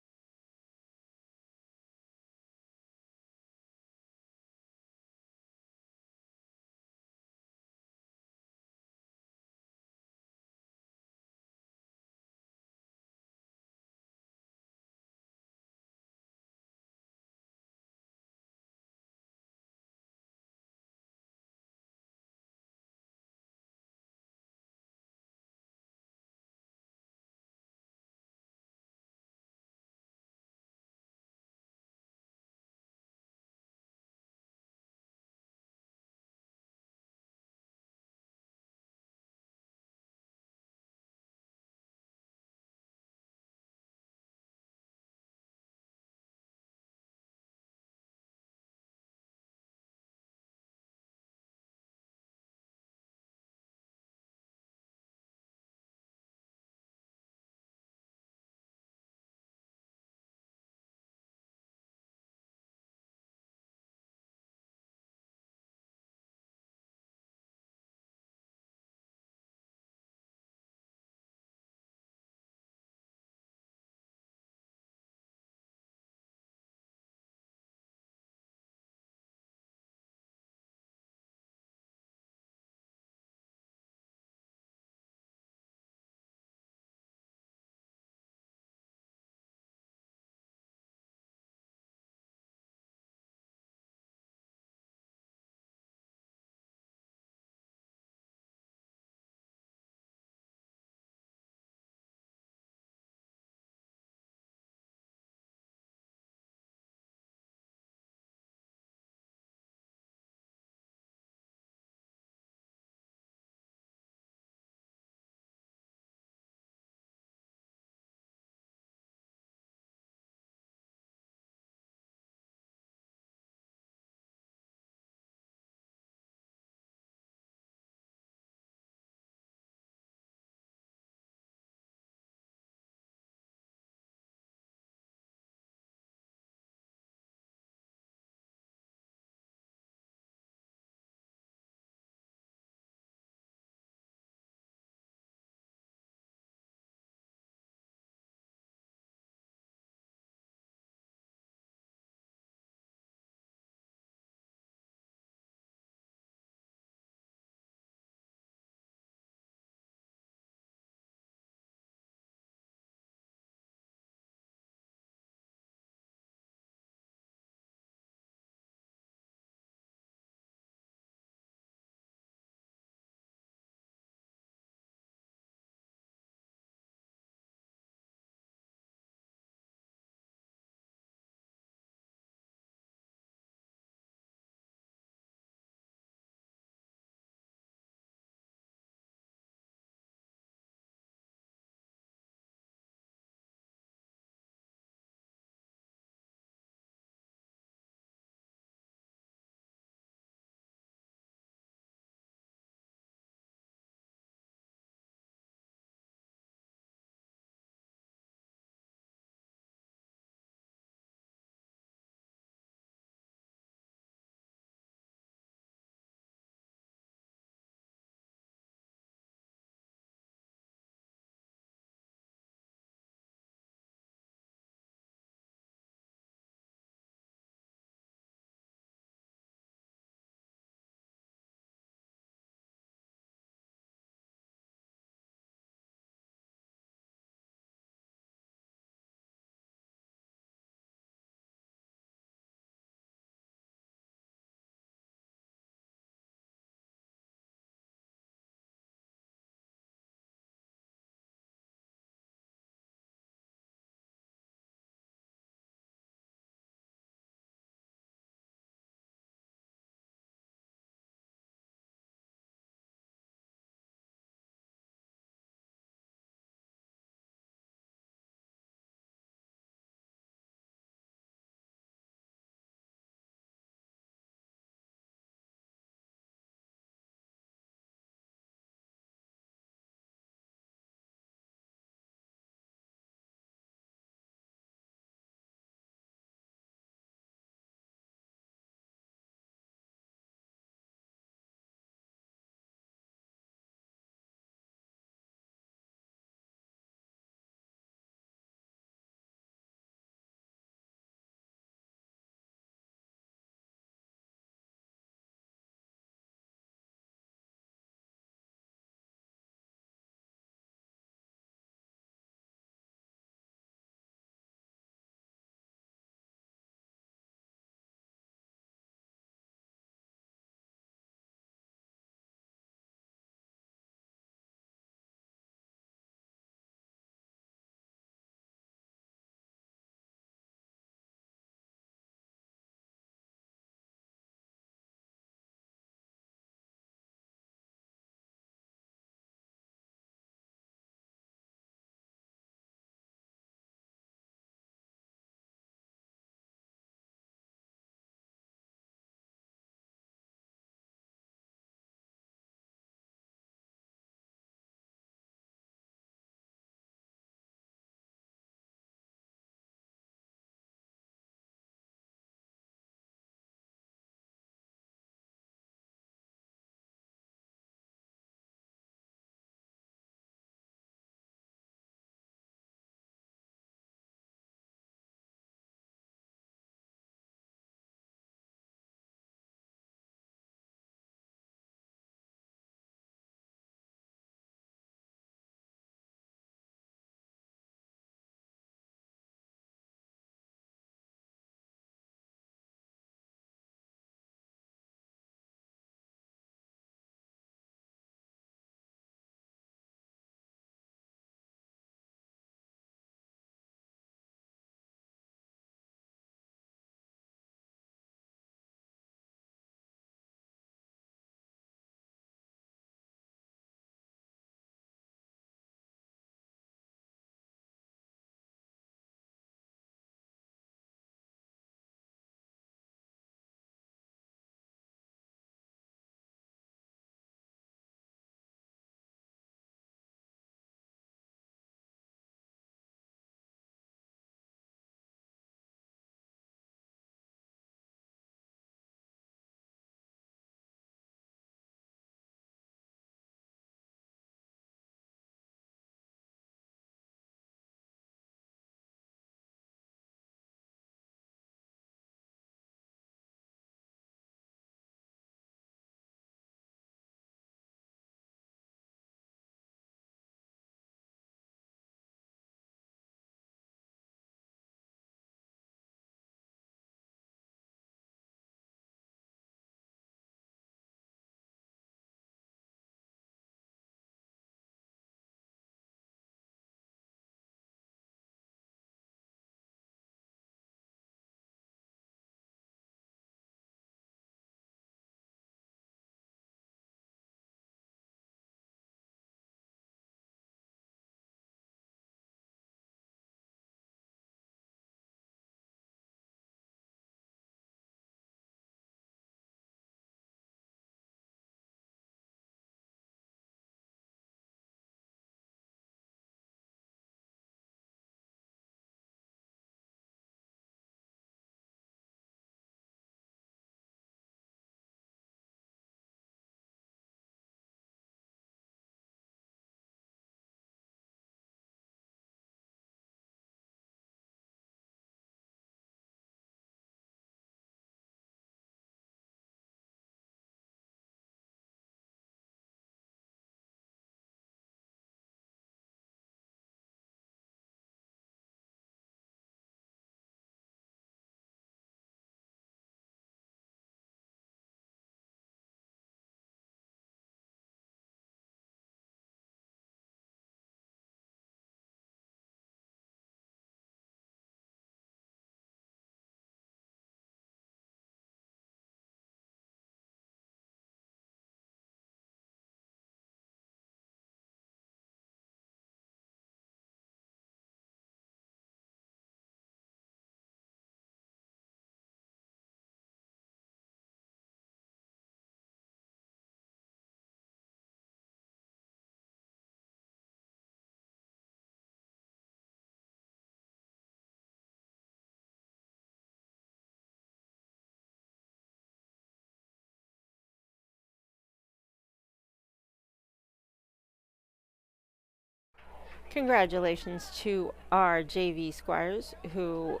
Congratulations to our JV Squires who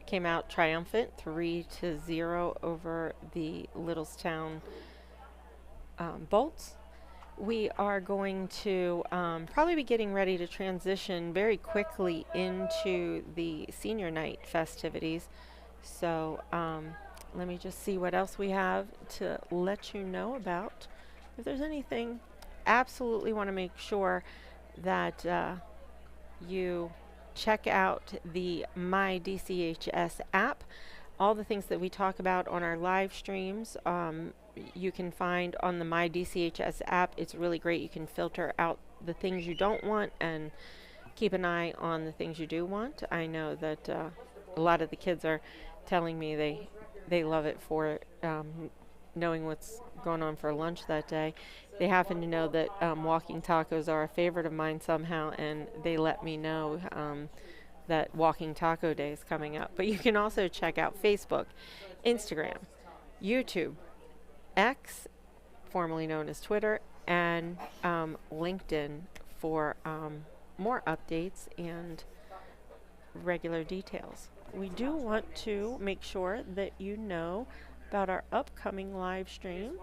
came out triumphant 3-0 over the Littlestown Bolts. We are going to probably be getting ready to transition very quickly into the senior night festivities. So let me just see what else we have to let you know about. If there's anything, absolutely want to make sure that you check out the My DCHS app. All the things that we talk about on our live streams, you can find on the My DCHS app. It's really great. You can filter out the things you don't want and keep an eye on the things you do want. I know that a lot of the kids are telling me they love it for knowing what's going on for lunch that day. They happen to know that walking tacos are a favorite of mine somehow, and they let me know that Walking Taco Day is coming up. But you can also check out Facebook, Instagram, YouTube, X, formerly known as Twitter, and LinkedIn for more updates and regular details. We do want to make sure that you know about our upcoming live streams.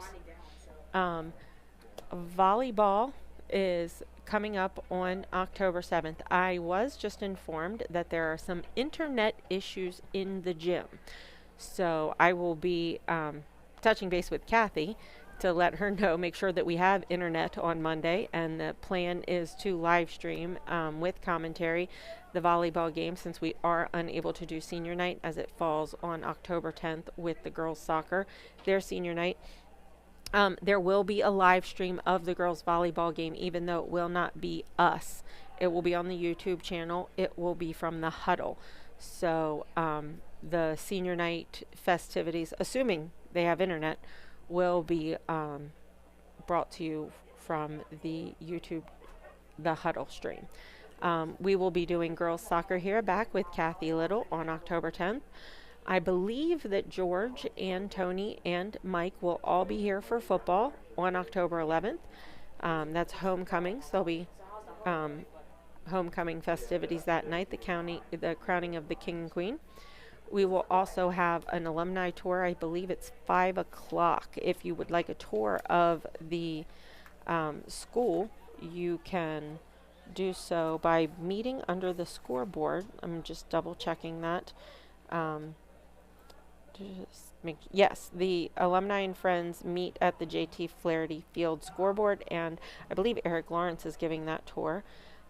Volleyball is coming up on October 7th. I was just informed that there are some internet issues in the gym. So I will be touching base with Kathy to let her know, make sure that we have internet on Monday, and the plan is to live stream with commentary the volleyball game, since we are unable to do senior night as it falls on October 10th with the girls soccer, their senior night. There will be a live stream of the girls volleyball game, even though it will not be us. It will be on the YouTube channel. It will be from the huddle. So the senior night festivities, assuming they have internet, will be brought to you from the YouTube, the huddle stream. We will be doing girls soccer here back with Kathy Little on October 10th. I believe that George and Tony and Mike will all be here for football on October 11th. That's homecoming, so there'll be homecoming festivities that night, the crowning of the king and queen. We will also have an alumni tour. I believe it's 5 o'clock. If you would like a tour of the school, you can do so by meeting under the scoreboard. I'm just double checking that. Yes, the alumni and friends meet at the JT Flaherty Field scoreboard, and I believe Eric Lawrence is giving that tour.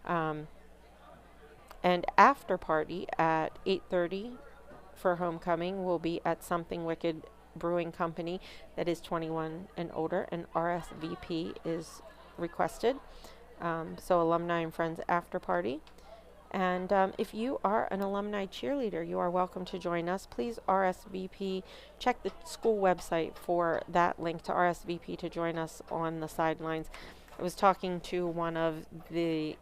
And after party at 8:30 for homecoming will be at Something Wicked Brewing Company that is 21 and older, and RSVP is requested. So alumni and friends after party. And if you are an alumni cheerleader, you are welcome to join us. Please RSVP. Check the school website for that link to RSVP to join us on the sidelines. I was talking to one of the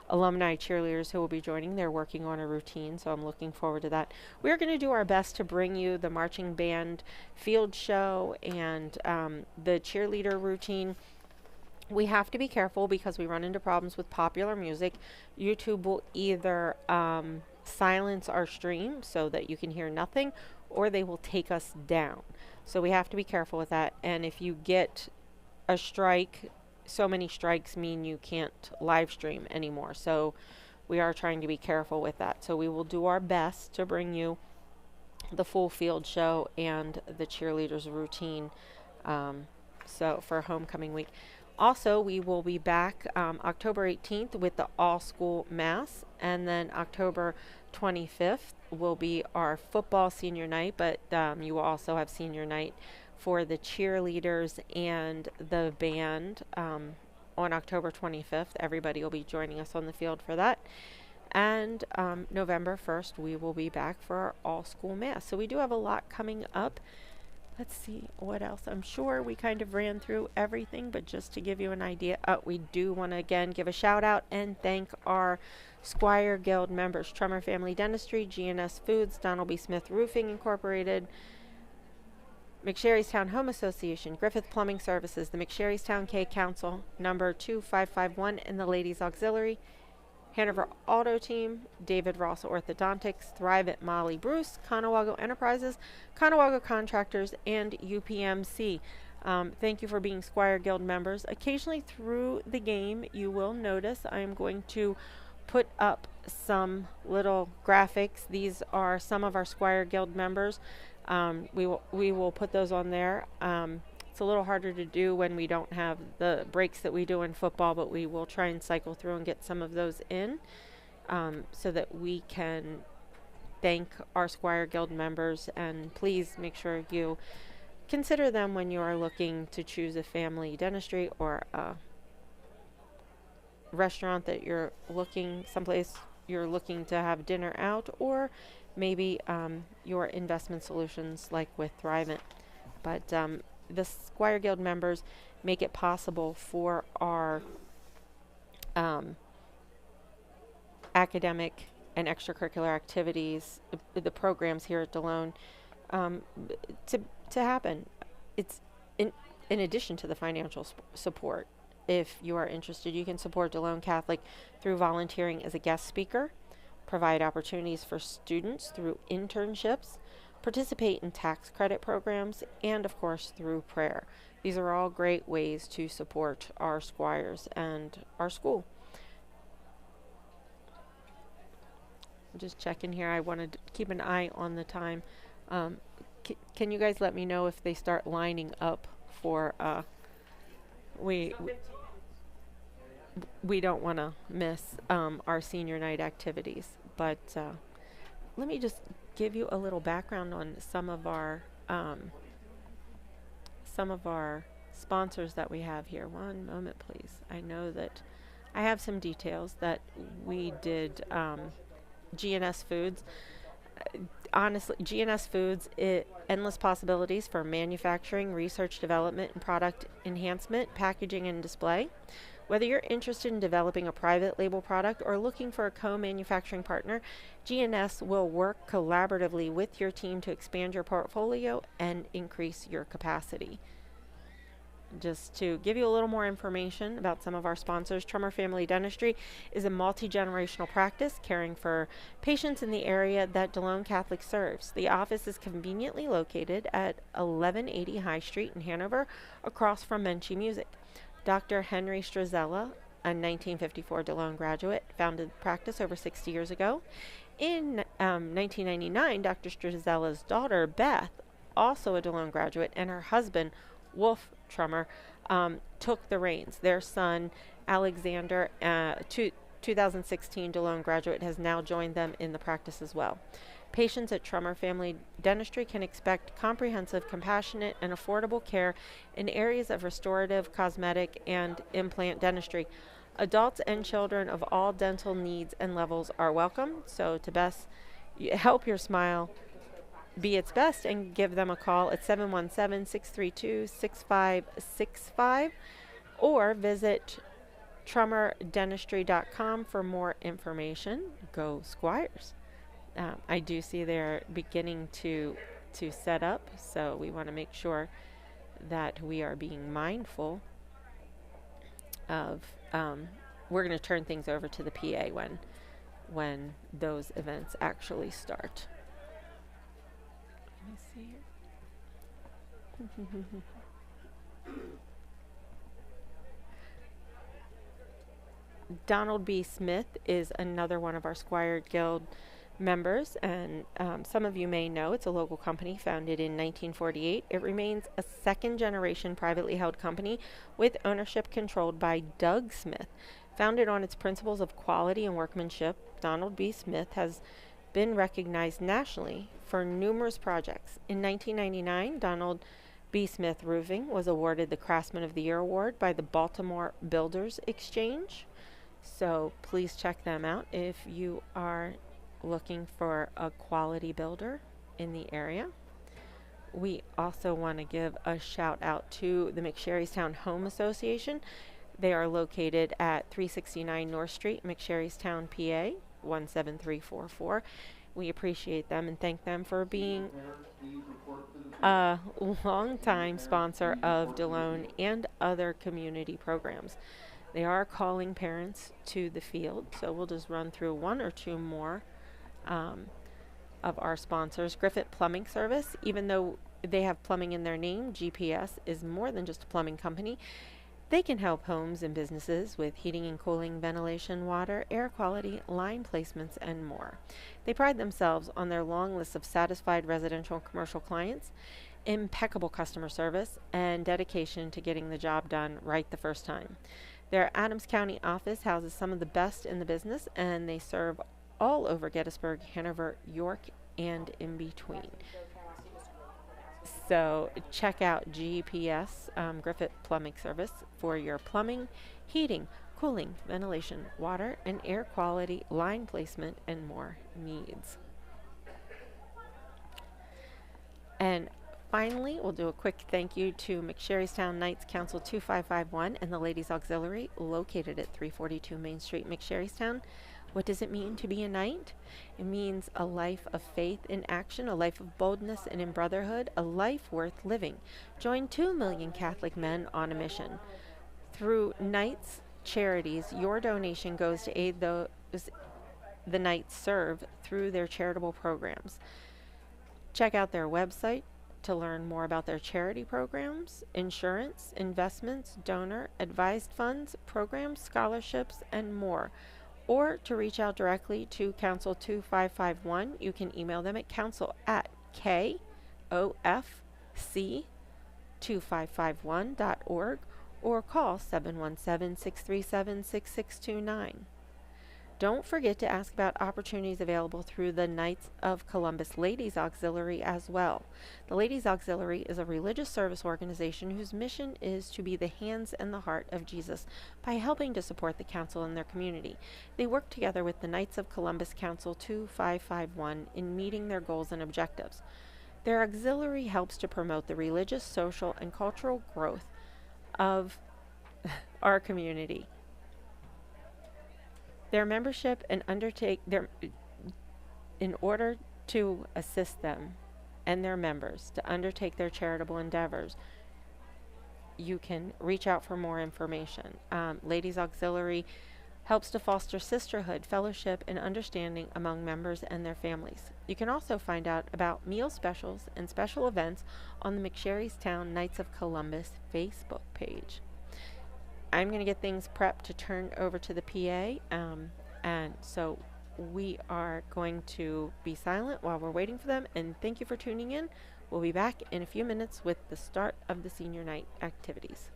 alumni cheerleaders who will be joining. They're working on a routine, so I'm looking forward to that. We're going to do our best to bring you the marching band field show and the cheerleader routine. We have to be careful because we run into problems with popular music. YouTube will either silence our stream so that you can hear nothing, or they will take us down. So we have to be careful with that. And if you get a strike, so many strikes mean you can't live stream anymore. So we are trying to be careful with that. So we will do our best to bring you the full field show and the cheerleaders routine so for homecoming week. Also, we will be back October 18th with the all-school mass, and then October 25th will be our football senior night, but you will also have senior night for the cheerleaders and the band on October 25th. Everybody will be joining us on the field for that. And November 1st, we will be back for our all-school mass. So we do have a lot coming up. Let's see what else. I'm sure we kind of ran through everything, but just to give you an idea, we do want to again give a shout out and thank our Squire Guild members: Tremor Family Dentistry, GNS Foods, Donald B. Smith Roofing Incorporated, McSherrystown Home Association, Griffith Plumbing Services, the McSherrystown K Council, number 2551, and the Ladies Auxiliary, Hanover Auto Team, David Ross Orthodontics, Thrive at Molly Bruce, Conawago Enterprises, Conawago Contractors, and UPMC. Thank you for being Squire Guild members. Occasionally through the game, you will notice I am going to put up some little graphics. These are some of our Squire Guild members. We will put those on there. It's a little harder to do when we don't have the breaks that we do in football, but we will try and cycle through and get some of those in so that we can thank our Squire Guild members. And please make sure you consider them when you are looking to choose a family dentistry or a restaurant that you're looking, someplace you're looking to have dinner out, or maybe your investment solutions like with Thrivent. But the Squire Guild members make it possible for our academic and extracurricular activities, the programs here at Delone, to happen. It's in addition to the financial support. If you are interested, you can support Delone Catholic through volunteering as a guest speaker, provide opportunities for students through internships, participate in tax credit programs, and of course through prayer. These are all great ways to support our Squires and our school. Just checking here. I wanted to keep an eye on the time. Can you guys let me know if they start lining up for we don't want to miss our senior night activities, but let me just give you a little background on some of our sponsors that we have here. One moment, please. I know that I have some details that we did. GNS Foods. Honestly, GNS Foods, endless possibilities for manufacturing, research, development, and product enhancement, packaging, and display. Whether you're interested in developing a private label product or looking for a co-manufacturing partner, GNS will work collaboratively with your team to expand your portfolio and increase your capacity. Just to give you a little more information about some of our sponsors, Trummer Family Dentistry is a multi-generational practice caring for patients in the area that Delone Catholic serves. The office is conveniently located at 1180 High Street in Hanover, across from Menchie Music. Dr. Henry Strazella, a 1954 Delone graduate, founded the practice over 60 years ago. In 1999, Dr. Strazella's daughter, Beth, also a Delone graduate, and her husband, Wolf Trummer, took the reins. Their son, Alexander, 2016 Delone graduate, has now joined them in the practice as well. Patients at Trummer Family Dentistry can expect comprehensive, compassionate, and affordable care in areas of restorative, cosmetic, and implant dentistry. Adults and children of all dental needs and levels are welcome. So to best help your smile be its best, and give them a call at 717-632-6565 or visit trummerdentistry.com for more information. Go Squires. I do see they're beginning to set up, so we want to make sure that we are being mindful of we're going to turn things over to the PA when those events actually start. Let me see here. Donald B. Smith is another one of our Squire Guild members, and some of you may know it's a local company founded in 1948. It remains a second-generation privately held company with ownership controlled by Doug Smith. Founded on its principles of quality and workmanship, Donald B. Smith has been recognized nationally for numerous projects. In 1999, Donald B. Smith Roofing was awarded the Craftsman of the Year Award by the Baltimore Builders Exchange. So please check them out if you are looking for a quality builder in the area. We also want to give a shout out to the McSherrystown Home Association. They are located at 369 North Street, McSherrystown, PA 17344. We appreciate them and thank them for being a longtime sponsor of Delone and other community programs. They are calling parents to the field, so we'll just run through one or two more of our sponsors. Griffith Plumbing Service, even though they have plumbing in their name, GPS is more than just a plumbing company. They can help homes and businesses with heating and cooling, ventilation, water, air quality, line placements, and more. They pride themselves on their long list of satisfied residential and commercial clients, impeccable customer service, and dedication to getting the job done right the first time. Their Adams County office houses some of the best in the business, and they serve all over Gettysburg, Hanover, York, and in between. So check out GPS, Griffith Plumbing Service, for your plumbing, heating, cooling, ventilation, water, and air quality, line placement, and more needs. And finally, we'll do a quick thank you to McSherrystown Knights Council 2551 and the Ladies Auxiliary, located at 342 Main Street, McSherrystown. What does it mean to be a knight? It means a life of faith in action, a life of boldness and in brotherhood, a life worth living. Join 2 million Catholic men on a mission. Through Knights Charities, your donation goes to aid those the Knights serve through their charitable programs. Check out their website to learn more about their charity programs, insurance, investments, donor, advised funds, programs, scholarships, and more. Or to reach out directly to Council 2551, you can email them at council@kofc2551.org or call 717-637-6629. Don't forget to ask about opportunities available through the Knights of Columbus Ladies Auxiliary as well. The Ladies Auxiliary is a religious service organization whose mission is to be the hands and the heart of Jesus by helping to support the council in their community. They work together with the Knights of Columbus Council 2551 in meeting their goals and objectives. Their auxiliary helps to promote the religious, social, and cultural growth of our community. Their membership and in order to assist them and their members to undertake their charitable endeavors, you can reach out for more information. Ladies Auxiliary helps to foster sisterhood, fellowship, and understanding among members and their families. You can also find out about meal specials and special events on the McSherrystown Knights of Columbus Facebook page. I'm going to get things prepped to turn over to the PA, and so we are going to be silent while we're waiting for them, and thank you for tuning in. We'll be back in a few minutes with the start of the senior night activities.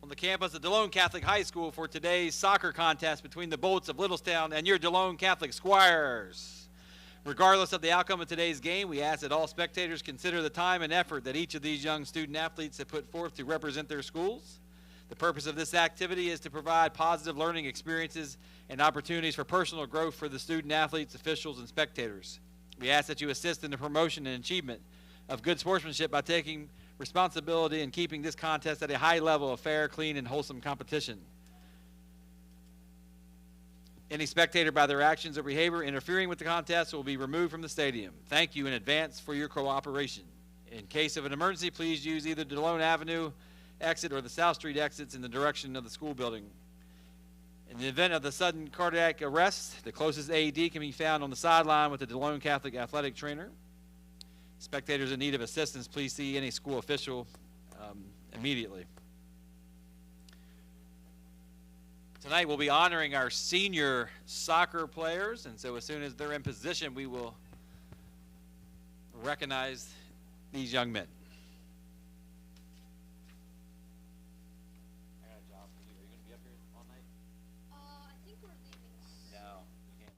On the campus of Delone Catholic High School for today's soccer contest between the Bolts of Littlestown and your Delone Catholic Squires. Regardless of the outcome of today's game, we ask that all spectators consider the time and effort that each of these young student athletes have put forth to represent their schools. The purpose of this activity is to provide positive learning experiences and opportunities for personal growth for the student athletes, officials, and spectators. We ask that you assist in the promotion and achievement of good sportsmanship by taking responsibility and keeping this contest at a high level of fair, clean, and wholesome competition. Any spectator by their actions or behavior interfering with the contest will be removed from the stadium. Thank you in advance for your cooperation. In case of an emergency, please use either Delone Avenue exit or the South Street exits in the direction of the school building. In the event of the sudden cardiac arrest, the closest AED can be found on the sideline with the Delone Catholic athletic trainer. Spectators in need of assistance, please see any school official immediately. Tonight we'll be honoring our senior soccer players, and so as soon as they're in position, we will recognize these young men. I got a job for you. Are you going to be up here all night? I think we're leaving. No, you can't leave.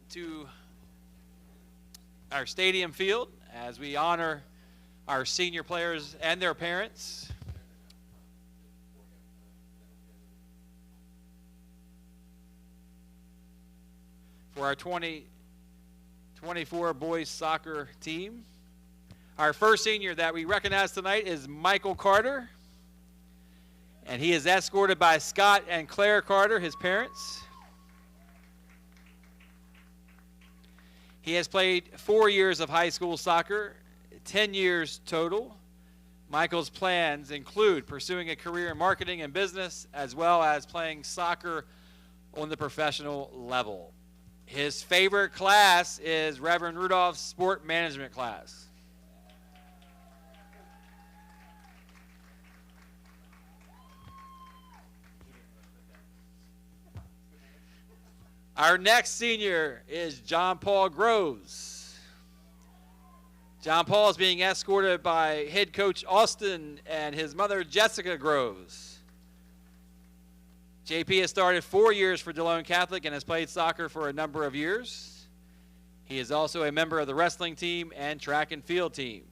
To our stadium field as we honor our senior players and their parents. For our 2024 boys soccer team. Our first senior that we recognize tonight is Michael Carter, and he is escorted by Scott and Claire Carter, his parents. He has played 4 years of high school soccer, 10 years total. Michael's plans include pursuing a career in marketing and business, as well as playing soccer on the professional level. His favorite class is Reverend Rudolph's sport management class. Our next senior is John Paul Groves. John Paul is being escorted by head coach Austin and his mother Jessica Groves. JP has started 4 years for Delone Catholic and has played soccer for a number of years. He is also a member of the wrestling team and track and field team.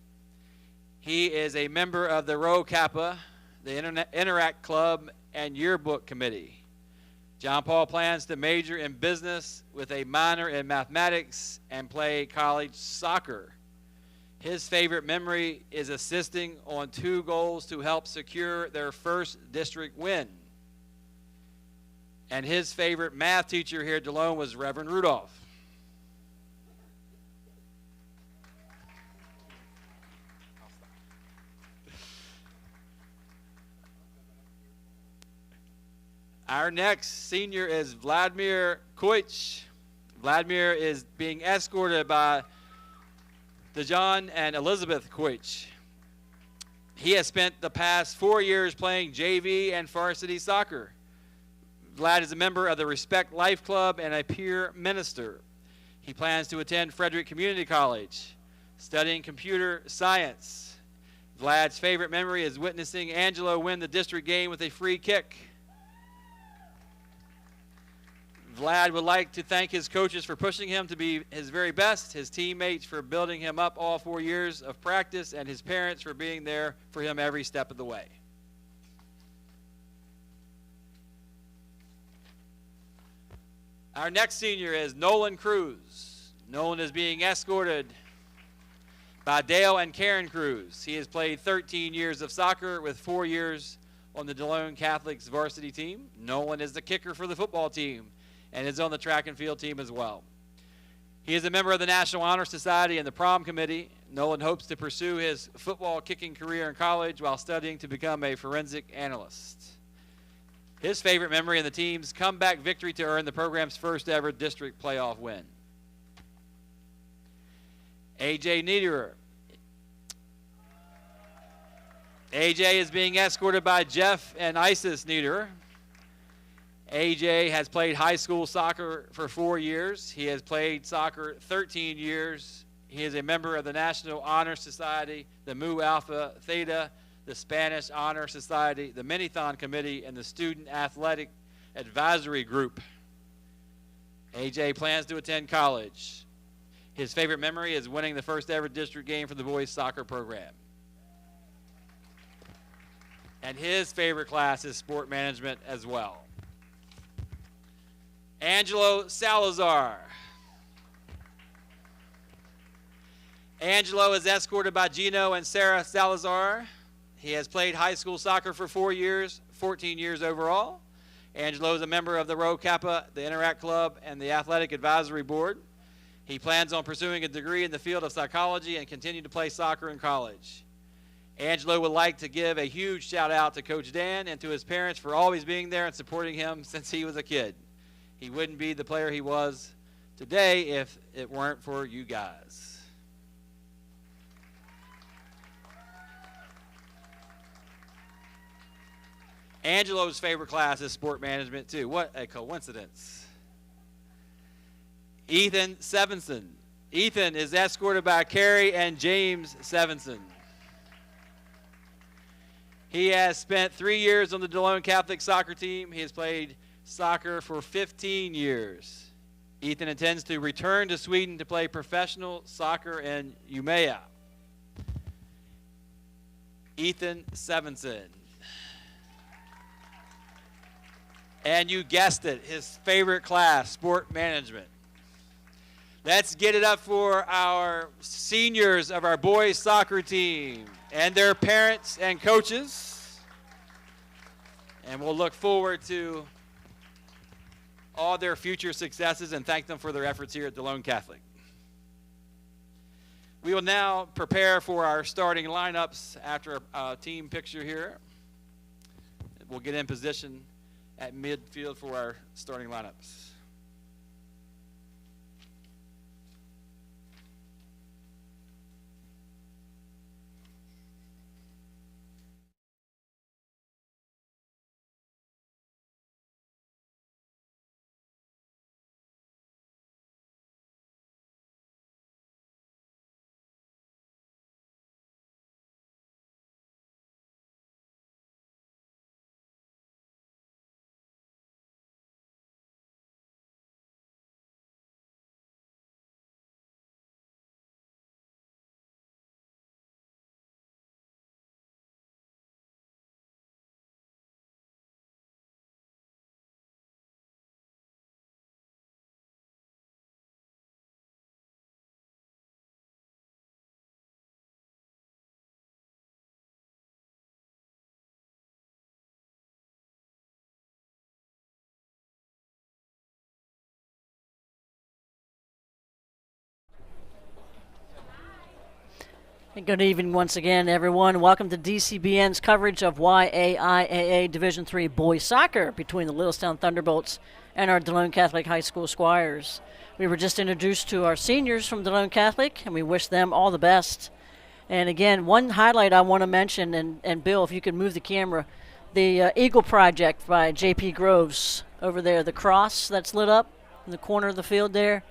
He is a member of the Rho Kappa, the Interact Club, and Yearbook Committee. John Paul plans to major in business with a minor in mathematics and play college soccer. His favorite memory is assisting on 2 goals to help secure their first district win. And his favorite math teacher here at Delone was Reverend Rudolph. Our next senior is Vladimir Koich. Vladimir is being escorted by Dejan and Elizabeth Koich. He has spent the past 4 years playing JV and varsity soccer. Vlad is a member of the Respect Life Club and a peer minister. He plans to attend Frederick Community College, studying computer science. Vlad's favorite memory is witnessing Angelo win the district game with a free kick. Vlad would like to thank his coaches for pushing him to be his very best, his teammates for building him up all 4 years of practice, and his parents for being there for him every step of the way. Our next senior is Nolan Cruz. Nolan is being escorted by Dale and Karen Cruz. He has played 13 years of soccer with 4 years on the Delone Catholic's varsity team. Nolan is the kicker for the football team and is on the track and field team as well. He is a member of the National Honor Society and the prom committee. Nolan hopes to pursue his football kicking career in college while studying to become a forensic analyst. His favorite memory in the team's comeback victory to earn the program's first ever district playoff win. AJ Niederer. AJ is being escorted by Jeff and Isis Niederer. AJ has played high school soccer for 4 years. He has played soccer 13 years He is a member of the National Honor Society, the Mu Alpha Theta, the Spanish Honor Society, the Minithon Committee, and the Student Athletic Advisory Group. AJ plans to attend college. His favorite memory is winning the first ever district game for the boys soccer program. And his favorite class is sport management as well. Angelo Salazar. Angelo is escorted by Gino and Sarah Salazar. He has played high school soccer for 4 years, 14 years overall. Angelo is a member of the Rho Kappa, the Interact Club, and the Athletic Advisory Board. He plans on pursuing a degree in the field of psychology and continue to play soccer in college. Angelo would like to give a huge shout out to Coach Dan and to his parents for always being there and supporting him since he was a kid. He wouldn't be the player he was today if it weren't for you guys. Angelo's favorite class is sport management too. What a coincidence. Ethan Sevenson. Ethan is escorted by Carrie and James Sevenson. He has spent 3 years on the Delone Catholic soccer team. He has played soccer for 15 years. Ethan intends to return to Sweden to play professional soccer in Umeå. Ethan Sevenson. And you guessed it, his favorite class, sport management. Let's get it up for our seniors of our boys soccer team and their parents and coaches. And we'll look forward to all their future successes and thank them for their efforts here at Delone Catholic. We will now prepare for our starting lineups after a team picture here. We'll get in position at midfield for our starting lineups. Good evening once again, everyone. Welcome to DCBN's coverage of YAIAA Division III boys soccer between the Littlestown Thunderbolts and our Delone Catholic High School Squires. We were just introduced to our seniors from Delone Catholic, and we wish them all the best. And again, one highlight I want to mention, and Bill, if you could move the camera, the Eagle Project by J.P. Groves over there, the cross that's lit up in the corner of the field there,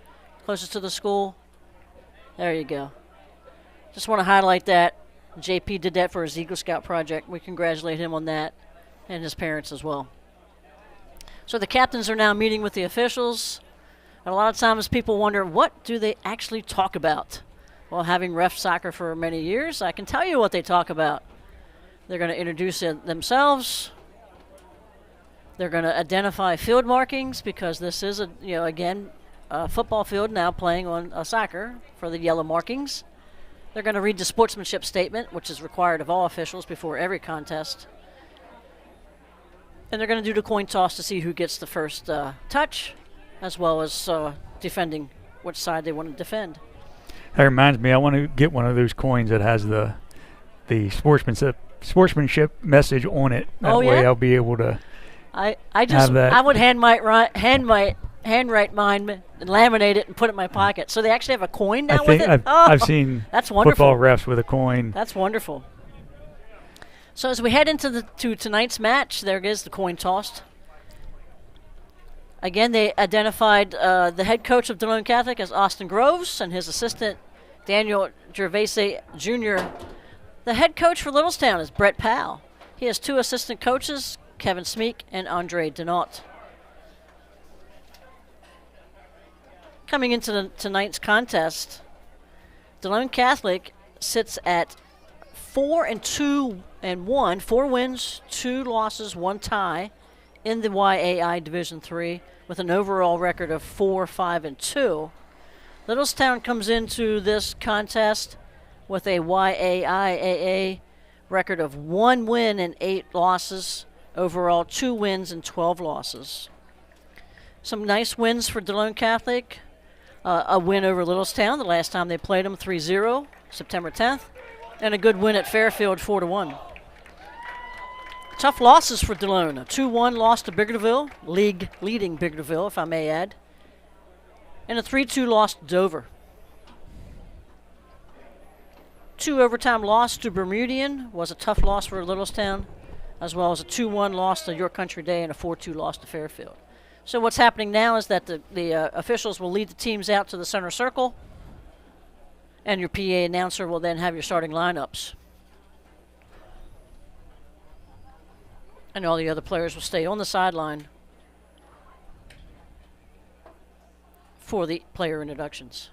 closest to the school. There you go. Just want to highlight that. JP did that for his Eagle Scout project. We congratulate him on that and his parents as well. So the captains are now meeting with the officials. And a lot of times people wonder, what do they actually talk about? Well, having ref soccer for many years, I can tell you what they talk about. They're going to introduce themselves. They're going to identify field markings because this is, a football field now playing on a soccer for the yellow markings. They're going to read the sportsmanship statement, which is required of all officials before every contest. And they're going to do the coin toss to see who gets the first touch, as well as defending which side they want to defend. That reminds me, I want to get one of those coins that has the sportsmanship message on it. That way I'll be able to I would handwrite mine and laminate it and put it in my pocket. So they actually have a coin now with it? I've seen that's wonderful. Football refs with a coin. That's wonderful. So as we head into tonight's match, there is the coin tossed. Again, they identified the head coach of Delone Catholic as Austin Groves and his assistant Daniel Gervais Jr. The head coach for Littlestown is Brett Powell. He has 2 assistant coaches, Kevin Smeek and Andre Denault. Coming into tonight's contest, Delone Catholic sits at 4-2-1, 4 wins, 2 losses, 1 tie in the YAI Division III with an overall record of 4-5-2. Littlestown comes into this contest with a YAIAA record of 1 win and 8 losses, overall 2 wins and 12 losses. Some nice wins for Delone Catholic. A win over Littlestown the last time they played them, 3-0, September 10th, and a good win at Fairfield, 4-1. Tough losses for Delone. A 2-1 loss to Biggerville, league-leading Biggerville, if I may add, and a 3-2 loss to Dover. 2 overtime loss to Bermudian was a tough loss for Littlestown, as well as a 2-1 loss to York Country Day and a 4-2 loss to Fairfield. So what's happening now is that the officials will lead the teams out to the center circle, and your PA announcer will then have your starting lineups. And all the other players will stay on the sideline for the player introductions.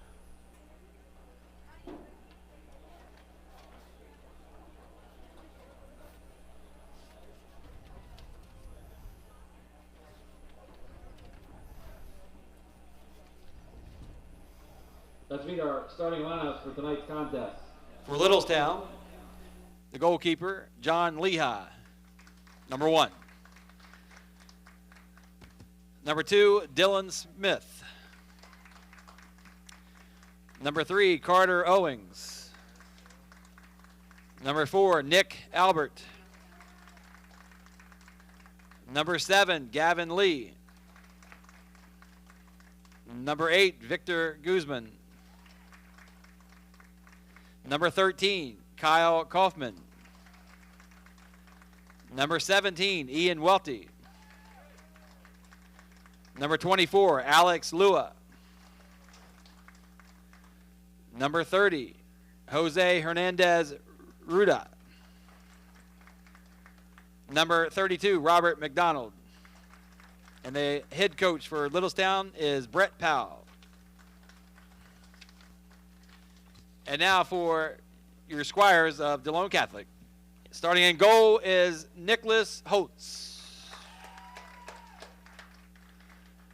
Let's meet our starting lineups for tonight's contest. For Littlestown, the goalkeeper, John Lehigh, number 1. Number 2, Dylan Smith. Number 3, Carter Owings. Number 4, Nick Albert. Number 7, Gavin Lee. Number 8, Victor Guzman. Number 13, Kyle Kaufman. Number 17, Ian Welty. Number 24, Alex Lua. Number 30, Jose Hernandez Ruda. Number 32, Robert McDonald. And the head coach for Littlestown is Brett Powell. And now for your Squires of Delone Catholic. Starting in goal is Nicholas Holtz.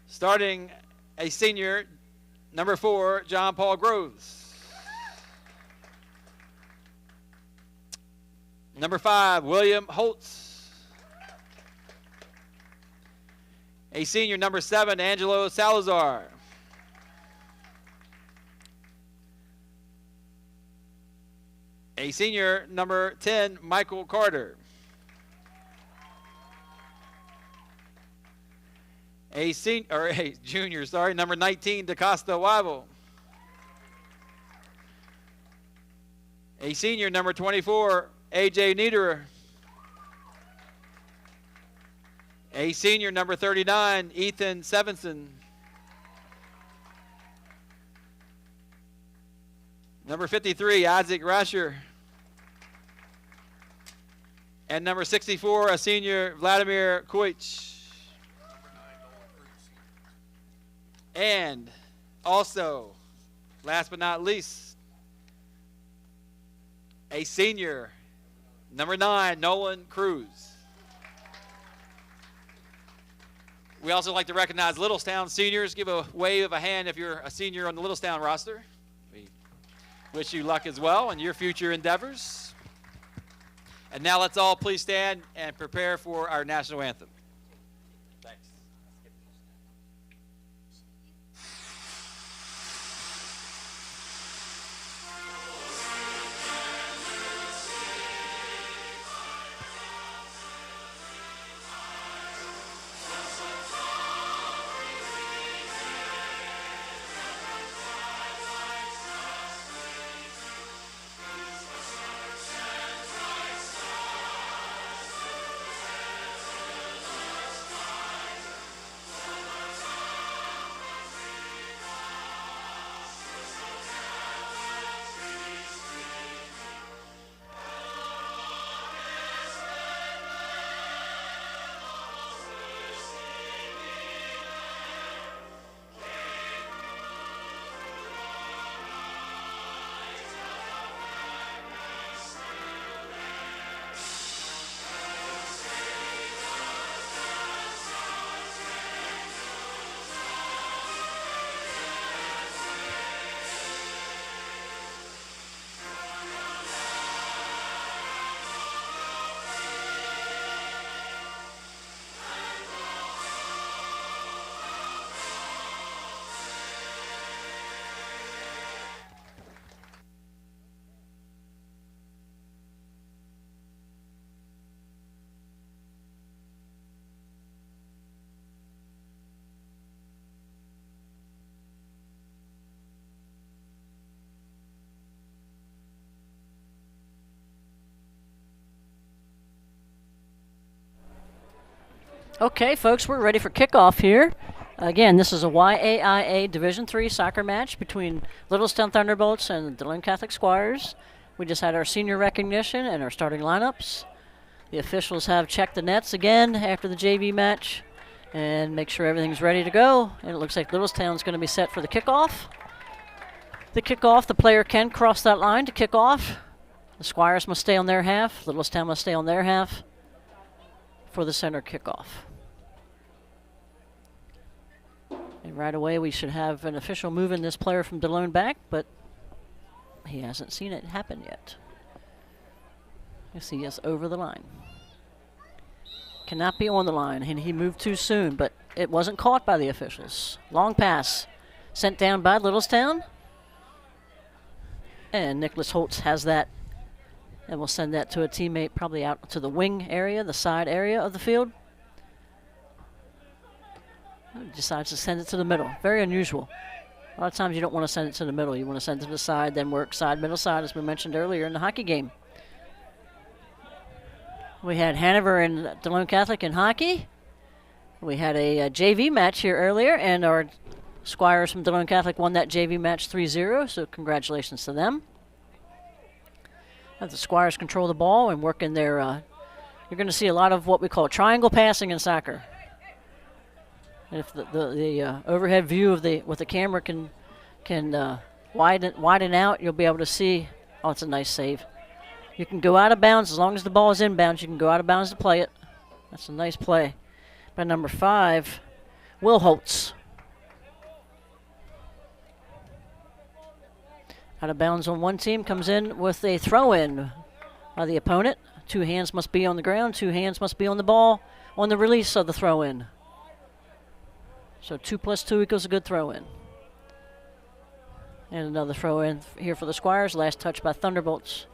Starting a senior, number 4, John Paul Groves. Number 5, William Holtz. A senior, number 7, Angelo Salazar. A senior, number 10, Michael Carter. A junior, number 19, DaCosta Weibel. A senior, number 24, AJ Niederer. A senior, number 39, Ethan Sevenson. Number 53, Isaac Rasher. And number 64, a senior, Vladimir Koich. And also, last but not least, a senior, number 9, Nolan Cruz. We also like to recognize Littlestown seniors. Give a wave of a hand if you're a senior on the Littlestown roster. We wish you luck as well in your future endeavors. And now let's all please stand and prepare for our national anthem. Thanks. Okay, folks, we're ready for kickoff here. Again, this is a YAIA Division III soccer match between Littlestown Thunderbolts and Delone Catholic Squires. We just had our senior recognition and our starting lineups. The officials have checked the nets again after the JV match and make sure everything's ready to go. And it looks like Littlestown's going to be set for the kickoff. The kickoff, the player can cross that line to kick off. The Squires must stay on their half. Littlestown must stay on their half for the center kickoff. And right away we should have an official moving this player from Delone back, but he hasn't seen it happen yet. You see us over the line. Cannot be on the line, and he moved too soon, but it wasn't caught by the officials. Long pass sent down by Littlestown. And Nicholas Holtz has that, and will send that to a teammate probably out to the wing area, the side area of the field. He decides to send it to the middle. Very unusual. A lot of times you don't want to send it to the middle. You want to send it to the side, then work side, middle side, as we mentioned earlier in the hockey game. We had Hanover and Delone Catholic in hockey. We had a JV match here earlier, and our Squires from Delone Catholic won that JV match 3-0, so congratulations to them. As the Squires control the ball and work in their, you're going to see a lot of what we call triangle passing in soccer. And if the overhead view of with the camera can widen out, you'll be able to see. Oh, it's a nice save. You can go out of bounds as long as the ball is inbounds. You can go out of bounds to play it. That's a nice play by number 5, Will Holtz. Out of bounds on one team, comes in with a throw-in by the opponent. 2 hands must be on the ground. 2 hands must be on the ball on the release of the throw-in. So 2 + 2 equals a good throw-in. And another throw-in here for the Squires. Last touch by Thunderbolts.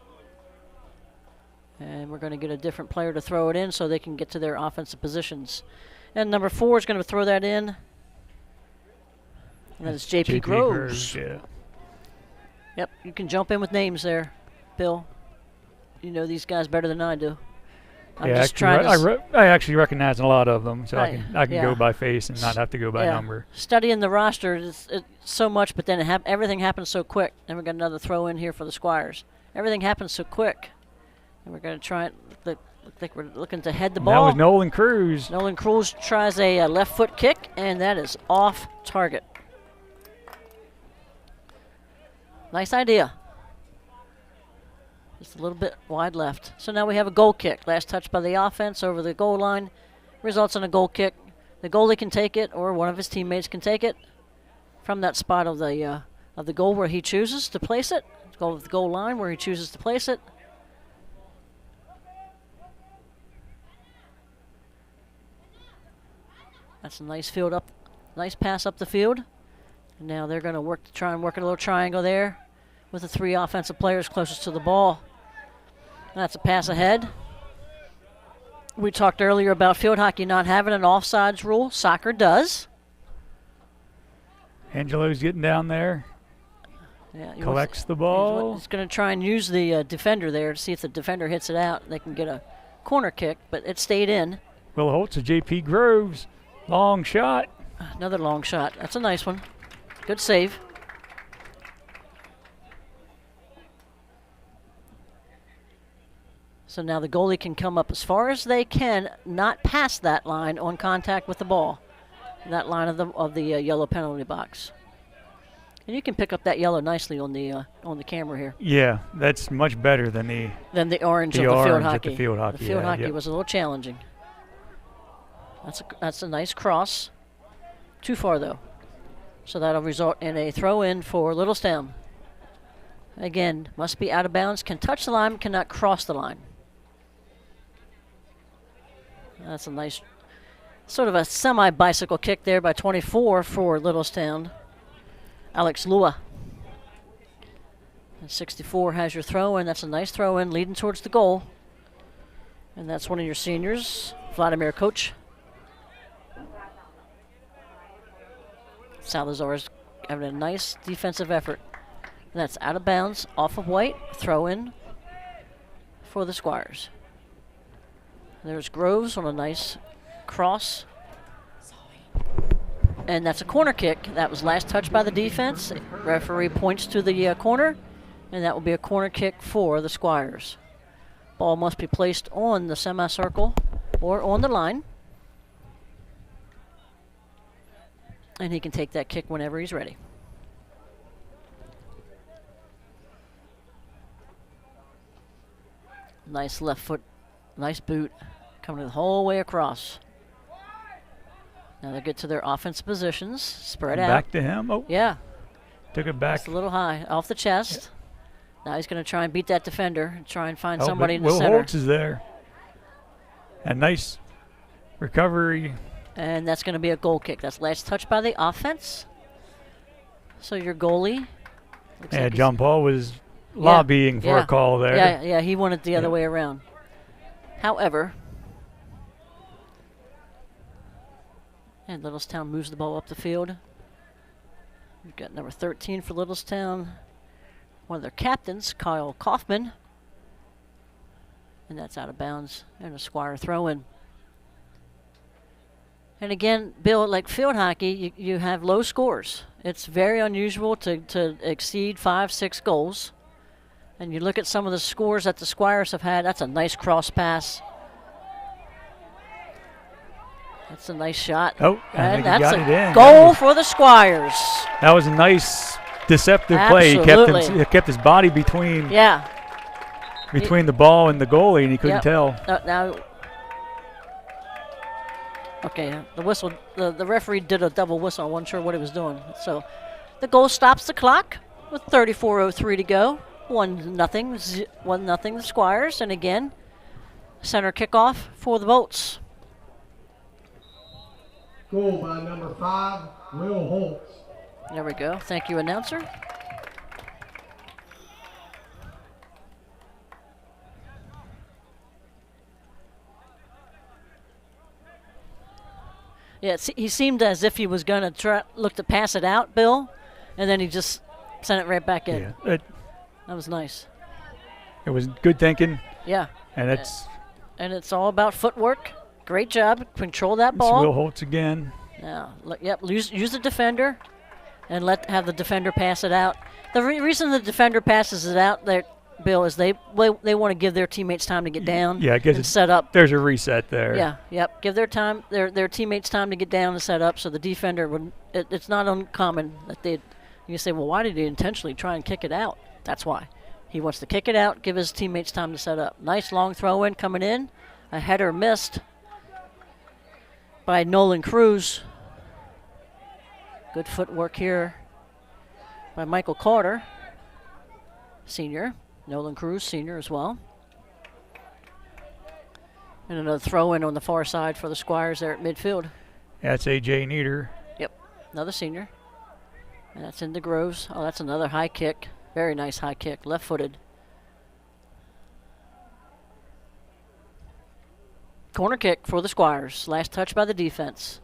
And we're going to get a different player to throw it in so they can get to their offensive positions. And number 4 is going to throw that in. And that is J.P. Groves. Yeah. Yep, you can jump in with names there, Bill. You know these guys better than I do. I'm just trying to I actually recognize a lot of them, so I can go by face and not have to go by number. Studying the roster, it's so much, but then everything happens so quick. And we got another throw in here for the Squires. Everything happens so quick. And we're going to try it. Look like we're looking to head the ball. That was Nolan Cruz. Nolan Cruz tries a left foot kick, and that is off target. Nice idea. Just a little bit wide left. So now we have a goal kick. Last touch by the offense over the goal line results in a goal kick. The goalie can take it, or one of his teammates can take it from that spot of the goal where he chooses to place it. Go with the goal line where he chooses to place it. That's a nice field up, nice pass up the field. And now they're going to try and work a little triangle there with the 3 offensive players closest to the ball. And that's a pass ahead. We talked earlier about field hockey not having an offsides rule. Soccer does. Angelo's getting down there. Yeah, collects the ball. He's going to try and use the defender there to see if the defender hits it out. They can get a corner kick, but it stayed in. Will Holtz to J.P. Groves. Long shot. Another long shot. That's a nice one. Good save. So now the goalie can come up as far as they can, not past that line on contact with the ball. That line of the yellow penalty box. And you can pick up that yellow nicely on the camera here. Yeah, that's much better than the orange of the field hockey. The field hockey. The field hockey was a little challenging. That's a nice cross. Too far though. So that'll result in a throw-in for Littlestown. Again, must be out of bounds. Can touch the line, cannot cross the line. That's a nice, sort of a semi-bicycle kick there by 24 for Littlestown. Alex Lua. And 64 has your throw-in. That's a nice throw-in leading towards the goal. And that's one of your seniors, Vladimir Koch. Salazar's having a nice defensive effort. And that's out of bounds, off of white, throw-in for the Squires. There's Groves on a nice cross. And that's a corner kick. That was last touched by the defense. Referee points to the corner, and that will be a corner kick for the Squires. Ball must be placed on the semicircle or on the line. And he can take that kick whenever he's ready. Nice left foot, nice boot, coming the whole way across. Now they get to their offensive positions, spread out. Back to him. Oh. Yeah. Took it back. Just a little high, off the chest. Now he's going to try and beat that defender and try and find Oh, somebody in the Will center. Holtz is there. A nice recovery. And that's going to be a goal kick. That's last touch by the offense. So your goalie. Yeah, John Paul was lobbying for a call there. Yeah, he wanted the other way around. However, and Littlestown moves the ball up the field. We've got number 13 for Littlestown. One of their captains, Kyle Kaufman. And that's out of bounds. And a Squire throw-in. And again, Bill, like field hockey, you have low scores. It's very unusual to exceed 5-6 goals. And you look at some of the scores that the Squires have had. That's a nice cross pass. That's a nice shot. Oh, and that's a goal for the Squires. That was a nice deceptive play. He kept his body between between the ball and the goalie, and he couldn't tell. Now, okay, the whistle. The referee did a double whistle. I wasn't sure what he was doing. So, the goal stops the clock with 34:03 to go. 1-0 the Squires, and again, center kickoff for the Bolts. Goal by number 5, Will Holtz. There we go. Thank you, announcer. Yeah, he seemed as if he was going to look to pass it out, Bill, and then he just sent it right back in. Yeah, that was nice. It was good thinking. Yeah. And it's all about footwork. Great job. Control that ball. It's Will Holtz again. Now, use the defender and have the defender pass it out. The reason the defender passes it out there, Bill, is they want to give their teammates time to get down and set up. There's a reset there. Yeah, yep. Give their teammates time to get down and set up so the defender would. It's not uncommon that you say, well, why did he intentionally try and kick it out? That's why. He wants to kick it out, give his teammates time to set up. Nice long throw in coming in. A header missed by Nolan Cruz. Good footwork here by Michael Carter, senior. Nolan Cruz, senior as well. And another throw in on the far side for the Squires there at midfield. That's A.J. Nieder. Yep, another senior. And that's into Groves. Oh, that's another high kick. Very nice high kick, left-footed. Corner kick for the Squires. Last touch by the defense.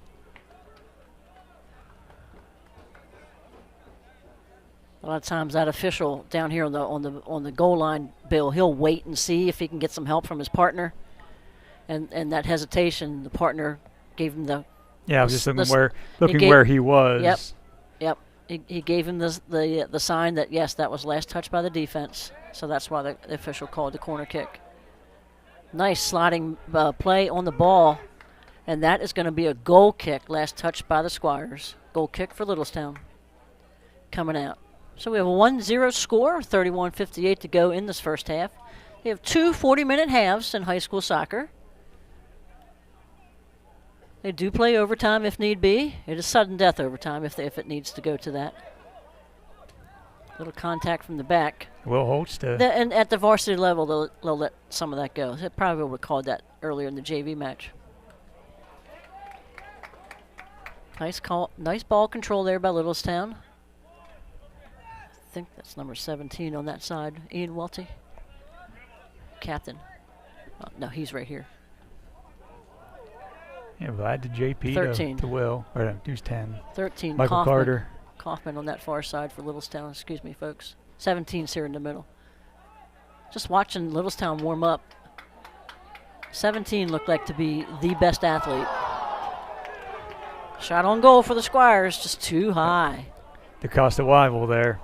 A lot of times that official down here on the goal line, Bill, he'll wait and see if he can get some help from his partner. And that hesitation, the partner gave him the. Yeah, I was just looking where he was. Yep. He gave him the sign that, yes, that was last touch by the defense. So that's why the official called the corner kick. Nice sliding play on the ball. And that is going to be a goal kick, last touch by the Squires. Goal kick for Littlestown. Coming out. So we have a 1-0 score, 31:58 to go in this first half. We have 2 40-minute halves in high school soccer. They do play overtime if need be. It is sudden death overtime if it needs to go to that. Little contact from the back. Will Holtz and at the varsity level, they'll let some of that go. They probably would have called that earlier in the JV match. Nice ball control there by Littlestown. I think that's number 17 on that side. Ian Welty. Captain. Oh, no, he's right here. Yeah, Vlad to JP to Will. Or who's 10? 13. Michael Carter. Kaufman on that far side for Littlestown. Excuse me, folks. 17's here in the middle. Just watching Littlestown warm up. 17 looked like to be the best athlete. Shot on goal for the Squires, just too high. DeCosta Wyville there.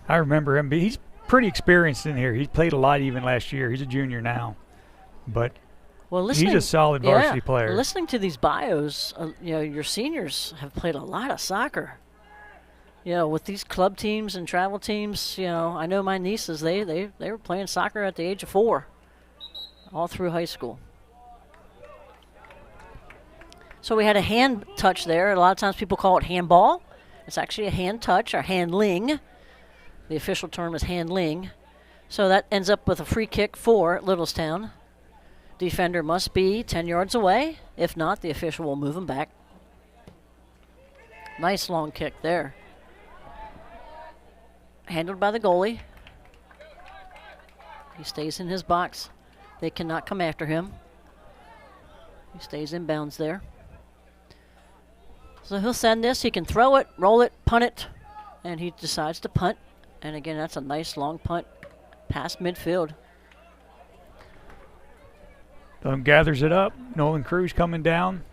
I remember him. He's pretty experienced in here. He played a lot even last year. He's a junior now, but he's a solid varsity player. Listening to these bios, your seniors have played a lot of soccer. With these club teams and travel teams, I know my nieces, they were playing soccer at the age of 4, all through high school. So we had a hand touch there. A lot of times people call it handball. It's actually a hand touch or handling. The official term is handling. So that ends up with a free kick for Littlestown. Defender must be 10 yards away. If not, the official will move him back. Nice long kick there. Handled by the goalie. He stays in his box. They cannot come after him. He stays in bounds there. So he'll send this. He can throw it, roll it, punt it, and he decides to punt. And again, that's a nice long punt past midfield. Gathers it up. Nolan Cruz coming down.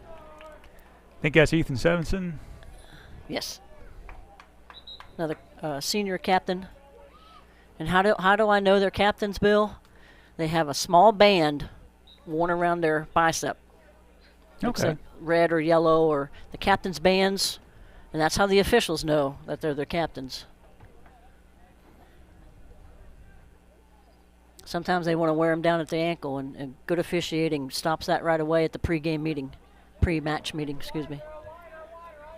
I think that's Ethan Sevenson. Yes. Another senior captain. And how do I know they're captains, Bill? They have a small band worn around their bicep. Looks like red or yellow or the captain's bands. And that's how the officials know that they're their captains. Sometimes they want to wear them down at the ankle, and good officiating stops that right away at the pre-match meeting, excuse me.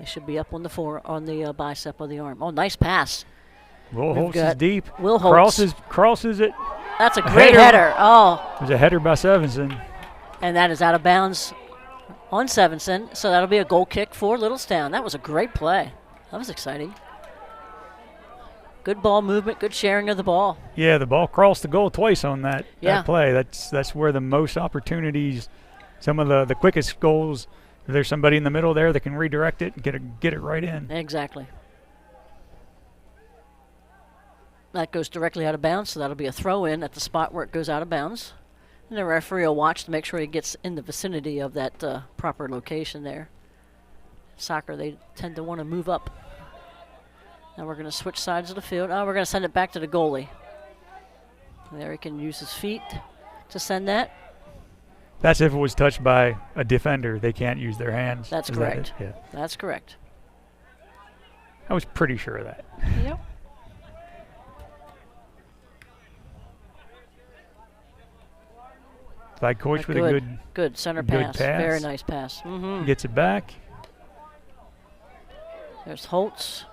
They should be up on the bicep of the arm. Oh, nice pass. Will Holtz is deep. Will Holtz crosses it. That's a great header. Oh. There's a header by Sevenson. And that is out of bounds on Sevenson, so that'll be a goal kick for Littlestown. That was a great play. That was exciting. Good ball movement, good sharing of the ball. Yeah, the ball crossed the goal twice on that play. That's where the most opportunities, some of the quickest goals. If there's somebody in the middle there that can redirect it and get it right in. Exactly. That goes directly out of bounds, so that'll be a throw-in at the spot where it goes out of bounds. And the referee will watch to make sure he gets in the vicinity of that proper location there. Soccer, they tend to want to move up. Now we're going to switch sides of the field. Oh, we're going to send it back to the goalie. There he can use his feet to send that. That's if it was touched by a defender. They can't use their hands. That's correct. Yeah. That's correct. I was pretty sure of that. Yep. Like coach with a good center pass. Very nice pass. Mm-hmm. Gets it back. There's Holtz.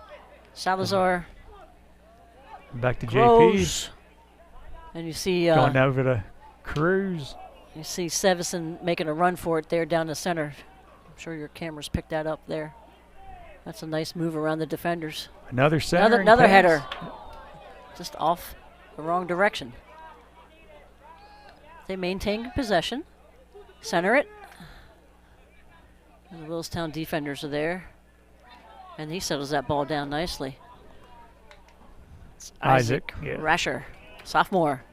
Salazar. Back to Groves. JP. And you see going over to Cruz. You see Sevison making a run for it there down the center. I'm sure your cameras picked that up there. That's a nice move around the defenders. Another center. Another header. Just off the wrong direction. They maintain possession. Center it. And the Littlestown defenders are there. And he settles that ball down nicely. It's Isaac Rasher, sophomore.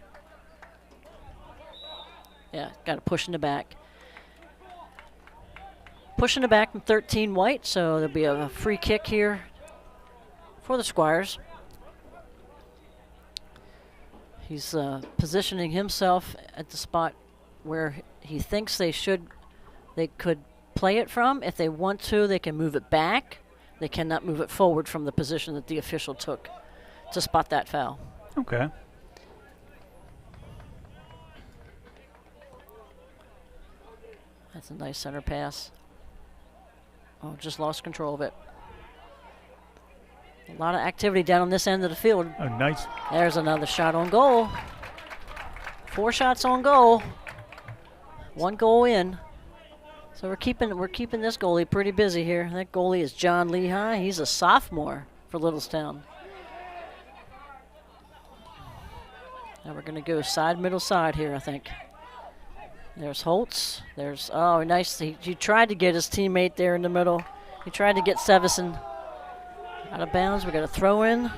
Yeah, got to push in the back. Push in the back from 13 white, so there'll be a free kick here for the Squires. He's positioning himself at the spot where he thinks they could play it from. If they want to, they can move it back. They cannot move it forward from the position that the official took to spot that foul. Okay. That's a nice center pass. Oh, just lost control of it. A lot of activity down on this end of the field. Oh, nice. There's another shot on goal. 4 shots on goal. 1 goal in. So we're keeping this goalie pretty busy here. That goalie is John Lehigh. He's a sophomore for Littlestown. Now we're going to go side, middle, side here, I think. There's Holtz. There's, oh, nice. He tried to get his teammate there in the middle. He tried to get Sevison out of bounds. We got a throw in.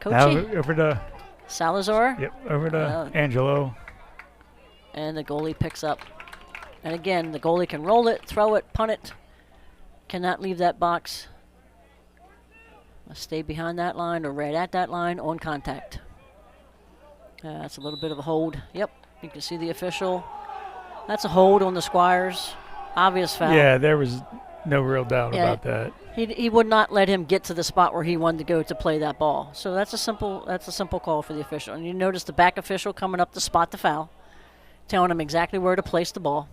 Now over to Salazar. Yep, over to Angelo. And the goalie picks up. And again, the goalie can roll it, throw it, punt it. Cannot leave that box. Must stay behind that line or right at that line on contact. That's a little bit of a hold. Yep, you can see the official. That's a hold on the Squires. Obvious foul. Yeah, there was no real doubt about that. He would not let him get to the spot where he wanted to go to play that ball. So that's a simple call for the official. And you notice the back official coming up to spot the foul, telling him exactly where to place the ball.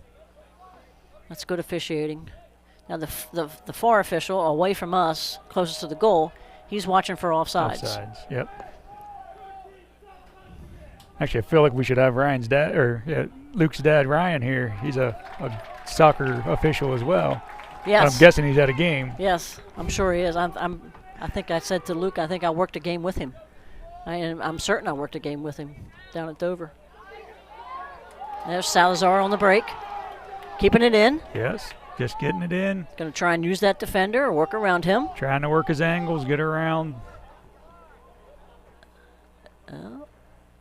That's good officiating. Now the far official away from us, closest to the goal, he's watching for offsides. Offsides, yep. Actually, I feel like we should have Ryan's dad, or Luke's dad, Ryan, here. He's a soccer official as well. Yes. I'm guessing he's at a game. Yes, I'm sure he is. I think I said to Luke, I think I worked a game with him. I'm certain I worked a game with him down at Dover. There's Salazar on the break, keeping it in. Yes, just getting it in. Going to try and use that defender or work around him. Trying to work his angles, get around.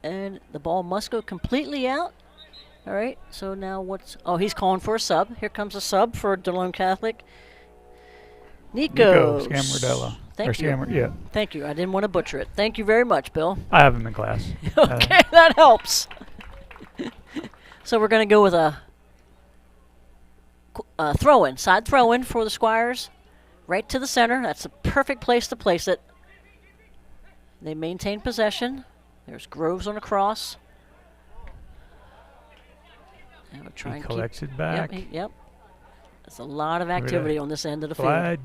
And the ball must go completely out. All right, so now he's calling for a sub. Here comes a sub for Delone Catholic. Nico Scamardella. Thank you. Thank you. I didn't want to butcher it. Thank you very much, Bill. I have him in class. Okay, that helps. So we're going to go with a throw-in, side throw-in for the Squires. Right to the center. That's a perfect place to place it. They maintain possession. There's Groves on a cross. And we'll try he collects it back. Yep. There's a lot of activity on this end of the field.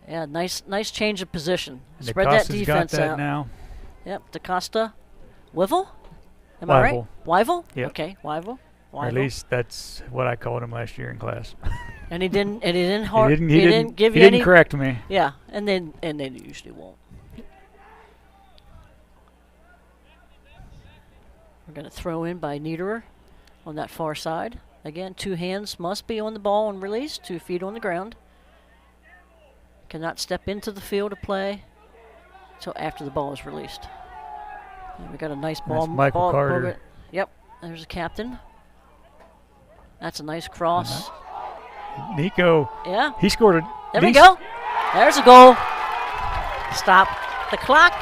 Yeah, nice change of position. Spread that defense out. Now. Yep, DaCosta. Wivel? Am I right? Weivel? Yep. Okay, Weivel. Or at least that's what I called him last year in class. And he didn't give he you any. Didn't correct me. Yeah, and then usually won't. We're going to throw in by Niederer on that far side. Again, 2 hands must be on the ball and release, 2 feet on the ground. Cannot step into the field to play until after the ball is released. And we got a nice ball. That's Michael Carter. Yep, there's a captain. That's a nice cross. Nico. Yeah. He scored There we go. There's a goal. Stop the clock.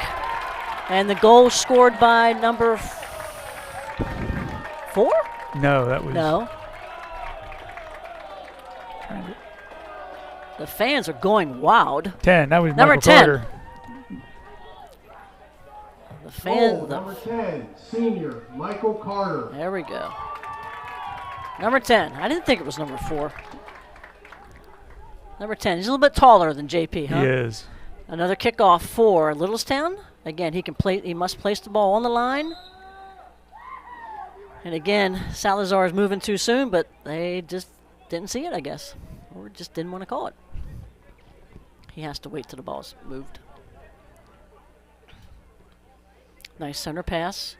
And the goal scored by number 4? No, that was... No. The fans are going wild. 10, that was number Michael 10. Carter. Number 10, senior, Michael Carter. There we go. Number 10. I didn't think it was number 4. Number 10. He's a little bit taller than JP, huh? He is. Another kickoff for Littlestown. Again, he must place the ball on the line. And again, Salazar is moving too soon, but they just didn't see it, I guess. Or just didn't want to call it. He has to wait till the ball's moved. Nice center pass.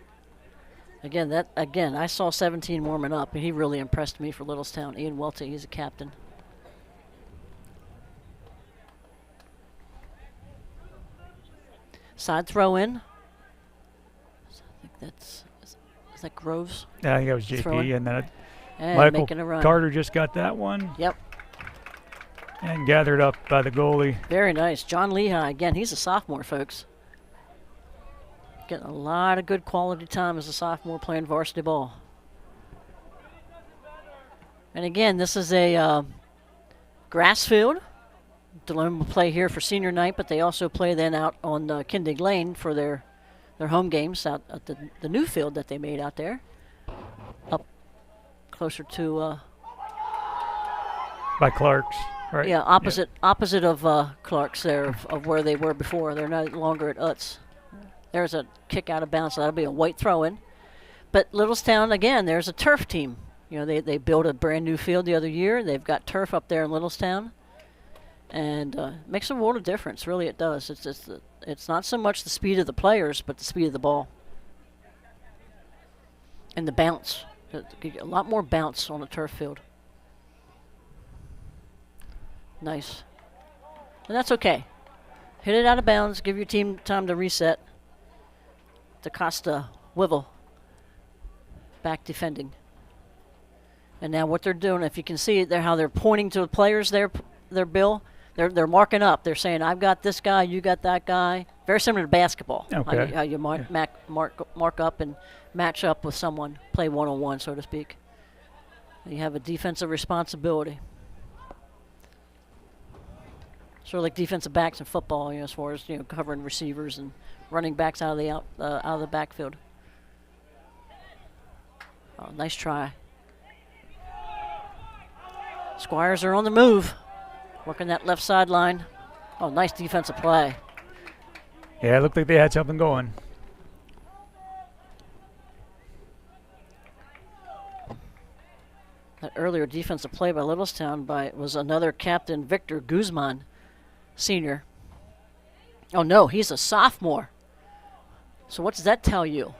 Again, I saw 17 warming up, and he really impressed me for Littlestown. Ian Welty, he's a captain. Side throw in. I think that's, is that Groves? Yeah, I think that was JP, Throwing. and then And Michael making a run. Carter just got that one. Yep. And gathered up by the goalie. Very nice. John Lehigh, again, he's a sophomore, folks. Getting a lot of good quality time as a sophomore playing varsity ball. And again, this is a grass field. Delone will play here for senior night, but they also play then out on Kindig Lane for their home games out at the new field that they made out there. Up closer to... by Clark's, right? Yeah, opposite of Clark's there, of where they were before. They're no longer at Utz. There's a kick out of bounds, so that'll be a white throw-in. But Littlestown, again, there's a turf team. You know, they built a brand new field the other year. They've got turf up there in Littlestown. And it makes a world of difference, really it does. It's not so much the speed of the players, but the speed of the ball. And the bounce. A lot more bounce on a turf field. Nice. And that's okay. Hit it out of bounds, give your team time to reset. DaCosta, Wivel, back defending. And now what they're doing, if you can see it there, how they're pointing to the players there, their bill, they're marking up. They're saying, I've got this guy, you got that guy. Very similar to basketball. Okay. How you mark up and match up with someone, play one-on-one, so to speak. You have a defensive responsibility. Sort of like defensive backs in football, as far as covering receivers and running backs out of the backfield. Oh, nice try. Squires are on the move, working that left sideline. Oh, nice defensive play. Yeah, it looked like they had something going. That earlier defensive play by Littlestown was another captain, Victor Guzman, senior. Oh, no, he's a sophomore. So what does that tell you?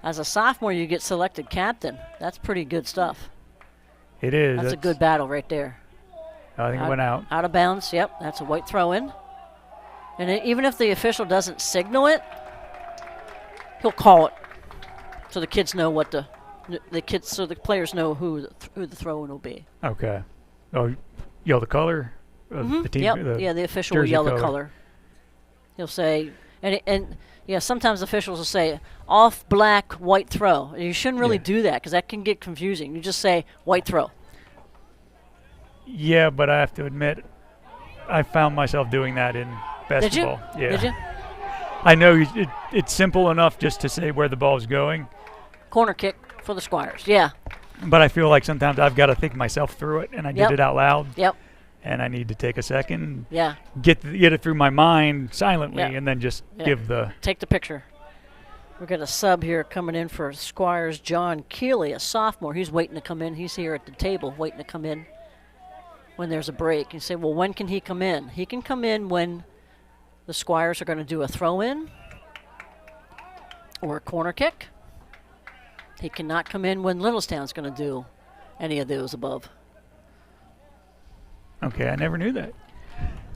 As a sophomore, you get selected captain. That's pretty good stuff. It is. That's a good battle right there. I think it went out. Out of bounds, yep. That's a white throw-in. And even if the official doesn't signal it, he'll call it, so the kids know so the players know who the throw-in will be. Okay. Oh, yell the color of the team. Yep. The official will yell the color. He'll say, and sometimes officials will say off black white throw. You shouldn't really do that because that can get confusing. You just say white throw. Yeah, but I have to admit, I found myself doing that in basketball. Did you? Yeah. Did you? I know it's simple enough just to say where the ball's going. Corner kick for the Squires. Yeah. But I feel like sometimes I've got to think myself through it, and I did it out loud. Yep. And I need to take a second. Yeah. Get it through my mind silently, and then just give the. Take the picture. We've got a sub here coming in for Squires, John Keeley, a sophomore. He's waiting to come in. He's here at the table waiting to come in when there's a break. You say, well, when can he come in? He can come in when the Squires are going to do a throw-in or a corner kick. He cannot come in when Littlestown's going to do any of those above. Okay, I never knew that.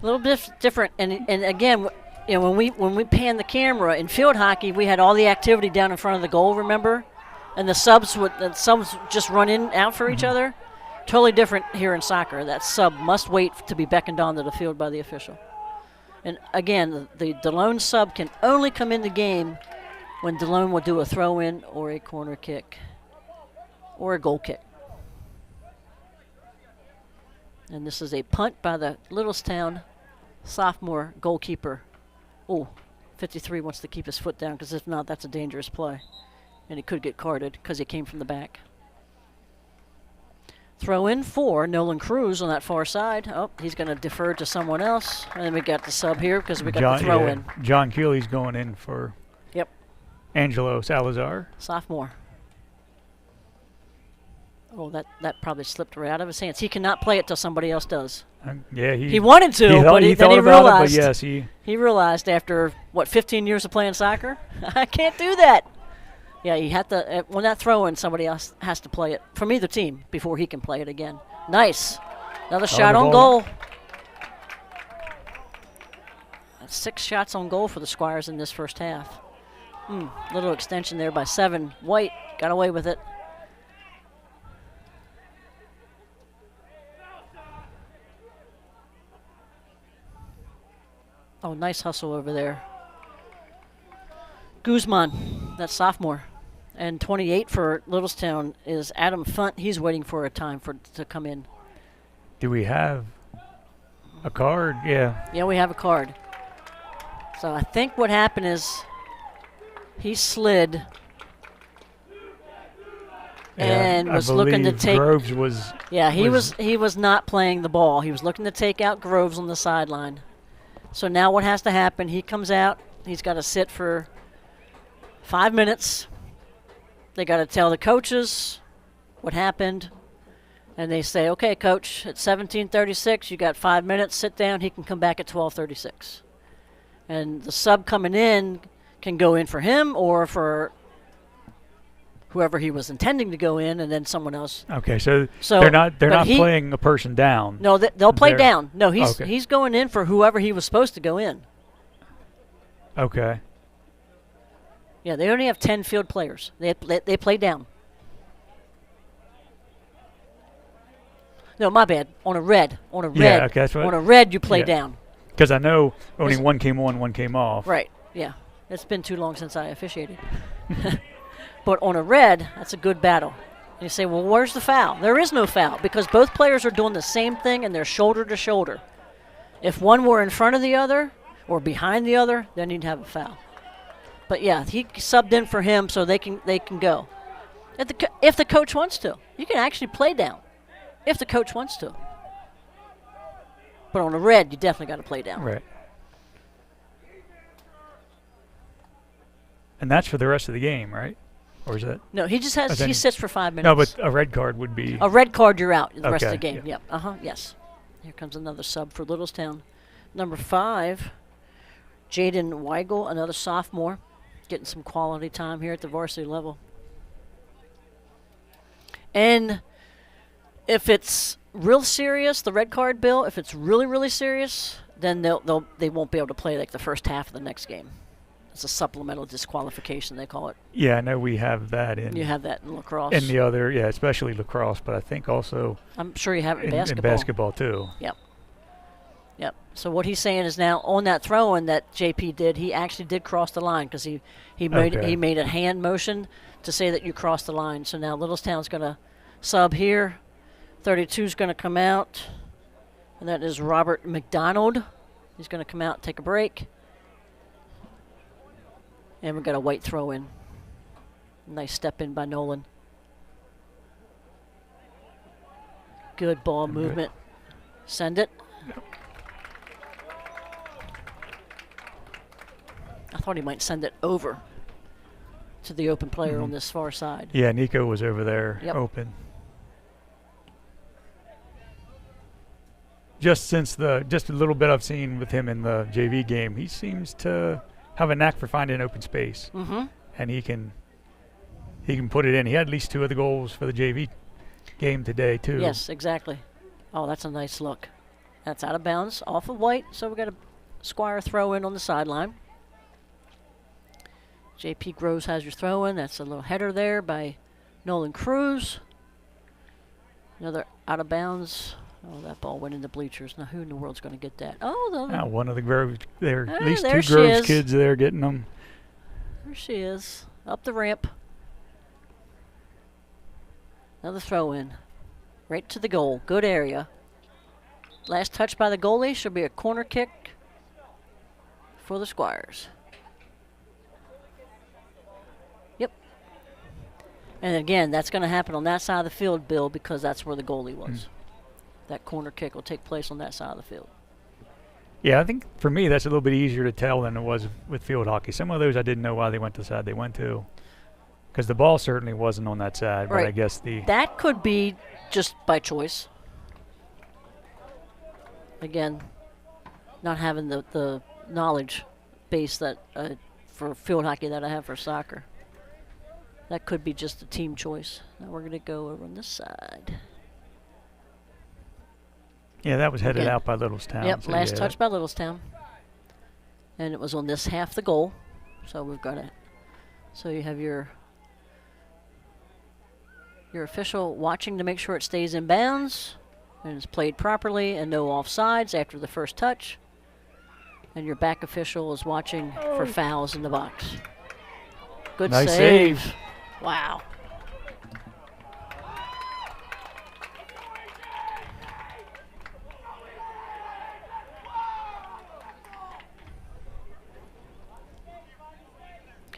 A little bit different, and again, when we pan the camera in field hockey, we had all the activity down in front of the goal. Remember, and the subs just run in out for each other. Totally different here in soccer. That sub must wait to be beckoned onto the field by the official. And again, the Delone sub can only come in the game when Delone will do a throw-in or a corner kick or a goal kick. And this is a punt by the Littlestown sophomore goalkeeper. Oh, 53 wants to keep his foot down because if not, that's a dangerous play. And he could get carded because he came from the back. Throw in for Nolan Cruz on that far side. Oh, he's going to defer to someone else. And then we got the sub here because we got the throw in. John Keeley's going in for Angelo Salazar. Sophomore. Oh, that probably slipped right out of his hands. He cannot play it till somebody else does. He wanted to, but then he realized. It, but yes, he realized after 15 years of playing soccer, I can't do that. Yeah, you have to. When that throw in, somebody else has to play it from either team before he can play it again. Nice, another shot on goal. That's 6 shots on goal for the Squires in this first half. Little extension there by 7. White got away with it. Oh, nice hustle over there. Guzman, that sophomore. And 28 for Littlestown is Adam Funt. He's waiting for a time to come in. Do we have a card? Yeah. Yeah, we have a card. So I think what happened is he slid and was looking to take. Groves was. Yeah, he was not playing the ball. He was looking to take out Groves on the sideline. So now what has to happen? He comes out. He's got to sit for 5 minutes. They got to tell the coaches what happened. And they say, okay, coach, at 17:36, you got 5 minutes. Sit down. He can come back at 12:36. And the sub coming in can go in for him or for whoever he was intending to go in, and then someone else. Okay, so they're not playing a person down. No, they'll play down. No, he's going in for whoever he was supposed to go in. Okay. Yeah, they only have 10 field players. They play down. No, my bad. On a red. Yeah, okay, that's what. On a red, you play down. Because I know only one came on, one came off. Right. Yeah. It's been too long since I officiated. But on a red, that's a good battle. And you say, well, where's the foul? There is no foul because both players are doing the same thing and they're shoulder to shoulder. If one were in front of the other or behind the other, then you'd have a foul. But yeah, he subbed in for him so they can go. If the coach wants to, you can actually play down. If the coach wants to. But on a red, you definitely got to play down. Right. And that's for the rest of the game, right? Or is that? No, he just he sits for 5 minutes. No, but a red card would be. A red card, you're out the rest of the game. Yeah. Yep. Yes. Here comes another sub for Littlestown. Number 5, Jaden Weigel, another sophomore, getting some quality time here at the varsity level. And if it's real serious, the red card, Bill, if it's really, really serious, then they won't be able to play like the first half of the next game. It's a supplemental disqualification, they call it. Yeah, I know we have that in. You have that in lacrosse. In the other, yeah, especially lacrosse, but I think also. I'm sure you have it in basketball. In basketball too. Yep. So what he's saying is now on that throw-in that JP did, he actually did cross the line because he made a hand motion to say that you crossed the line. So now Littlestown's going to sub here. 32 is going to come out, and that is Robert McDonald. He's going to come out and take a break. And we've got a white throw-in. Nice step in by Nolan. Good ball movement. Send it. I thought he might send it over to the open player on this far side. Yeah, Nico was over there open. Just a little bit I've seen with him in the JV game, he seems to have a knack for finding open space. And he can put it in. He had at least 2 of the goals for the JV game today too. Yes, exactly. Oh, that's a nice look. That's out of bounds, off of white, so we've got a Squire throw in on the sideline. JP Groves has your throw in. That's a little header there by Nolan Cruz. Another out of bounds. Oh, that ball went in the bleachers. Now, who in the world's going to get that? Oh, one of the Groves. There are at least 2 Groves kids there getting them. There she is. Up the ramp. Another throw in. Right to the goal. Good area. Last touch by the goalie should be a corner kick for the Squires. Yep. And again, that's going to happen on that side of the field, Bill, because that's where the goalie was. That corner kick will take place on that side of the field. Yeah, I think for me that's a little bit easier to tell than it was with field hockey. Some of those I didn't know why they went to the side they went to. Because the ball certainly wasn't on that side, right. But I guess that could be just by choice. Again, not having the knowledge base that for field hockey that I have for soccer. That could be just a team choice. Now we're going to go over on this side. Yeah, that was headed out by Littlestown. Yep, so last touch by Littlestown. And it was on this half the goal. So we've got it. So you have your official watching to make sure it stays in bounds and it's played properly and no offsides after the first touch. And your back official is watching for fouls in the box. Good nice save. Wow.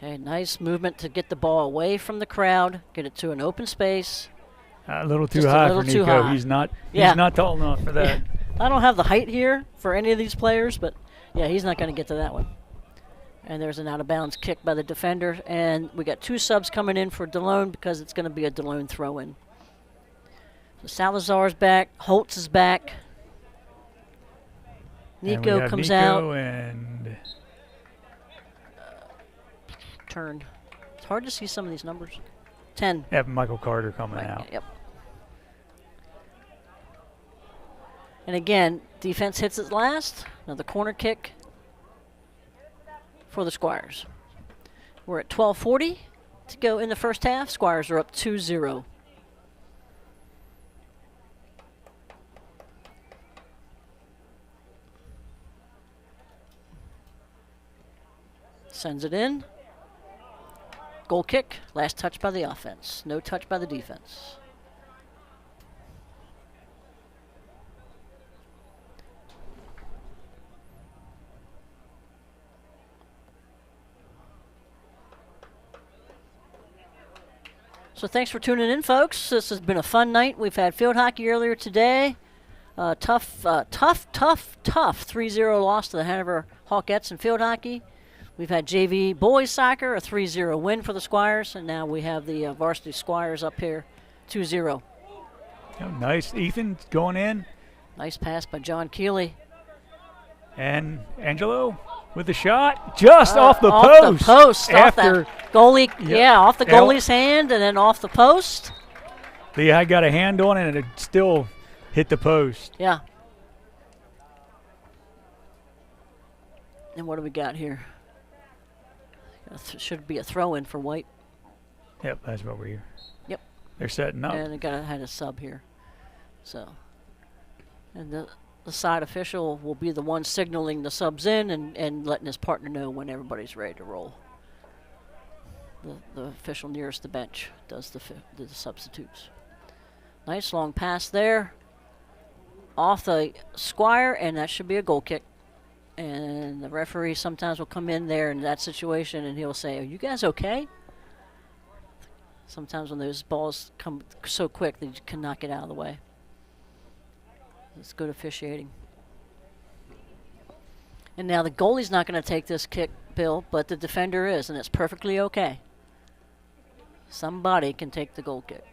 Okay, nice movement to get the ball away from the crowd, get it to an open space. A little too high for Nico. He's not tall enough for that. I don't have the height here for any of these players, but yeah, he's not going to get to that one. And there's an out-of-bounds kick by the defender, and we got 2 subs coming in for Delone because it's going to be a Delone throw-in. So Salazar's back, Holtz is back. Nico comes out. And turn. It's hard to see some of these numbers. 10. Have Michael Carter coming out. Yep. And again, defense hits it last. Another corner kick for the Squires. We're at 12:40 to go in the first half. Squires are up 2-0. Sends it in. Goal kick. Last touch by the offense. No touch by the defense. So thanks for tuning in, folks. This has been a fun night. We've had field hockey earlier today. Tough 3-0 loss to the Hanover Hawkettes in field hockey. We've had JV boys soccer, a 3-0 win for the Squires, and now we have the varsity Squires up here, 2-0. Oh, nice. Ethan going in. Nice pass by John Keeley. And Angelo with the shot, just off the post. Off the post, after off that goalie, off the goalie's hand and then off the post. I got a hand on it and it still hit the post. Yeah. And what do we got here? Should be a throw-in for White. Yep, that's what we're here. Yep. They're setting up. And they had a sub here. So, and the side official will be the one signaling the subs in and letting his partner know when everybody's ready to roll. The official nearest the bench does the substitutes. Nice long pass there. Off the Squire, and that should be a goal kick. And the referee sometimes will come in there in that situation and he'll say, "Are you guys okay?" Sometimes when those balls come so quick, they cannot get out of the way. It's good officiating. And now the goalie's not going to take this kick, Bill, but the defender is, and it's perfectly okay. Somebody can take the goal kick.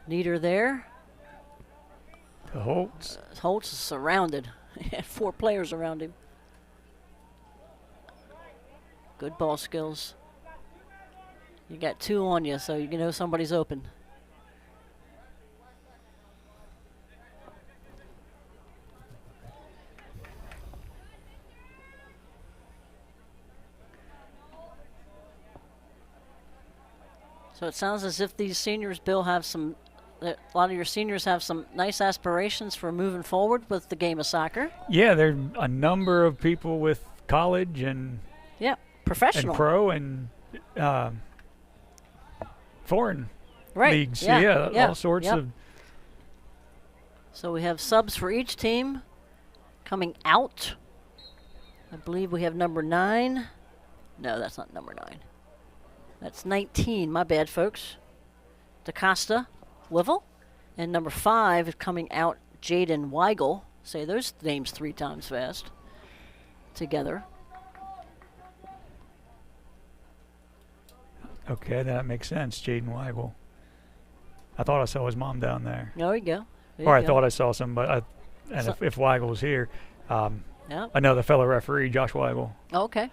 Nieder there. To Holtz. Holtz is surrounded. He had 4 players around him. Good ball skills. You got 2 on you, so you know somebody's open. So it sounds as if these seniors, Bill, have a lot of your seniors have some nice aspirations for moving forward with the game of soccer. Yeah, there's a number of people with college and professional and pro and foreign leagues. All sorts of. So we have subs for each team coming out. I believe we have number 9. No, that's not number 9. That's 19. My bad, folks. DaCosta. Wivel, and number 5 is coming out, Jaden Weigel. Say those names 3 times fast together. Okay, that makes sense, Jaden Weigel. I thought I saw his mom down there. There you go. I thought I saw somebody. And if Weigel was here, I know the fellow referee, Josh Weigel. Oh, okay.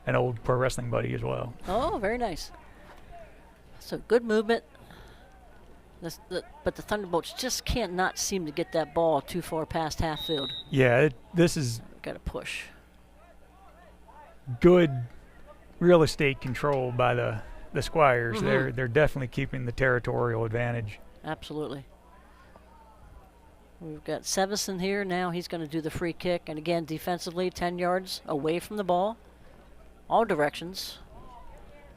An old pro wrestling buddy as well. Oh, very nice. So good movement. But the Thunderbolts just can't not seem to get that ball too far past half field. Yeah, this is got to push. Good real estate control by the Squires. Mm-hmm. They're definitely keeping the territorial advantage. Absolutely. We've got Sevison here now. He's going to do the free kick, and again defensively 10 yards away from the ball, all directions.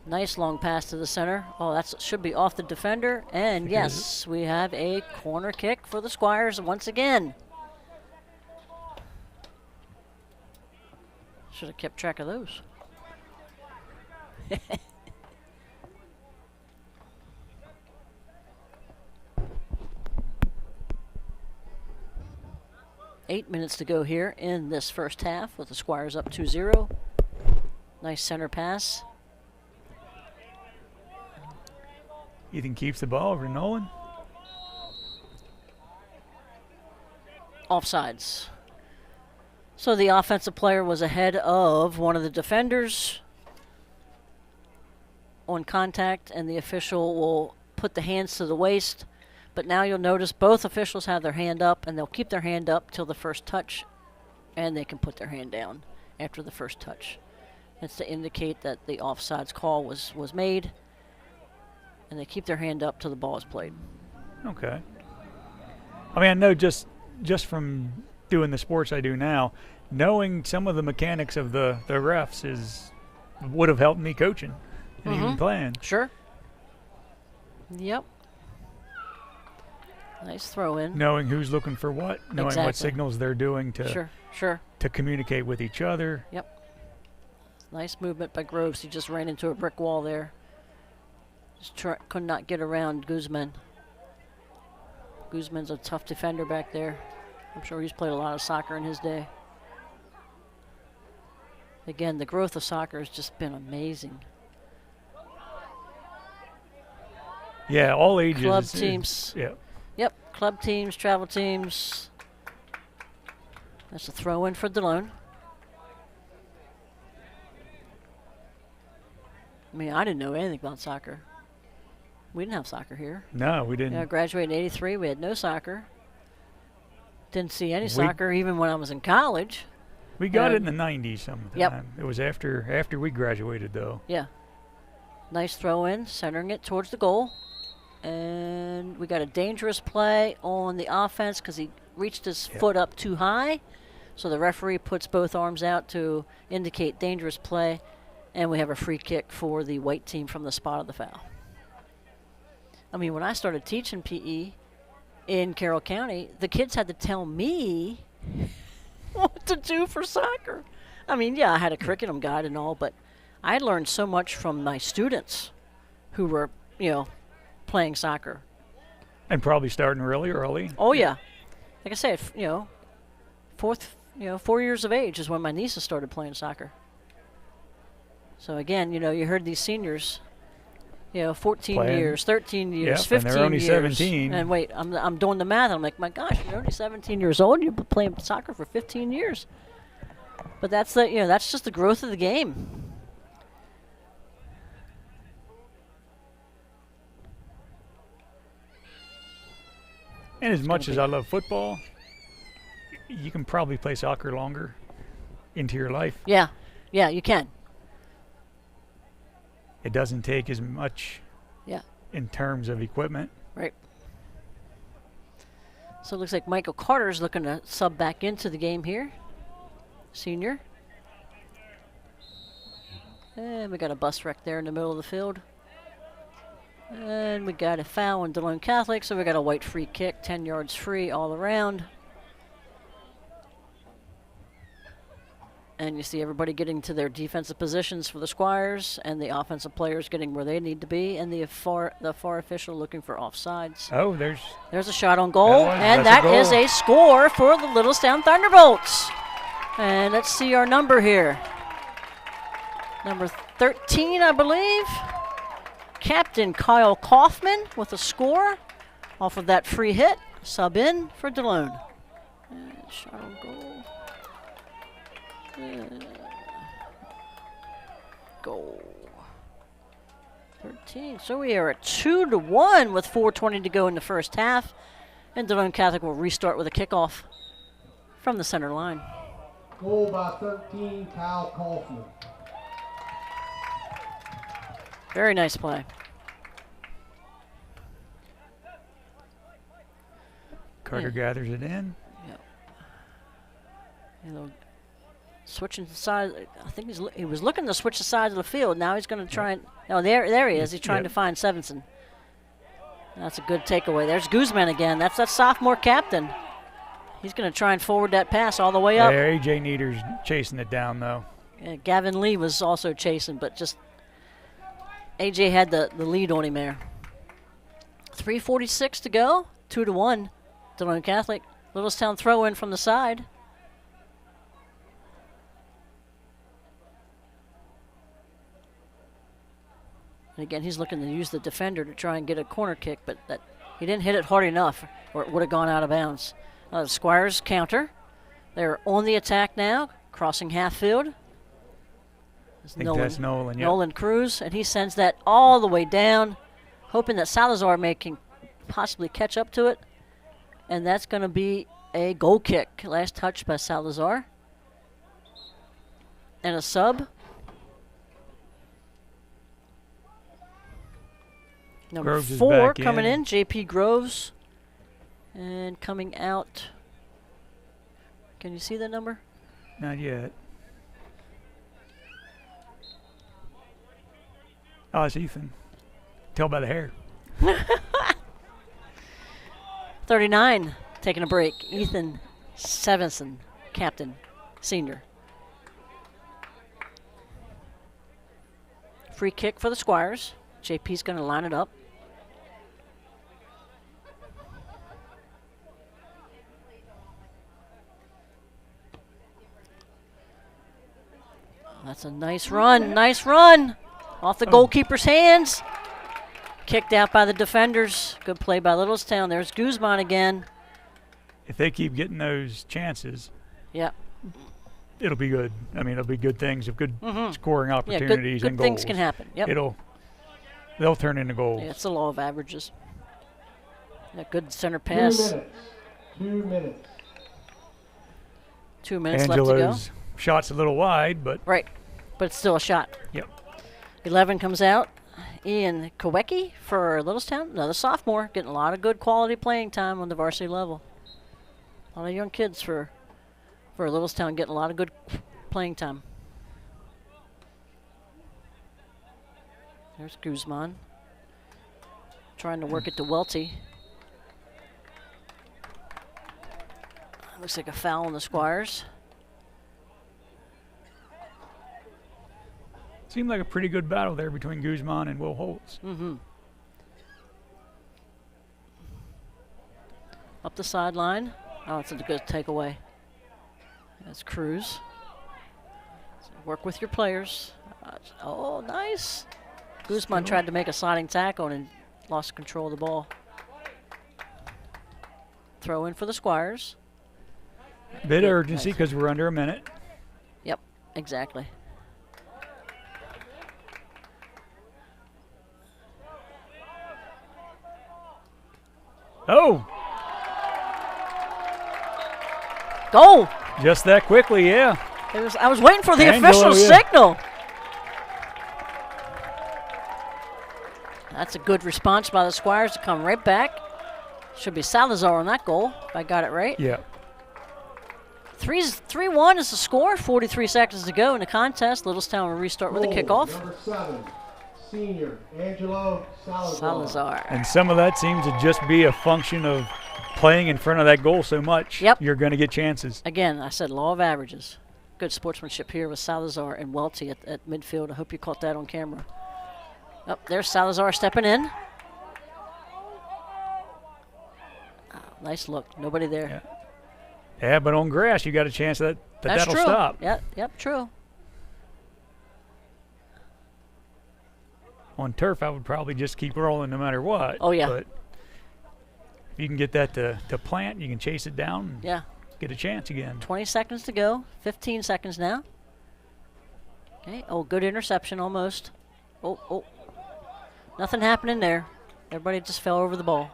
Nice long pass to the center. Oh, that should be off the defender. And yes, we have a corner kick for the Squires once again. Should have kept track of those. Eight minutes to go here in this first half with the Squires up 2-0. Nice center pass. Ethan keeps the ball over Nolan. Offsides. So the offensive player was ahead of one of the defenders on contact, and the official will put the hands to the waist. But now you'll notice both officials have their hand up, and they'll keep their hand up till the first touch, and they can put their hand down after the first touch. It's to indicate that the offsides call was made, and they keep their hand up till the ball is played. Okay. I mean, I know just from doing the sports I do now, knowing some of the mechanics of the refs would have helped me coaching and even playing. Sure. Yep. Nice throw in. Knowing who's looking for what, knowing what signals they're doing to to communicate with each other. Yep. Nice movement by Groves. He just ran into a brick wall there. Just could not get around Guzman. Guzman's a tough defender back there. I'm sure he's played a lot of soccer in his day. Again, the growth of soccer has just been amazing. Yeah, all ages. Club teams. Yeah. Yep, club teams, travel teams. That's a throw in for Delone. I mean, I didn't know anything about soccer. We didn't have soccer here. No, we didn't. I graduated in '83. We had no soccer. Didn't see any soccer even when I was in college. We got it in the 90s sometime. Yep. It was after we graduated, though. Yeah. Nice throw in, centering it towards the goal. And we got a dangerous play on the offense because he reached his foot up too high. So the referee puts both arms out to indicate dangerous play. And we have a free kick for the white team from the spot of the foul. I mean, when I started teaching PE in Carroll County, the kids had to tell me what to do for soccer. I mean, yeah, I had a curriculum guide and all, but I learned so much from my students who were, playing soccer. And probably starting really early. Oh, yeah. Like I said, 4 years of age is when my nieces started playing soccer. So again, you heard these seniors, 14 playing. years, 13 years, Yep, 15 and they're only years. 17. And wait, I'm doing the math. I'm like, my gosh, you're only 17 years old. You've been playing soccer for 15 years. But that's that's just the growth of the game. And as much as I love football, you can probably play soccer longer into your life. Yeah, you can. It doesn't take as much in terms of equipment. Right. So it looks like Michael Carter's looking to sub back into the game here. Senior. And we got a bus wreck there in the middle of the field. And we got a foul on Delone Catholic, so we got a white free kick, 10 yards free all around. And you see everybody getting to their defensive positions for the Squires, and the offensive players getting where they need to be, and the far official looking for offsides. Oh, there's a shot on goal, and that is a score for the Littlestown Thunderbolts. And let's see our number here. Number 13, I believe. Captain Kyle Kaufman with a score off of that free hit. Sub in for Delone. And shot on goal. Goal. 13. So we are at 2-1 with 4:20 to go in the first half. And Delone Catholic will restart with a kickoff from the center line. Goal by 13, Kyle Kaufman. Very nice play. Carter gathers it in. Yep. Switching the side. I think he was looking to switch the sides of the field. Now he's going to try and. Oh, there he is. He's trying to find Sevenson. That's a good takeaway. There's Guzman again. That's that sophomore captain. He's going to try and forward that pass all the way up. There, A.J. Nieder's chasing it down, though. Gavin Lee was also chasing, but just A.J. had the lead on him there. 3:46 to go. 2-1. Delone Catholic. Littlestown throw in from the side. And again, he's looking to use the defender to try and get a corner kick, but he didn't hit it hard enough, or it would have gone out of bounds. The Squires counter. They're on the attack now, crossing half field. I think that's Nolan. Yep. Nolan Cruz, and he sends that all the way down, hoping that Salazar can possibly catch up to it. And that's going to be a goal kick. Last touch by Salazar. And a sub. Number Groves is 4 back coming in. in, JP Groves. And coming out, can you see the number? Not yet. Oh, it's Ethan. Tell by the hair. 39, taking a break. Ethan Sevenson, captain, senior. Free kick for the Squires. JP's going to line it up. That's a nice run, nice run. Off the goalkeeper's hands. Kicked out by the defenders. Good play by Littlestown. There's Guzman again. If they keep getting those chances, yeah, it'll be good. I mean, it'll be good things, good scoring opportunities good and goals. Things can happen. Yep. They'll turn into goals. Yeah, it's the law of averages. A good center pass. 2 minutes. 2 minutes left to go. Angelo's shot's a little wide, but right, but it's still a shot. Yep. 11 comes out. Ian Kowecki for Littlestown, another sophomore, getting a lot of good quality playing time on the varsity level. A lot of young kids for Littlestown getting a lot of good playing time. There's Guzman trying to work it to Welty. Looks like a foul on the Squires. Seemed like a pretty good battle there between Guzman and Will Holtz. Up the sideline. Oh, it's a good takeaway. That's Cruz. So work with your players. Oh, nice. Guzman tried to make a sliding tackle and lost control of the ball. Throw in for the Squires. Bit of urgency because we're under a minute. Yep, exactly. Oh! Goal! Just that quickly, yeah. I was waiting for the official signal. That's a good response by the Squires to come right back. Should be Salazar on that goal, if I got it right. Yeah. 3-1 is the score. 43 seconds to go in the contest. Littlestown will restart with a kickoff. Number 7, senior Angelo Salazar. And some of that seems to just be a function of playing in front of that goal so much. Yep. You're going to get chances. Again, I said law of averages. Good sportsmanship here with Salazar and Welty at midfield. I hope you caught that on camera. Oh, there's Salazar stepping in. Oh, nice look. Nobody there. Yeah, but on grass, you got a chance that'll true. stop. Yep, true. On turf, I would probably just keep rolling no matter what. Oh, yeah. But if you can get that to plant, you can chase it down and get a chance again. 20 seconds to go. 15 seconds now. Okay. Oh, good interception almost. Oh. Nothing happening there. Everybody just fell over the ball.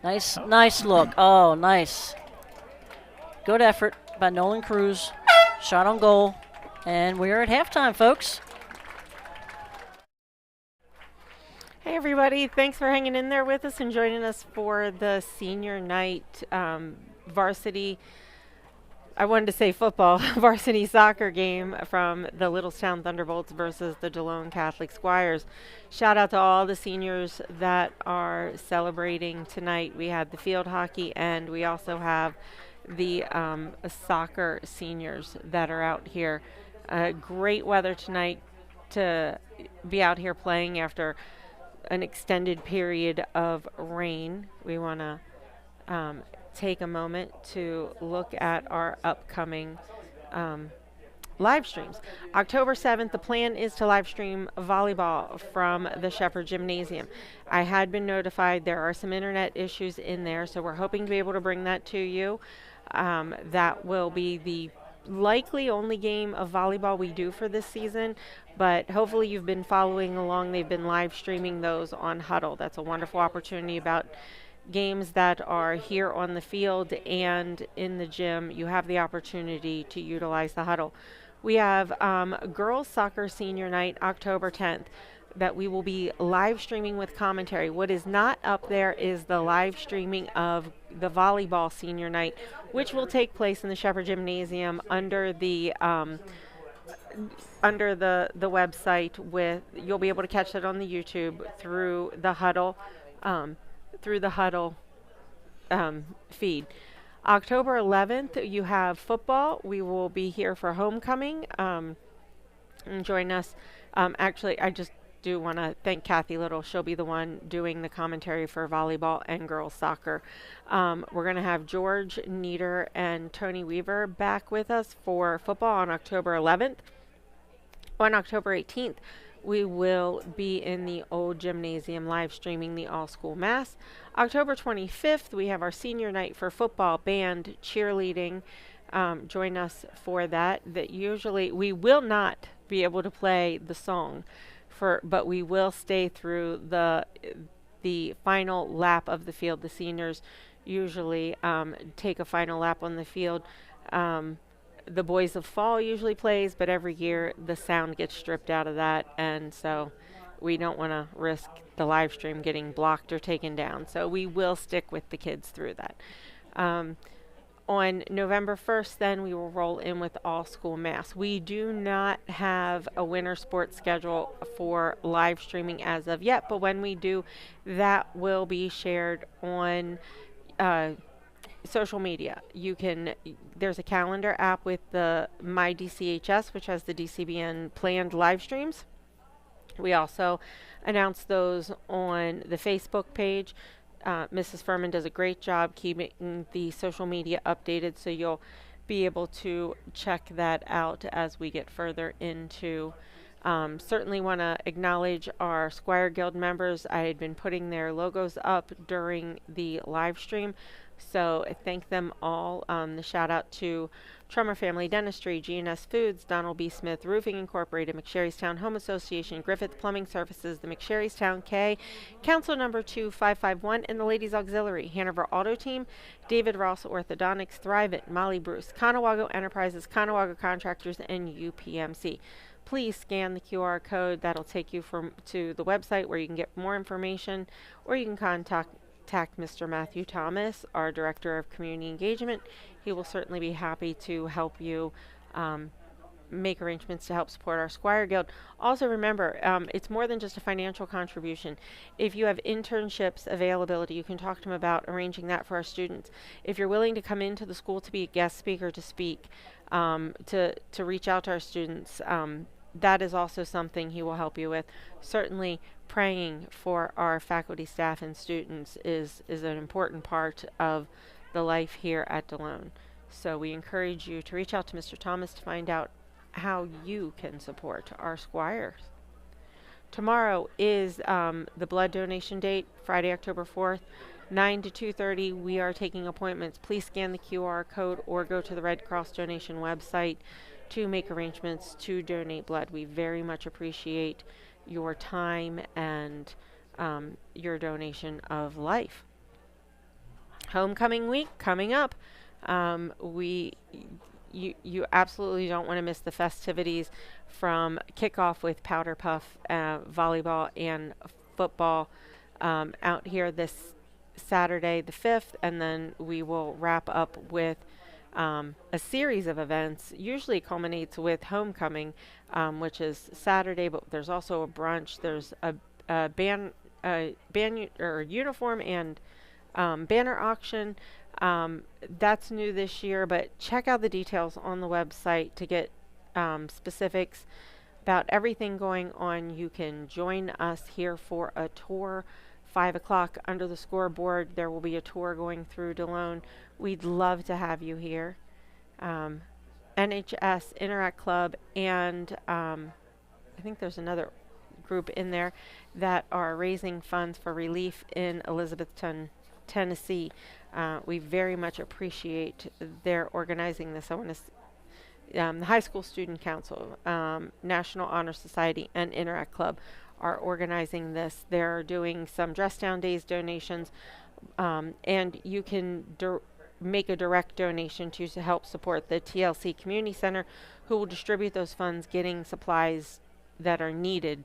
Nice look. Oh, nice. Good effort by Nolan Cruz. Shot on goal. And we are at halftime, folks. Hey everybody, thanks for hanging in there with us and joining us for the senior night varsity, I wanted to say football, varsity soccer game from the Littlestown Thunderbolts versus the Delone Catholic Squires. Shout out to all the seniors that are celebrating tonight. We had the field hockey and we also have the soccer seniors that are out here. Great weather tonight to be out here playing after an extended period of rain. We want to take a moment to look at our upcoming live streams. October 7th, the plan is to live stream volleyball from the Shepherd Gymnasium. I had been notified there are some internet issues in there, so we're hoping to be able to bring that to you. That will be the likely only game of volleyball we do for this season, but hopefully you've been following along. They've been live streaming those on Huddle. That's a wonderful opportunity about games that are here on the field and in the gym. You have the opportunity to utilize the Huddle. We have girls soccer senior night, October 10th. that we will be live streaming with commentary. What is not up there is the live streaming of the volleyball senior night, which will take place in the Shepherd Gymnasium under the website. You'll be able to catch that on the YouTube through the Huddle feed. October 11th, you have football. We will be here for homecoming. And join us. Actually, I just do want to thank Kathy Little. She'll be the one doing the commentary for volleyball and girls soccer. We're going to have George Nieder and Tony Weaver back with us for football on October 11th. On October 18th, we will be in the old gymnasium live streaming the all-school mass. October 25th, we have our senior night for football, band, cheerleading. Join us for that. Usually we will not be able to play the song, but we will stay through the final lap of the field. The seniors usually take a final lap on the field. The Boys of Fall usually plays, but every year the sound gets stripped out of that, and so we don't want to risk the live stream getting blocked or taken down. So we will stick with the kids through that. On November 1st, then, we will roll in with all-school mass. We do not have a winter sports schedule for live streaming as of yet, but when we do, that will be shared on social media. There's a calendar app with the My DCHS, which has the DCBN planned live streams. We also announce those on the Facebook page. Mrs. Furman does a great job keeping the social media updated, so you'll be able to check that out as we get further into. Certainly want to acknowledge our Squire Guild members. I had been putting their logos up during the live stream, so I thank them all. The shout out to Trummer Family Dentistry, G&S Foods, Donald B. Smith Roofing Incorporated, McSherrystown Home Association, Griffith Plumbing Services, the McSherrystown K, Council Number 2551, and the Ladies Auxiliary, Hanover Auto Team, David Ross Orthodontics, Thrivent, Molly Bruce, Conawago Enterprises, Conawago Contractors, and UPMC. Please scan the QR code. That'll take you to the website where you can get more information, or you can contact Mr. Matthew Thomas, our Director of Community Engagement. He will certainly be happy to help you make arrangements to help support our Squire Guild. Also remember, it's more than just a financial contribution. If you have internships availability, you can talk to them about arranging that for our students. If you're willing to come into the school to be a guest speaker, to speak, to reach out to our students, that is also something he will help you with. Certainly praying for our faculty, staff, and students is an important part of the life here at Delone. So we encourage you to reach out to Mr. Thomas to find out how you can support our Squires. Tomorrow is the blood donation date, Friday, October 4th, 9 to 2:30. We are taking appointments. Please scan the QR code or go to the Red Cross donation website to make arrangements to donate blood. We very much appreciate your time and your donation of life. Homecoming week coming up. You absolutely don't want to miss the festivities from kickoff with Powder Puff, volleyball and football out here this Saturday the 5th, and then we will wrap up with a series of events. Usually culminates with homecoming, which is Saturday, but there's also a brunch. There's a band or uniform and banner auction. That's new this year, but check out the details on the website to get specifics about everything going on. You can join us here for a tour. 5 o'clock under the scoreboard, there will be a tour going through Delone. We'd love to have you here. NHS Interact Club and I think there's another group in there that are raising funds for relief in Elizabethton, Tennessee. We very much appreciate their organizing this. I want to the High School Student Council, National Honor Society, and Interact Club are organizing this. They're doing some Dress Down Days donations, and you can make a direct donation to help support the TLC Community Center, who will distribute those funds, getting supplies that are needed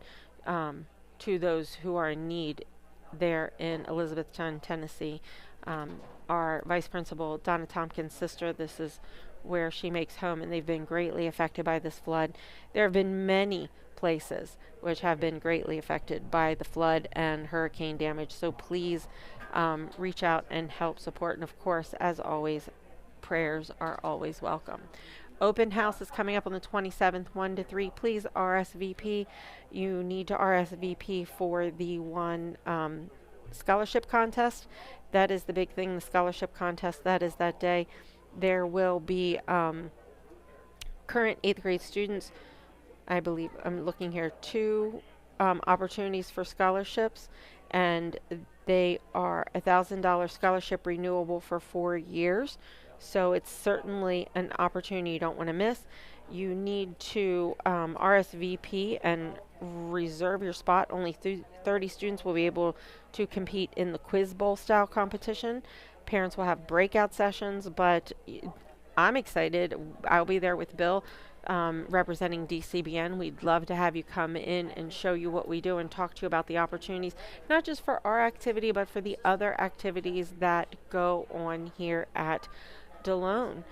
to those who are in need there in Elizabethtown, Tennessee. Our vice principal, Donna Tompkins' sister, this is where she makes home, and they've been greatly affected by this flood. There have been many places which have been greatly affected by the flood and hurricane damage, so please reach out and help support. And of course, as always, prayers are always welcome. Open house is coming up on the 27th, 1 to 3. Please RSVP. You need to RSVP for the one scholarship contest. That is the big thing, the scholarship contest. That is that day. There will be current 8th grade students, I believe, I'm looking here, 2 opportunities for scholarships, and they are $1,000 scholarship renewable for 4 years. So it's certainly an opportunity you don't want to miss. You need to RSVP and reserve your spot. Only 30 students will be able to compete in the Quiz Bowl style competition. Parents will have breakout sessions, but I'm excited. I'll be there with Bill representing DCBN. We'd love to have you come in and show you what we do and talk to you about the opportunities, not just for our activity, but for the other activities that go on here at Delone.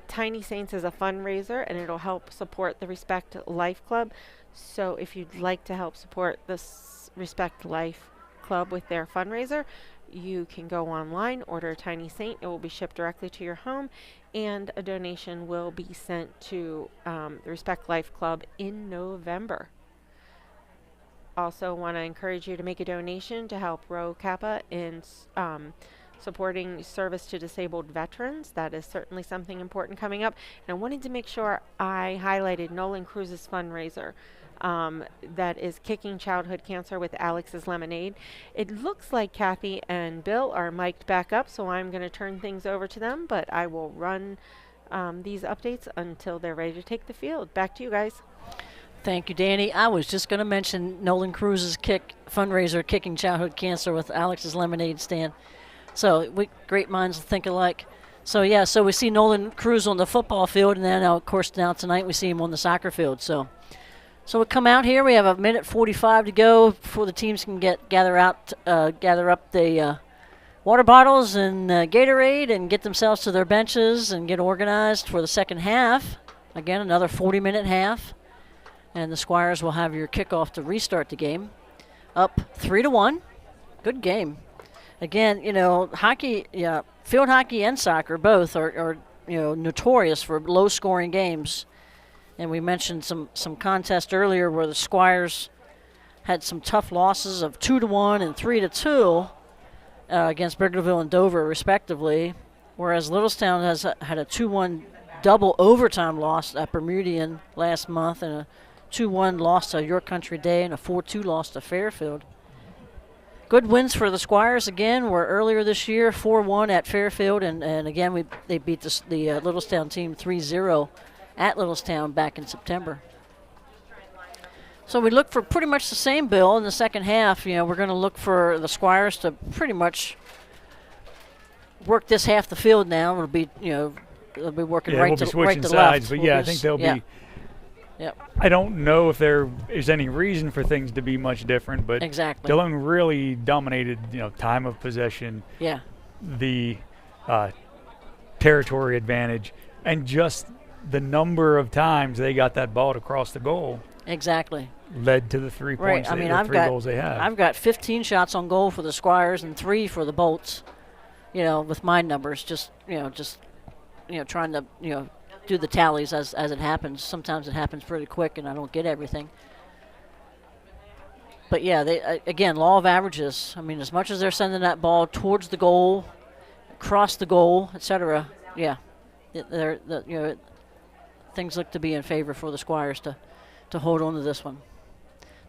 Tiny Saints is a fundraiser, and it'll help support the Respect Life Club. So if you'd like to help support this Respect Life Club with their fundraiser, you can go online, order a Tiny Saint. It will be shipped directly to your home, and a donation will be sent to the Respect Life Club in November. Also want to encourage you to make a donation to help Rho Kappa in supporting service to disabled veterans. That is certainly something important coming up. And I wanted to make sure I highlighted Nolan Cruz's fundraiser. That is Kicking Childhood Cancer with Alex's Lemonade. It looks like Kathy and Bill are mic'd back up, so I'm going to turn things over to them, but I will run these updates until they're ready to take the field. Back to you guys. Thank you, Danny. I was just going to mention Nolan Cruz's fundraiser, Kicking Childhood Cancer with Alex's Lemonade stand. So great minds think alike. So yeah, so we see Nolan Cruz on the football field, and then of course now tonight we see him on the soccer field. So we come out here. We have a minute 45 to go before the teams can gather up the water bottles and Gatorade and get themselves to their benches and get organized for the second half. Again, another 40-minute half, and the Squires will have your kickoff to restart the game. Up 3-1. Good game. Again, hockey, field hockey and soccer both are notorious for low-scoring games. And we mentioned some contest earlier where the Squires had some tough losses of 2-1 and 3-2 against Brickellville and Dover, respectively, whereas Littlestown has had a 2-1 double overtime loss at Bermudian last month, and a 2-1 loss to York Country Day, and a 4-2 loss to Fairfield. Good wins for the Squires again were earlier this year, 4-1 at Fairfield, and again they beat the Littlestown team 3-0 at Littlestown back in September. So we look for pretty much the same, Bill, in the second half. We're going to look for the Squires to pretty much work this half the field now. It'll be, they'll be working right to sides, left. But I think they'll be. Yep. I don't know if there is any reason for things to be much different, but exactly. Delone really dominated, time of possession, the territory advantage, and just the number of times they got that ball to cross the goal. Exactly. Led to the 3 points. Right. Three goals they have. I've got 15 shots on goal for the Squires and 3 for the Bolts. With my numbers, just trying to do the tallies as it happens. Sometimes it happens pretty quick, and I don't get everything. But yeah, they again, law of averages. As much as they're sending that ball towards the goal, across the goal, etc. Yeah, things look to be in favor for the Squires to hold on to this one.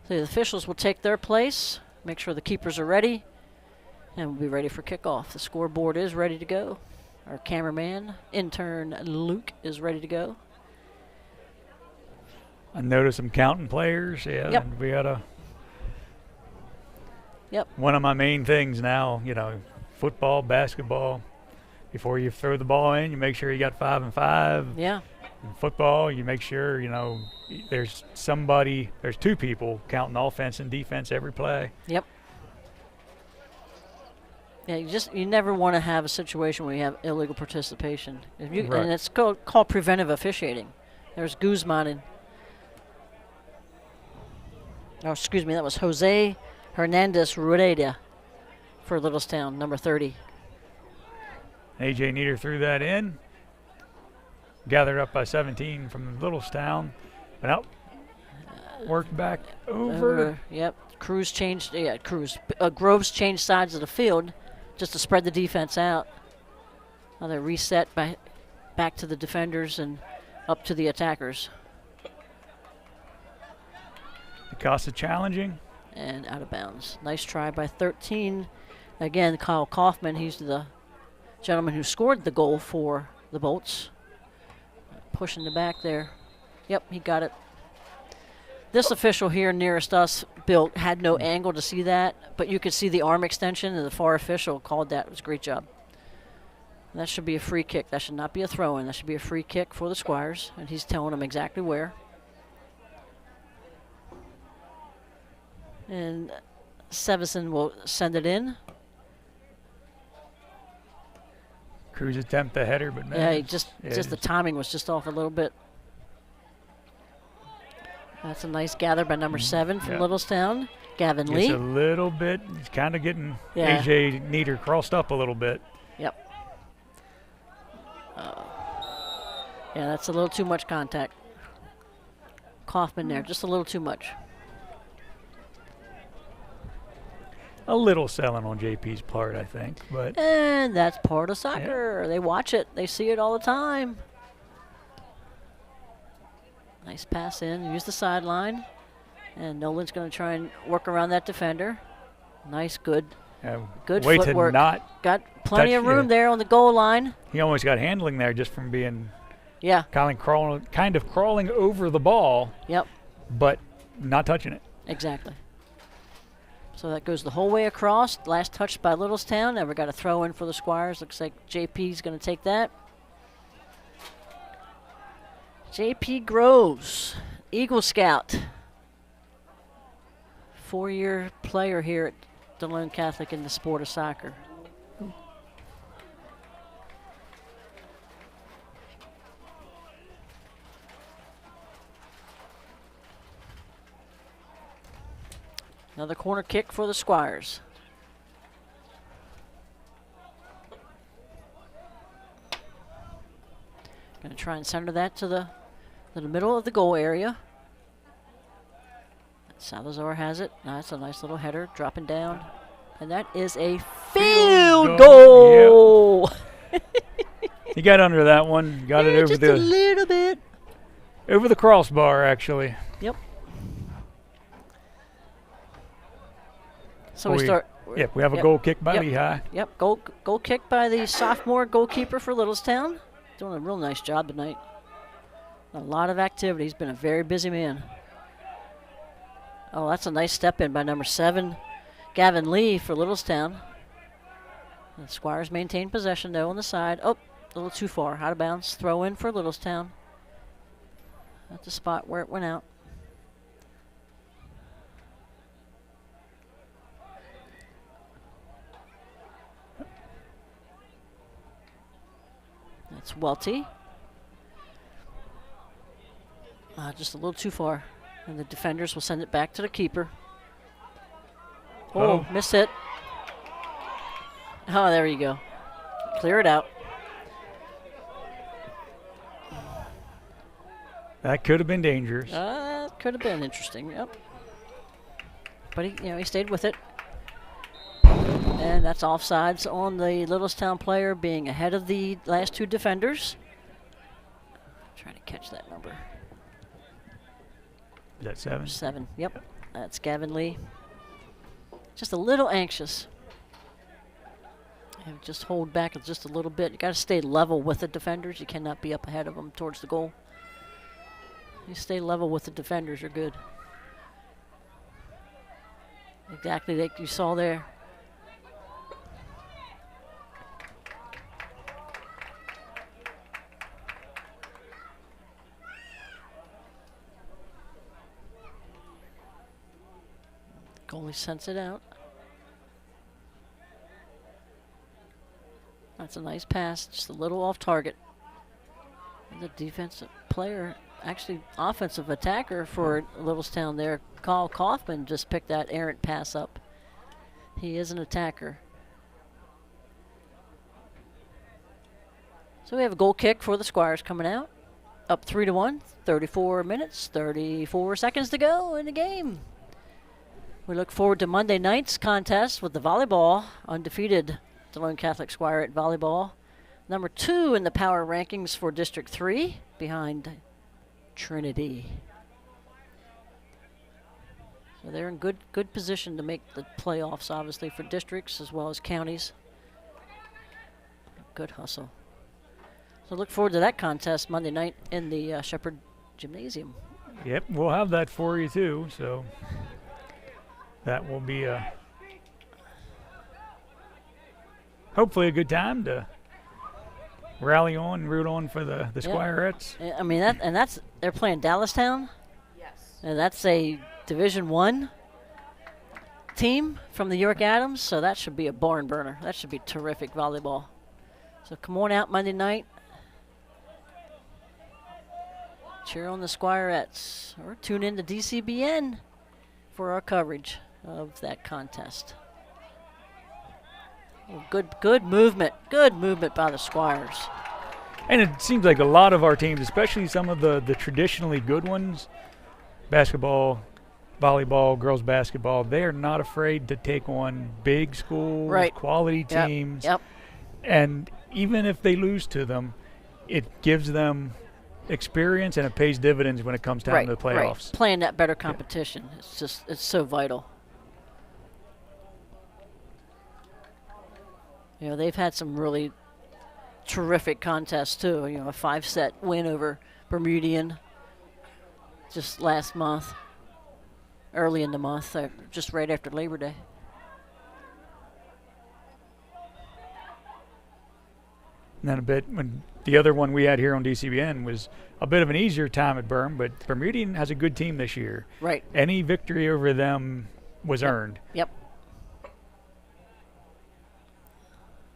So the officials will take their place, make sure the keepers are ready, and we'll be ready for kickoff. The scoreboard is ready to go. Our cameraman, intern Luke, is ready to go. I noticed them counting players. Yeah, yep. We got Yep. One of my main things now, football, basketball. Before you throw the ball in, you make sure you got 5 and 5. Yeah. In football, you make sure, you know, there's two people counting offense and defense every play. Yep. Yeah, you never want to have a situation where you have illegal participation. And it's called preventive officiating. There's Guzman that was Jose Hernandez Rueda for Littlestown, number 30. A.J. Nieder threw that in. Gathered up by 17 from Littlestown. And out. Worked back over. Yep. Groves changed sides of the field just to spread the defense out. Now they reset back to the defenders and up to the attackers. Acosta challenging. And out of bounds. Nice try by 13. Again, Kyle Kaufman, he's the gentleman who scored the goal for the Bolts. Pushing the back there. Yep, he got it. This official here nearest us, Bill, had no angle to see that, but you could see the arm extension, and the far official called that. It was a great job. And that should be a free kick. That should not be a throw-in. That should be a free kick for the Squires, and he's telling them exactly where. And Sevison will send it in. Cruz attempt the header, but yeah, just the timing was just off a little bit. That's a nice gather by number 7 from Littlestown, Gavin Lee. Just a little bit. He's kind of getting A.J. Nieder crossed up a little bit. Yep. Yeah, that's a little too much contact. Kaufman there, just a little too much. A little selling on JP's part, I think. And that's part of soccer. Yeah. They watch it. They see it all the time. Nice pass in. Use the sideline. And Nolan's going to try and work around that defender. Nice, good footwork. Got plenty of room there on the goal line. He almost got handling there just from being kind of crawling over the ball. Yep. But not touching it. Exactly. So that goes the whole way across. Last touch by Littlestown. Never got a throw in for the Squires. Looks like JP's going to take that. JP Groves, Eagle Scout. 4-year player here at Delone Catholic in the sport of soccer. Another corner kick for the Squires. Going to try and center that to the middle of the goal area. Salazar has it. That's a nice little header dropping down. And that is a field goal. Yep. He got under that one. Got it over just a little bit. Over the crossbar, actually. Yep. So we start. Yep, we have a goal kick by Lehigh. Yep, goal kick by the sophomore goalkeeper for Littlestown. Doing a real nice job tonight. A lot of activity. He's been a very busy man. Oh, that's a nice step in by number 7, Gavin Lee for Littlestown. The Squires maintain possession though on the side. Oh, a little too far. Out of bounds. Throw in for Littlestown. At the spot where it went out. That's Welty. Just a little too far. And the defenders will send it back to the keeper. Oh, miss hit. Oh, there you go. Clear it out. That could have been dangerous. Could have been interesting, yep. But he stayed with it. And that's offsides on the Littlestown player being ahead of the last 2 defenders. Trying to catch that number. Is that 7? 7, yep. That's Gavin Lee. Just a little anxious. And just hold back just a little bit. You got to stay level with the defenders. You cannot be up ahead of them towards the goal. You stay level with the defenders, you're good. Exactly like you saw there. Goalie sends it out. That's a nice pass, just a little off target. And the defensive player, actually offensive attacker for Littlestown there, Kyle Kaufman, just picked that errant pass up. He is an attacker. So we have a goal kick for the Squires coming out. Up 3-1, 34 minutes, 34 seconds to go in the game. We look forward to Monday night's contest with the volleyball. Undefeated Delone Catholic Squire at volleyball. Number 2 in the power rankings for District 3, behind Trinity. So they're in good position to make the playoffs, obviously, for districts as well as counties. Good hustle. So look forward to that contest Monday night in the Shepherd Gymnasium. Yep, we'll have that for you too. So that will be hopefully a good time to rally on and root on for the Squirettes. I mean, they're playing Littlestown. Yes. And that's a Division I team from the York Adams, so that should be a barn burner. That should be terrific volleyball. So come on out Monday night. Cheer on the Squirettes, or tune in to DCBN for our coverage of that contest. Oh, good movement by the Squires. And it seems like a lot of our teams, especially some of the traditionally good ones, basketball, volleyball, girls basketball, they are not afraid to take on big schools, quality teams. Yep. And even if they lose to them, it gives them experience and it pays dividends when it comes time to the playoffs. Right. Playing that better competition, it's so vital. You know, they've had some really terrific contests too. You know, a 5-set win over Bermudian just last month, early in the month, just right after Labor Day. And then a bit when the other one we had here on DCBN was a bit of an easier time at Berm, but Bermudian has a good team this year. Right. Any victory over them was earned. Yep.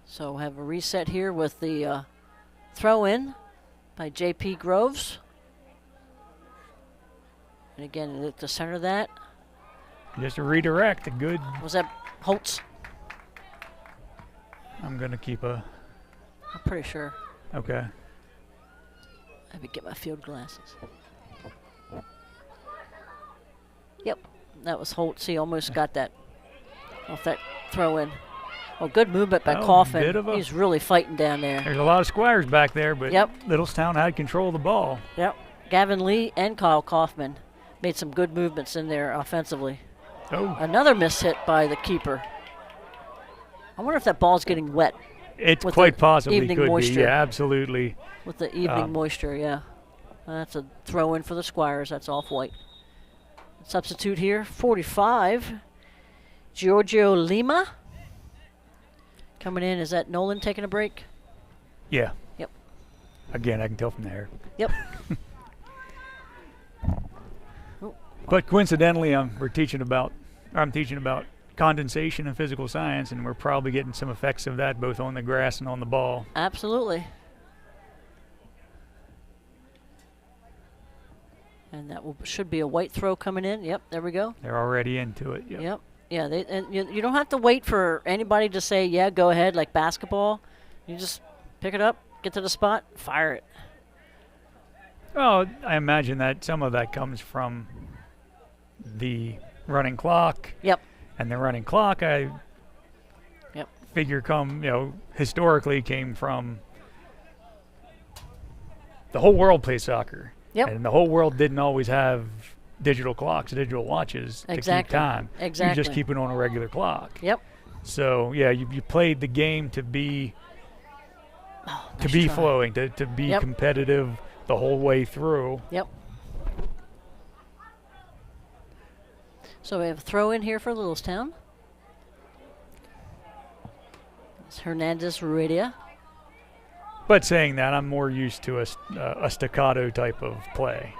So we'll have a reset here with the throw-in by J.P. Groves. And again, at the center of that. Just a redirect, a good. Was that Holtz? I'm going to keep a. I'm pretty sure. Okay. Let me get my field glasses. Yep, that was Holtz. He almost got that off that throw-in. Oh, good movement by Coffin. He's really fighting down there. There's a lot of Squires back there, but Littlestown had control of the ball. Yep. Gavin Lee and Kyle Kaufman made some good movements in there offensively. Oh. Another miss hit by the keeper. I wonder if that ball's getting wet. It's quite possibly evening could moisture. be. Yeah, absolutely. With the evening moisture, yeah. That's a throw-in for the Squires. That's off-white. Substitute here, 45, Giorgio Lima. Coming in, is that Nolan taking a break? Yeah. Yep. Again, I can tell from there. Yep. But coincidentally, I'm teaching about condensation and physical science, and we're probably getting some effects of that both on the grass and on the ball. Absolutely. And that should be a white throw coming in. Yep, there we go. They're already into it. Yep. Yeah, and you don't have to wait for anybody to say, yeah, go ahead, like basketball. You just pick it up, get to the spot, fire it. Oh, I imagine that some of that comes from the running clock. Yep. And the running clock, I figure historically came from the whole world plays soccer. Yep. And the whole world didn't always have digital clocks, digital watches to keep time. Exactly. You just keep it on a regular clock. Yep. So yeah, you played the game to be flowing, to be competitive the whole way through. Yep. So we have a throw in here for Littlestown. It's Hernandez Ruedia. But saying that, I'm more used to a staccato type of play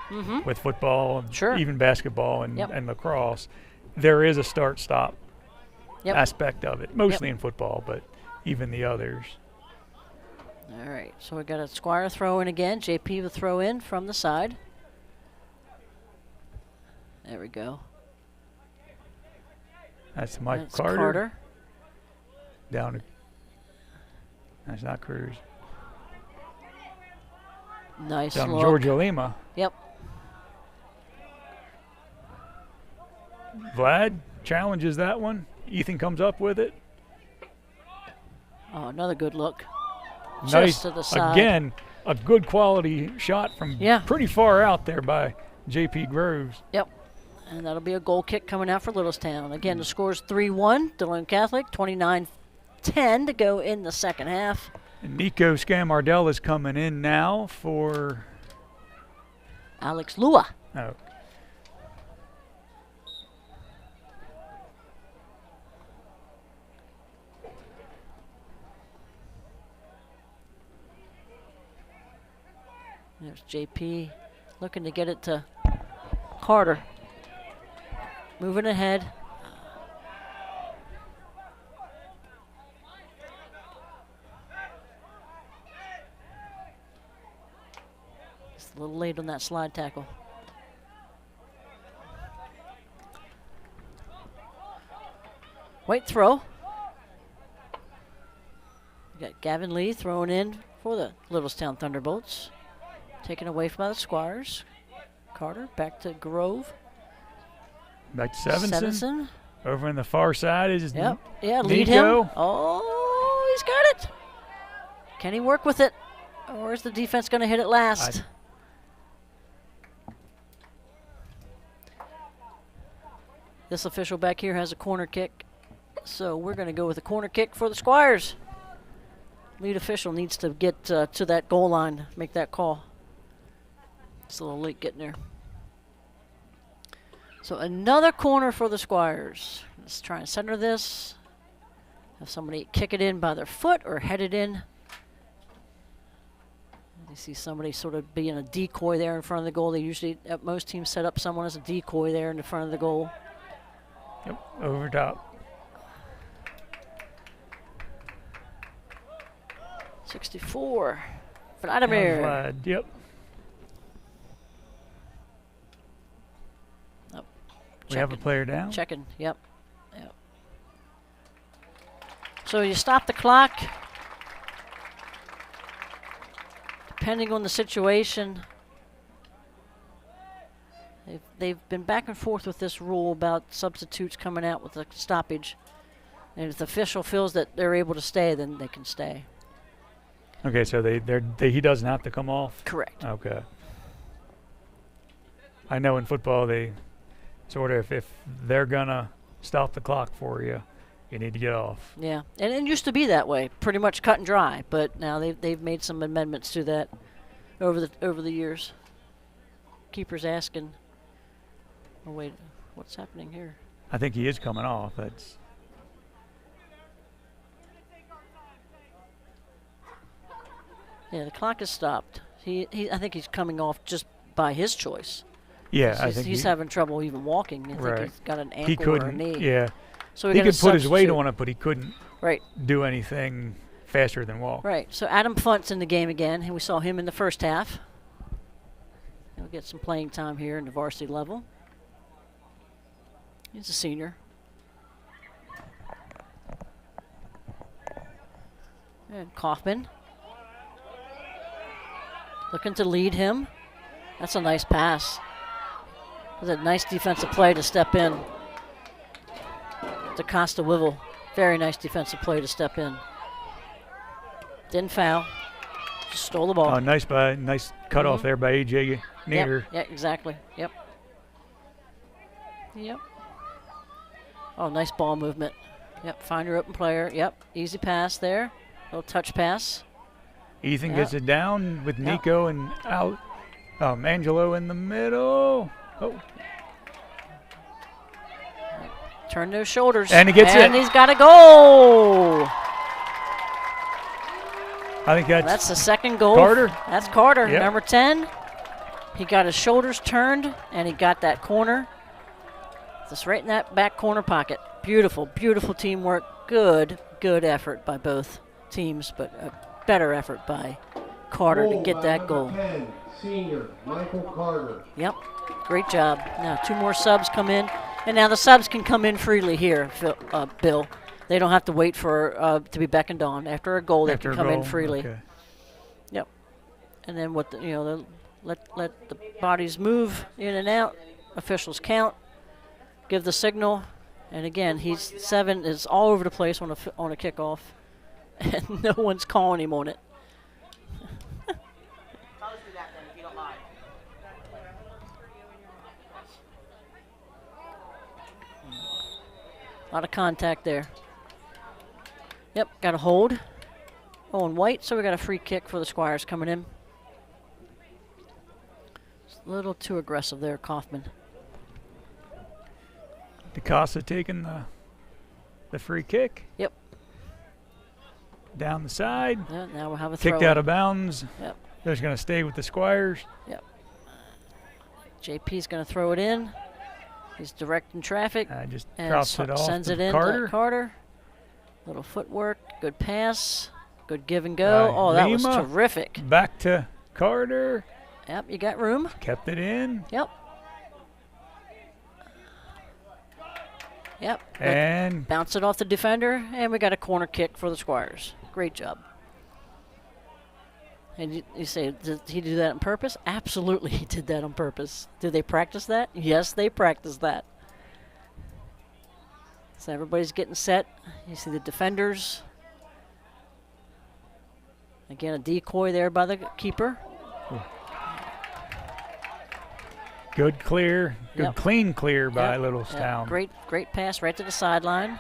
with football, even basketball and lacrosse. there is a start-stop Yep. aspect of it, mostly in football, but even the others. All right, so we got a Squire throw in again. JP will throw in from the side. There we go. That's Mike That's Carter. Down to, that's not Cruz. Nice Down to look. Georgia Lima. Yep. Vlad challenges that one. Ethan comes up with it. Oh, another good look. Nice. Just to the side. Again, a good quality shot from pretty far out there by JP Groves. Yep. And that'll be a goal kick coming out for Littlestown. Again, the score's 3-1. Delone Catholic, 29-10 to go in the second half. And Nico Scamardell is coming in now for Alex Lua. Oh. There's JP looking to get it to Carter. Moving ahead. Just a little late on that slide tackle. White throw. We got Gavin Lee throwing in for the Littlestown Thunderbolts. Taken away from the Squires. Carter back to Grove. Back to Sevenson. Over on the far side is yeah, Nico. Lead him. Oh, he's got it. Can he work with it? Or is the defense going to hit it last? This official back here has a corner kick. So we're going to go with a corner kick for the Squires. Lead official needs to get to that goal line, make that call. It's a little late getting there. So another corner for the Squires. Let's try and center this. Have somebody kick it in by their foot or head it in. You see somebody sort of being a decoy there in front of the goal. They usually, at most teams, set up someone as a decoy there in the front of the goal. Yep, over top. 64. Vladimir. Vlad, yep. Oh, we have a player down. Checking, yep. So you stop the clock. Depending on the situation. They've been back and forth with this rule about substitutes coming out with a stoppage. And if the official feels that they're able to stay, then they can stay. Okay, so he doesn't have to come off? Correct. Okay. I know in football they sort of, if they're going to stop the clock for you, you need to get off. Yeah, and it used to be that way, pretty much cut and dry, but now they've made some amendments to that over the years. Keeper's asking, oh wait, what's happening here? I think he is coming off. That's Yeah, the clock is stopped. I think he's coming off just by his choice. Yeah, I think he's having trouble even walking. I think he's got an ankle or a knee. Yeah, so he could put his weight on it, but he couldn't do anything faster than walk. Right. So Adam Funt's in the game again, and we saw him in the first half. He'll get some playing time here in the varsity level. He's a senior. And Kaufman. Looking to lead him. That's a nice pass. That's a nice defensive play to step in. To Costa Wivel. Very nice defensive play to step in. Didn't foul. Just stole the ball. Oh, nice cutoff there by A.J. Nader. Yep, yeah, exactly. Yep. Oh, nice ball movement. Yep, find your open player. Yep, easy pass there. Little touch pass. Ethan gets it down with Nico and out. Angelo in the middle. Oh. Turn those shoulders. And he gets it. And he's got a goal. I think that's the second goal. Carter. That's Carter, yep. Number 10. He got his shoulders turned, and he got that corner. Just right in that back corner pocket. Beautiful, beautiful teamwork. Good effort by both teams, but a better effort by Carter to get that goal. 10, senior Michael Carter. Yep, great job. Now 2 more subs come in, and now the subs can come in freely here, Bill. They don't have to wait for to be beckoned on. After a goal, they can come in freely. Okay. Yep. And then let the bodies move in and out. Officials count, give the signal, and again, 7 is all over the place on a kickoff, and no one's calling him on it. A lot of contact there. Yep, got a hold. Oh, and white, so we got a free kick for the Squires coming in. It's a little too aggressive there, Kaufman. DeCosta taking the free kick. Yep. Down the side. Yeah, now we'll have a throw. Kicked out of bounds. Yep. They're going to stay with the Squires. Yep. JP's going to throw it in. He's directing traffic. Just and drops it off sends to it in Carter. to Carter. Little footwork, good pass, good give and go. Oh, that was terrific. Back to Carter. Yep, you got room. Kept it in. Yep. Yep. And bounce it off the defender, and we got a corner kick for the Squires. Great job. And you say, did he do that on purpose? Absolutely, he did that on purpose. Did they practice that? Yes, they practiced that. So everybody's getting set. You see the defenders. Again, a decoy there by the keeper. Good clear, good clean clear by Littlestown. Yep. Great pass right to the sideline.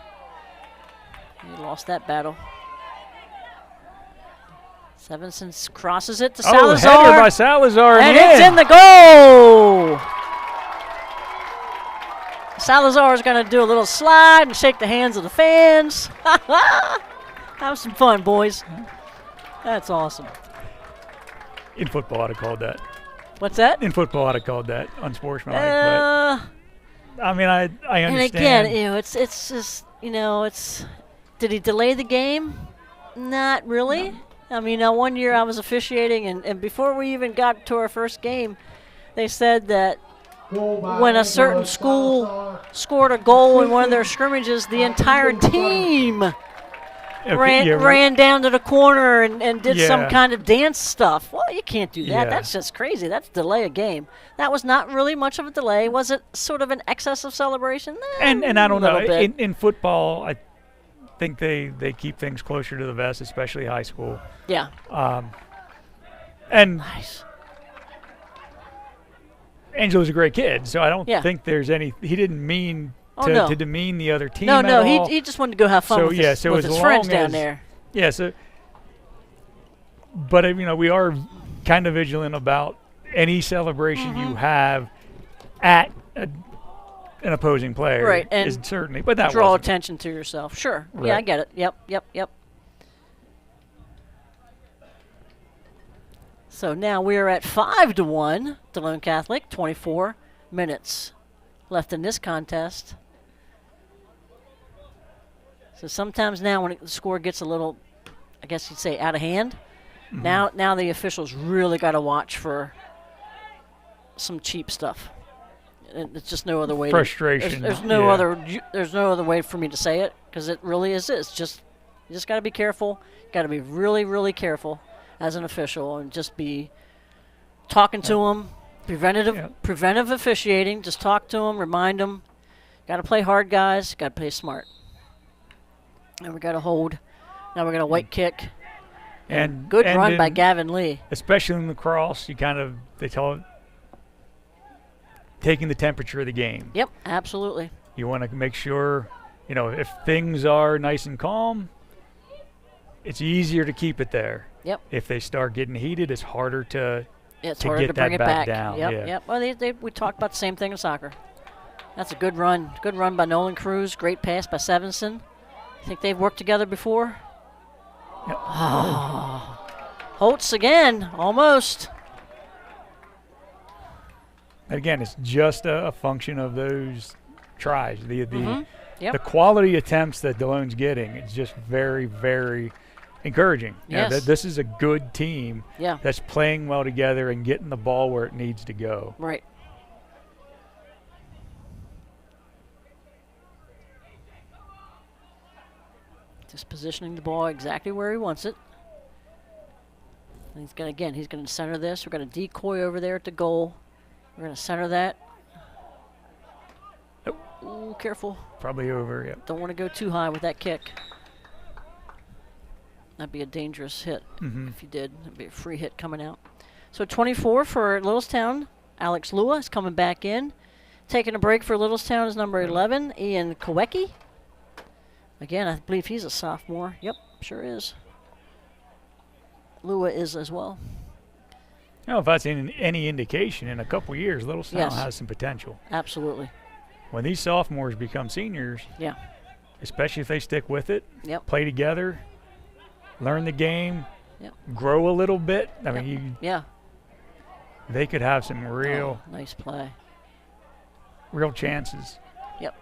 He lost that battle. Sevenson crosses it to Salazar. Header by Salazar. And it's in the goal. Salazar is going to do a little slide and shake the hands of the fans. Have some fun, boys. That's awesome. In football, I'd have called that. What's that? In football, I'd have called that unsportsmanlike. But I mean, I understand. And again, it's just, it's. Did he delay the game? Not really. No. I mean, one year I was officiating, and before we even got to our first game, they said that when a certain school scored a goal in one of their scrimmages, the entire team ran down to the corner and did some kind of dance stuff. Well, you can't do that. Yeah. That's just crazy. That's delay a game. That was not really much of a delay. Was it sort of an excess of celebration? And I don't know. In football, I think they keep things closer to the vest, especially high school. Yeah. And nice. Angelo's a great kid, so I don't think there's any. He didn't mean to demean the other team. No, at all. He just wanted to go have fun with his friends down there. Yeah. So, but we are kind of vigilant about any celebration you have at an opposing player. Right, and is certainly, but that draw attention to yourself. Sure. Right. Yeah, I get it. Yep. So now we are at 5-1, Delone Catholic, 24 minutes left in this contest. So sometimes now when the score gets a little, I guess you'd say, out of hand, now the officials really got to watch for some cheap stuff. It's just no other way. Frustration. There's no other way for me to say it, because it really is this. You just got to be careful. Got to be really, really careful as an official, and just be talking to them. Preventive officiating. Just talk to them, remind them. Got to play hard, guys. Got to play smart. And we got to hold. Now we're going to white kick. And good run by Gavin Lee. Especially in lacrosse, they tell it, taking the temperature of the game. Yep, absolutely. You want to make sure, if things are nice and calm, it's easier to keep it there. Yep. If they start getting heated, it's harder to get that bring it back down. Yep. Well, we talked about the same thing in soccer. That's a good run. Good run by Nolan Cruz. Great pass by Sevenson. I think they've worked together before. Yep. Oh. Holtz again, almost. Again, it's just a function of those tries. The Yep. quality attempts that Delone's getting is just very, very encouraging. Yes. This is a good team that's playing well together and getting the ball where it needs to go. Right. Just positioning the ball exactly where he wants it. And he's going to center this. We're going to decoy over there at the goal. We're going to center that. Ooh, careful. Probably over, yep. Don't want to go too high with that kick. That'd be a dangerous hit if you did. That'd be a free hit coming out. So 24 for Littlestown. Alex Lua is coming back in. Taking a break for Littlestown is number 11, Ian Kowecki. Again, I believe he's a sophomore. Yep, sure is. Lua is as well. If that's any indication, in a couple years, Littlestown has some potential. Absolutely. When these sophomores become seniors, especially if they stick with it, play together, learn the game, grow a little bit. I mean, they could have some real nice play, real chances. Yep.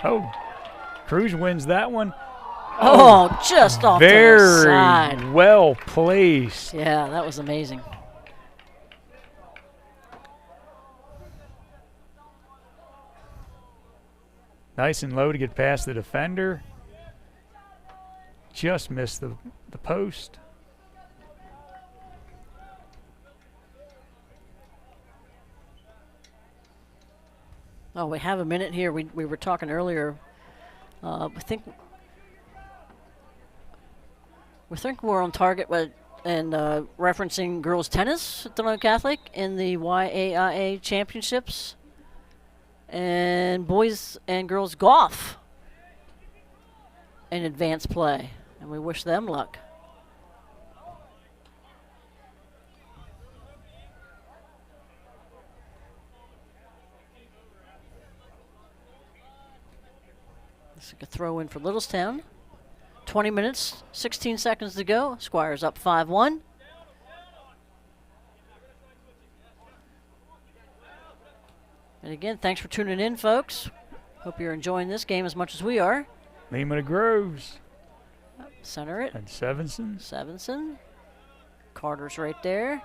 Oh, Cruz wins that one. Oh, just off to the side. Very well placed. Yeah, that was amazing. Nice and low to get past the defender. Just missed the post. Oh, we have a minute here. We were talking earlier. I think we're on target with referencing girls tennis at Delone Catholic in the YAIA championships, and boys and girls golf in advanced play, and we wish them luck. This is a throw in for Littlestown. 20 minutes, 16 seconds to go. Squires up 5-1. And again, thanks for tuning in, folks. Hope you're enjoying this game as much as we are. Lima to Groves. Center it. And Sevenson. Carter's right there.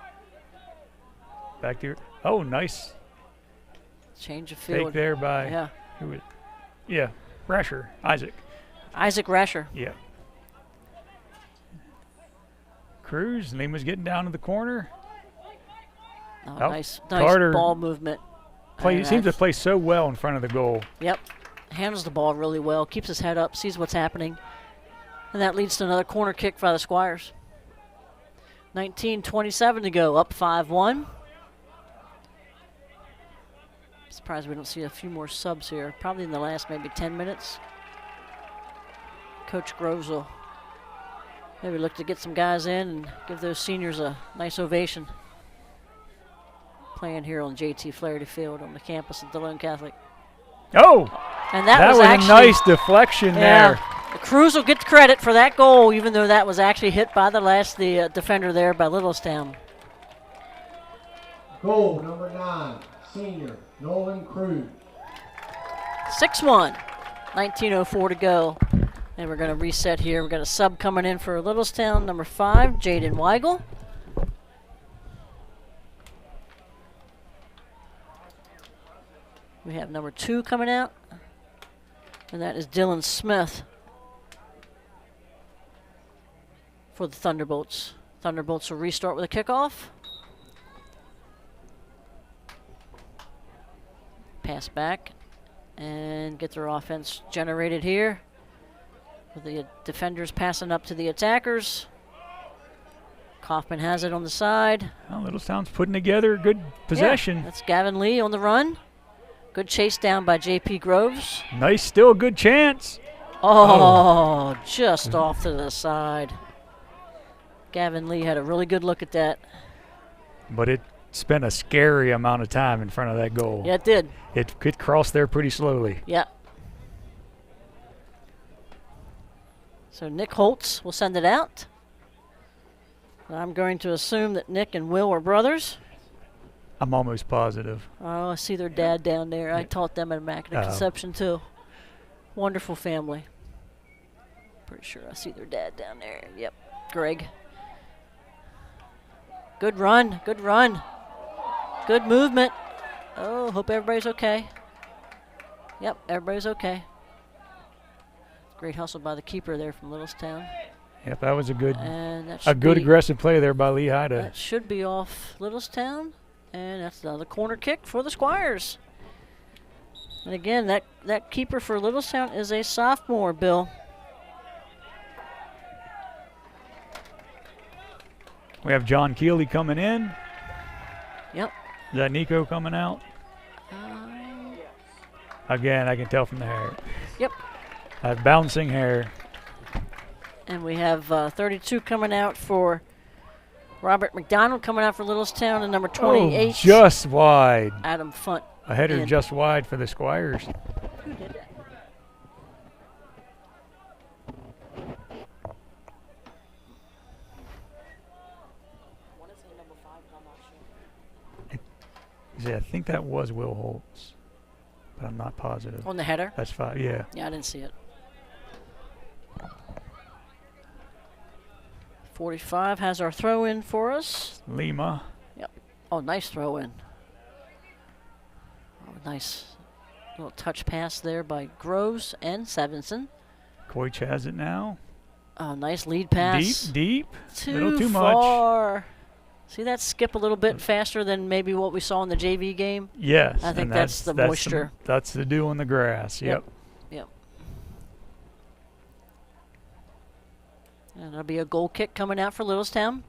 Back there. Oh, nice. Change of field. Take there by Rasher. Isaac Rasher. Yeah. Cruz. Lima's getting down to the corner. Oh, nice ball movement. Seems to play so well in front of the goal. Yep. Handles the ball really well. Keeps his head up. Sees what's happening. And that leads to another corner kick by the Squires. 19:27 to go. Up 5-1. Surprised we don't see a few more subs here. Probably in the last maybe 10 minutes. Coach Groves will maybe look to get some guys in and give those seniors a nice ovation. Playing here on JT Flaherty Field on the campus of Delone Catholic. Oh! And that was actually, a nice deflection there. Cruz will get the credit for that goal, even though that was actually hit by the defender there by Littlestown. Goal number 9, senior Nolan Cruz. 6-1, 19:04 to go. And we're going to reset here. We've got a sub coming in for Littlestown, number 5, Jaden Weigel. We have number 2 coming out, and that is Dylan Smith for the Thunderbolts. Thunderbolts will restart with a kickoff. Pass back and get their offense generated here. With the defenders passing up to the attackers. Kaufman has it on the side. Well, Littlestown's putting together a good possession. Yeah, that's Gavin Lee on the run. Good chase down by J.P. Groves. Nice, still a good chance. Oh, just off to the side. Gavin Lee had a really good look at that. But it spent a scary amount of time in front of that goal. Yeah, it did. It crossed there pretty slowly. Yeah. So Nick Holtz will send it out. And I'm going to assume that Nick and Will are brothers. I'm almost positive. Oh, I see their dad down there. I taught them at Immaculate Conception too. Wonderful family. Pretty sure I see their dad down there. Yep, Greg. Good run, good run. Good movement. Oh, hope everybody's okay. Yep, everybody's okay. Great hustle by the keeper there from Littlestown. Yep, that was a good good aggressive play there by Lehigh. That should be off Littlestown. And that's another corner kick for the Squires. And again, that keeper for Littlestown is a sophomore, Bill. We have John Keeley coming in. Yep. Is that Nico coming out? Again, I can tell from the hair. Yep. Bouncing hair. And we have 32 coming out for Robert McDonald, coming out for Littlestown, and number 28. Oh, just wide. Adam Funt. A header just wide for the Squires. Who did that? I think that was Will Holtz, but I'm not positive. On the header? That's 5, yeah. Yeah, I didn't see it. 45 has our throw in for us. Lima. Yep. Oh, nice throw in. Oh, nice little touch pass there by Groves and Sevenson. Koich has it now. Oh, nice lead pass. Deep. Little too far. much. See that skip a little bit faster than maybe what we saw in the JV game? Yes. I think that's the moisture. That's the dew on the grass. Yep. Yep. And there'll be a goal kick coming out for Littlestown.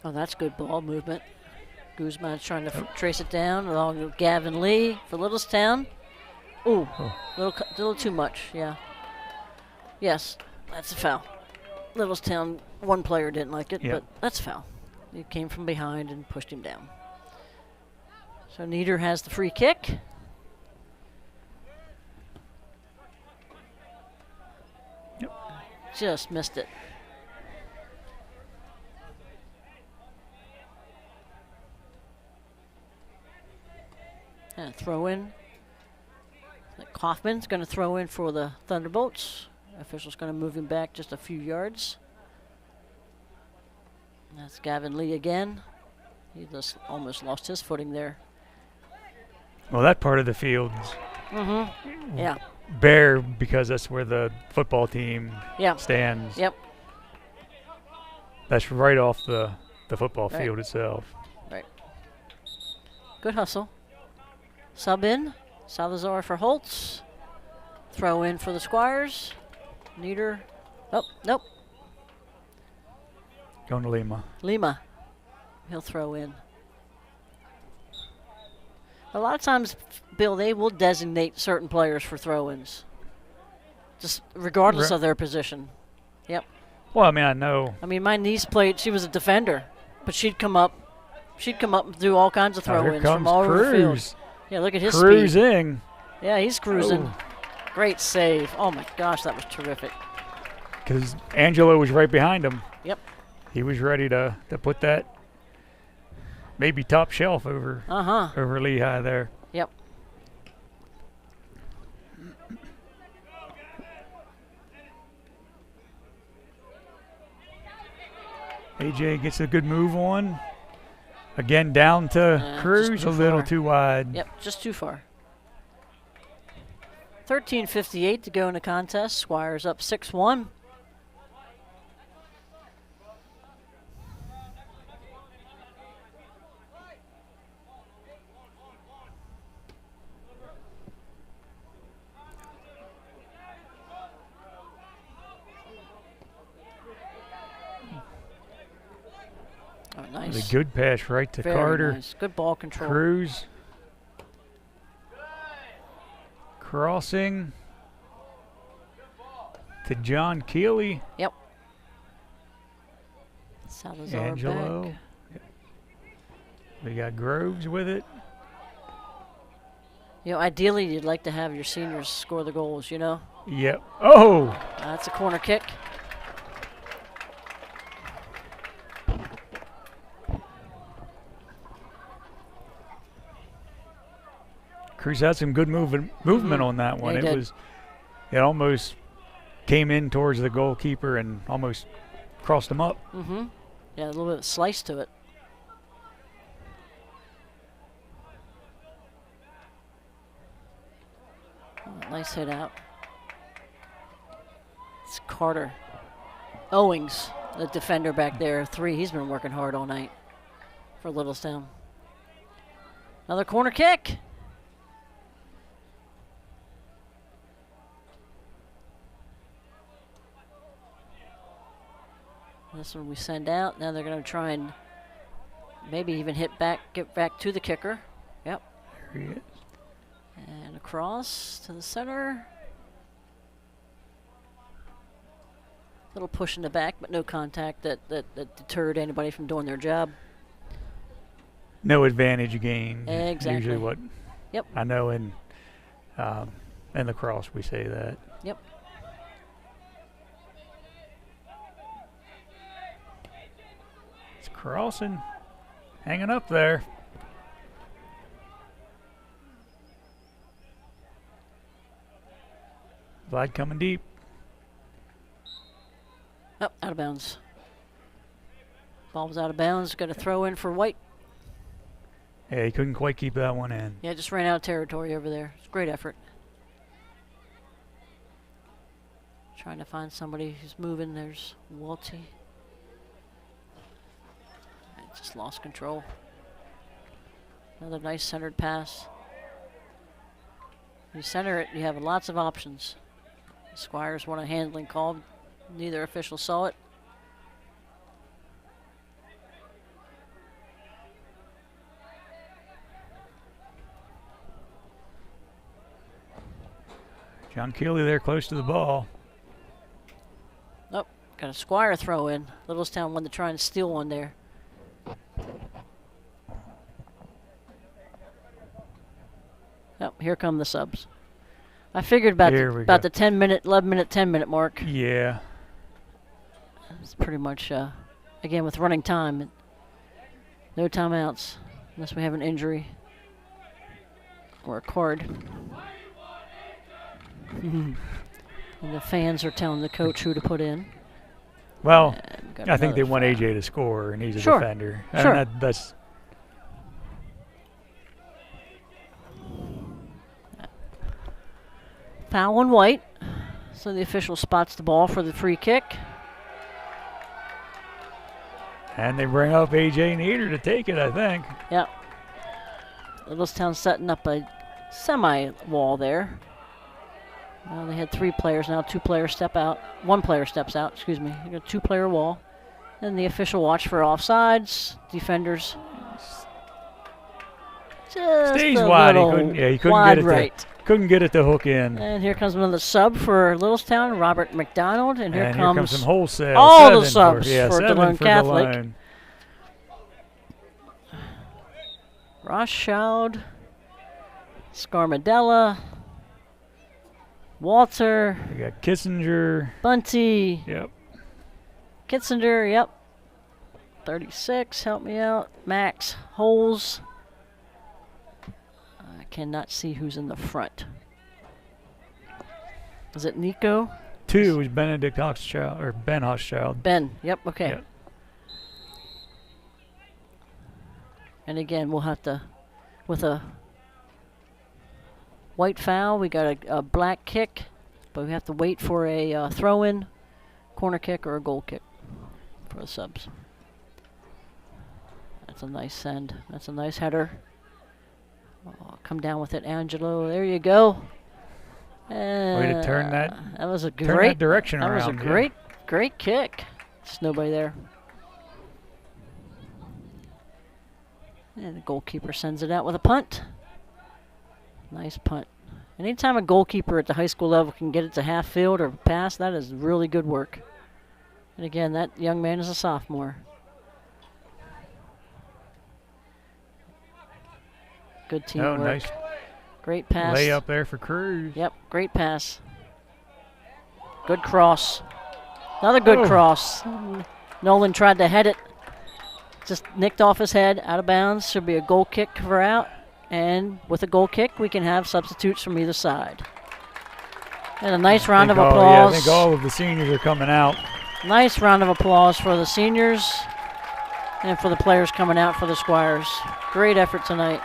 Oh, that's good ball movement. Guzman's trying to trace it down along with Gavin Lee for Littlestown. Ooh, little too much, yeah. Yes, that's a foul. Littlestown, one player didn't like it, but that's a foul. He came from behind and pushed him down. So Nieder has the free kick. Yep. Just missed it. And throw in. Kaufman's going to throw in for the Thunderbolts. Official's going to move him back just a few yards. That's Gavin Lee again. He just almost lost his footing there. Well, that part of the field's yeah, bare because that's where the football team stands. Yep. That's right off the football field itself. Right. Good hustle. Sub in. Salazar for Holtz. Throw in for the Squires. Nieder. Oh, nope. Going to Lima. Lima. He'll throw in. A lot of times, Bill, they will designate certain players for throw-ins. Just regardless of their position. Yep. Well, I mean, I know. I mean, my niece played, she was a defender, but she'd come up and do all kinds of throw-ins from all over the field. Yeah, look at his speed. Cruising. Yeah, he's cruising. Great save. Oh, my gosh, that was terrific. Because Angelo was right behind him. Yep. He was ready to put that maybe top shelf over Lehigh there. Yep. AJ gets a good move on. Again, down to Cruz, a little too wide. Yep, just too far. 13:58 to go in the contest. Squires up 6-1. Oh, nice. A good pass right to Carter. Nice. Good ball control. Cruz. Crossing. to John Keeley. Yep. Salazar Angelo. back. Yep. We got Groves with it. You know, ideally, you'd like to have your seniors score the goals, you know? Yep. Oh! That's a corner kick. Cruz had some good movement on that one. Yeah, It almost came in towards the goalkeeper and almost crossed him up. Mm-hmm. Yeah, a little bit of slice to it. Oh, nice hit out. It's Carter. Owings, the defender back there, 3. He's been working hard all night for Littlestown. Another corner kick. This one we send out. Now they're going to try and maybe even get back to the kicker. Yep. There he is. And across to the center. Little push in the back, but no contact that deterred anybody from doing their job. No advantage gain. Exactly. Usually what Yep. I know in lacrosse we say that. Yep. It's crossing, hanging up there. Vlad coming deep. Up, out of bounds. Ball was out of bounds. Got to throw in for White. Yeah, he couldn't quite keep that one in. Yeah, just ran out of territory over there. It's a great effort. Trying to find somebody who's moving. There's Walty. Just lost control. Another nice centered pass. You center it, you have lots of options. The Squires want a handling call. Neither official saw it. John Keeley there close to the ball. Nope, got a Squire throw in. Littlestown wanted to try and steal one there. Oh, here come the subs. I figured about the 10-minute, 11-minute, 10-minute mark. Yeah. It's pretty much, again, with running time, no timeouts unless we have an injury or a card. And the fans are telling the coach who to put in. Well, I think they want AJ to score, and he's a defender. Sure. And that's foul on White. So the official spots the ball for the free kick. And they bring up AJ Nieder to take it, I think. Yep. Littlestown setting up a semi-wall there. They had 3 players now. 2 players step out. 1 player steps out, excuse me. You got a 2-player wall. Then the official watch for offsides. Defenders. Just stays wide. He couldn't get it to hook in. And here comes another sub for Littlestown, Robert McDonald. And here comes some wholesale. all the subs for Delone Catholic. Delone. Rothschild, Scarmadella, Walter. We got Kissinger. Bunty. Yep. Kitzinger, yep. 36, help me out. Max Holes. I cannot see who's in the front. Is it Nico? 2 is Benedict Hochschild, or Ben Hochschild. Ben, yep, okay. Yep. And again, we'll have to, with a white foul, we got a black kick, but we have to wait for a throw-in, corner kick, or a goal kick for the subs. That's a nice send. That's a nice header. Oh, come down with it, Angelo. There you go. Way to turn that. That was a turn great that direction around. That was a great kick. Just nobody there. And the goalkeeper sends it out with a punt. Nice punt. Anytime a goalkeeper at the high school level can get it to half field or pass, that is really good work. And again, that young man is a sophomore. Good teamwork. Oh, nice. Great pass. Lay up there for Cruz. Yep, great pass. Good cross. Another good cross. Nolan tried to head it. Just nicked off his head, out of bounds. Should be a goal kick for out. And with a goal kick, we can have substitutes from either side. And a nice round of applause. Yeah, I think all of the seniors are coming out. Nice round of applause for the seniors and for the players coming out for the Squires. Great effort tonight.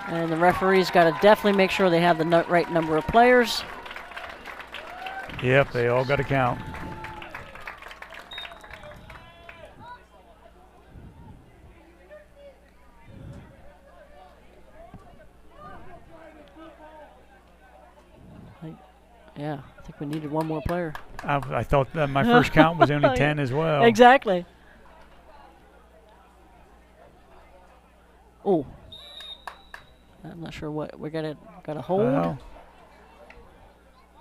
And the referees got to definitely make sure they have the right number of players. Yep, they all got to count. Yeah, I think we needed one more player. I thought that my first count was only 10 as well. Exactly. Oh, I'm not sure what we got a hold. Well,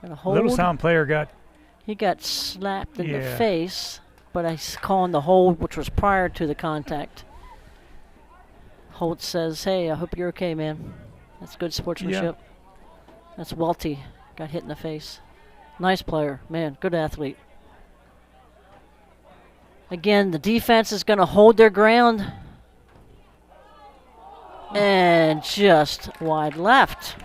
got a hold. Littlestown player he got slapped in the face, but I calling the hold, which was prior to the contact. Holt says, "Hey, I hope you're okay, man." That's good sportsmanship. That's Welty. Got hit in the face. Nice player. Man, good athlete. Again, the defense is going to hold their ground. And just wide left.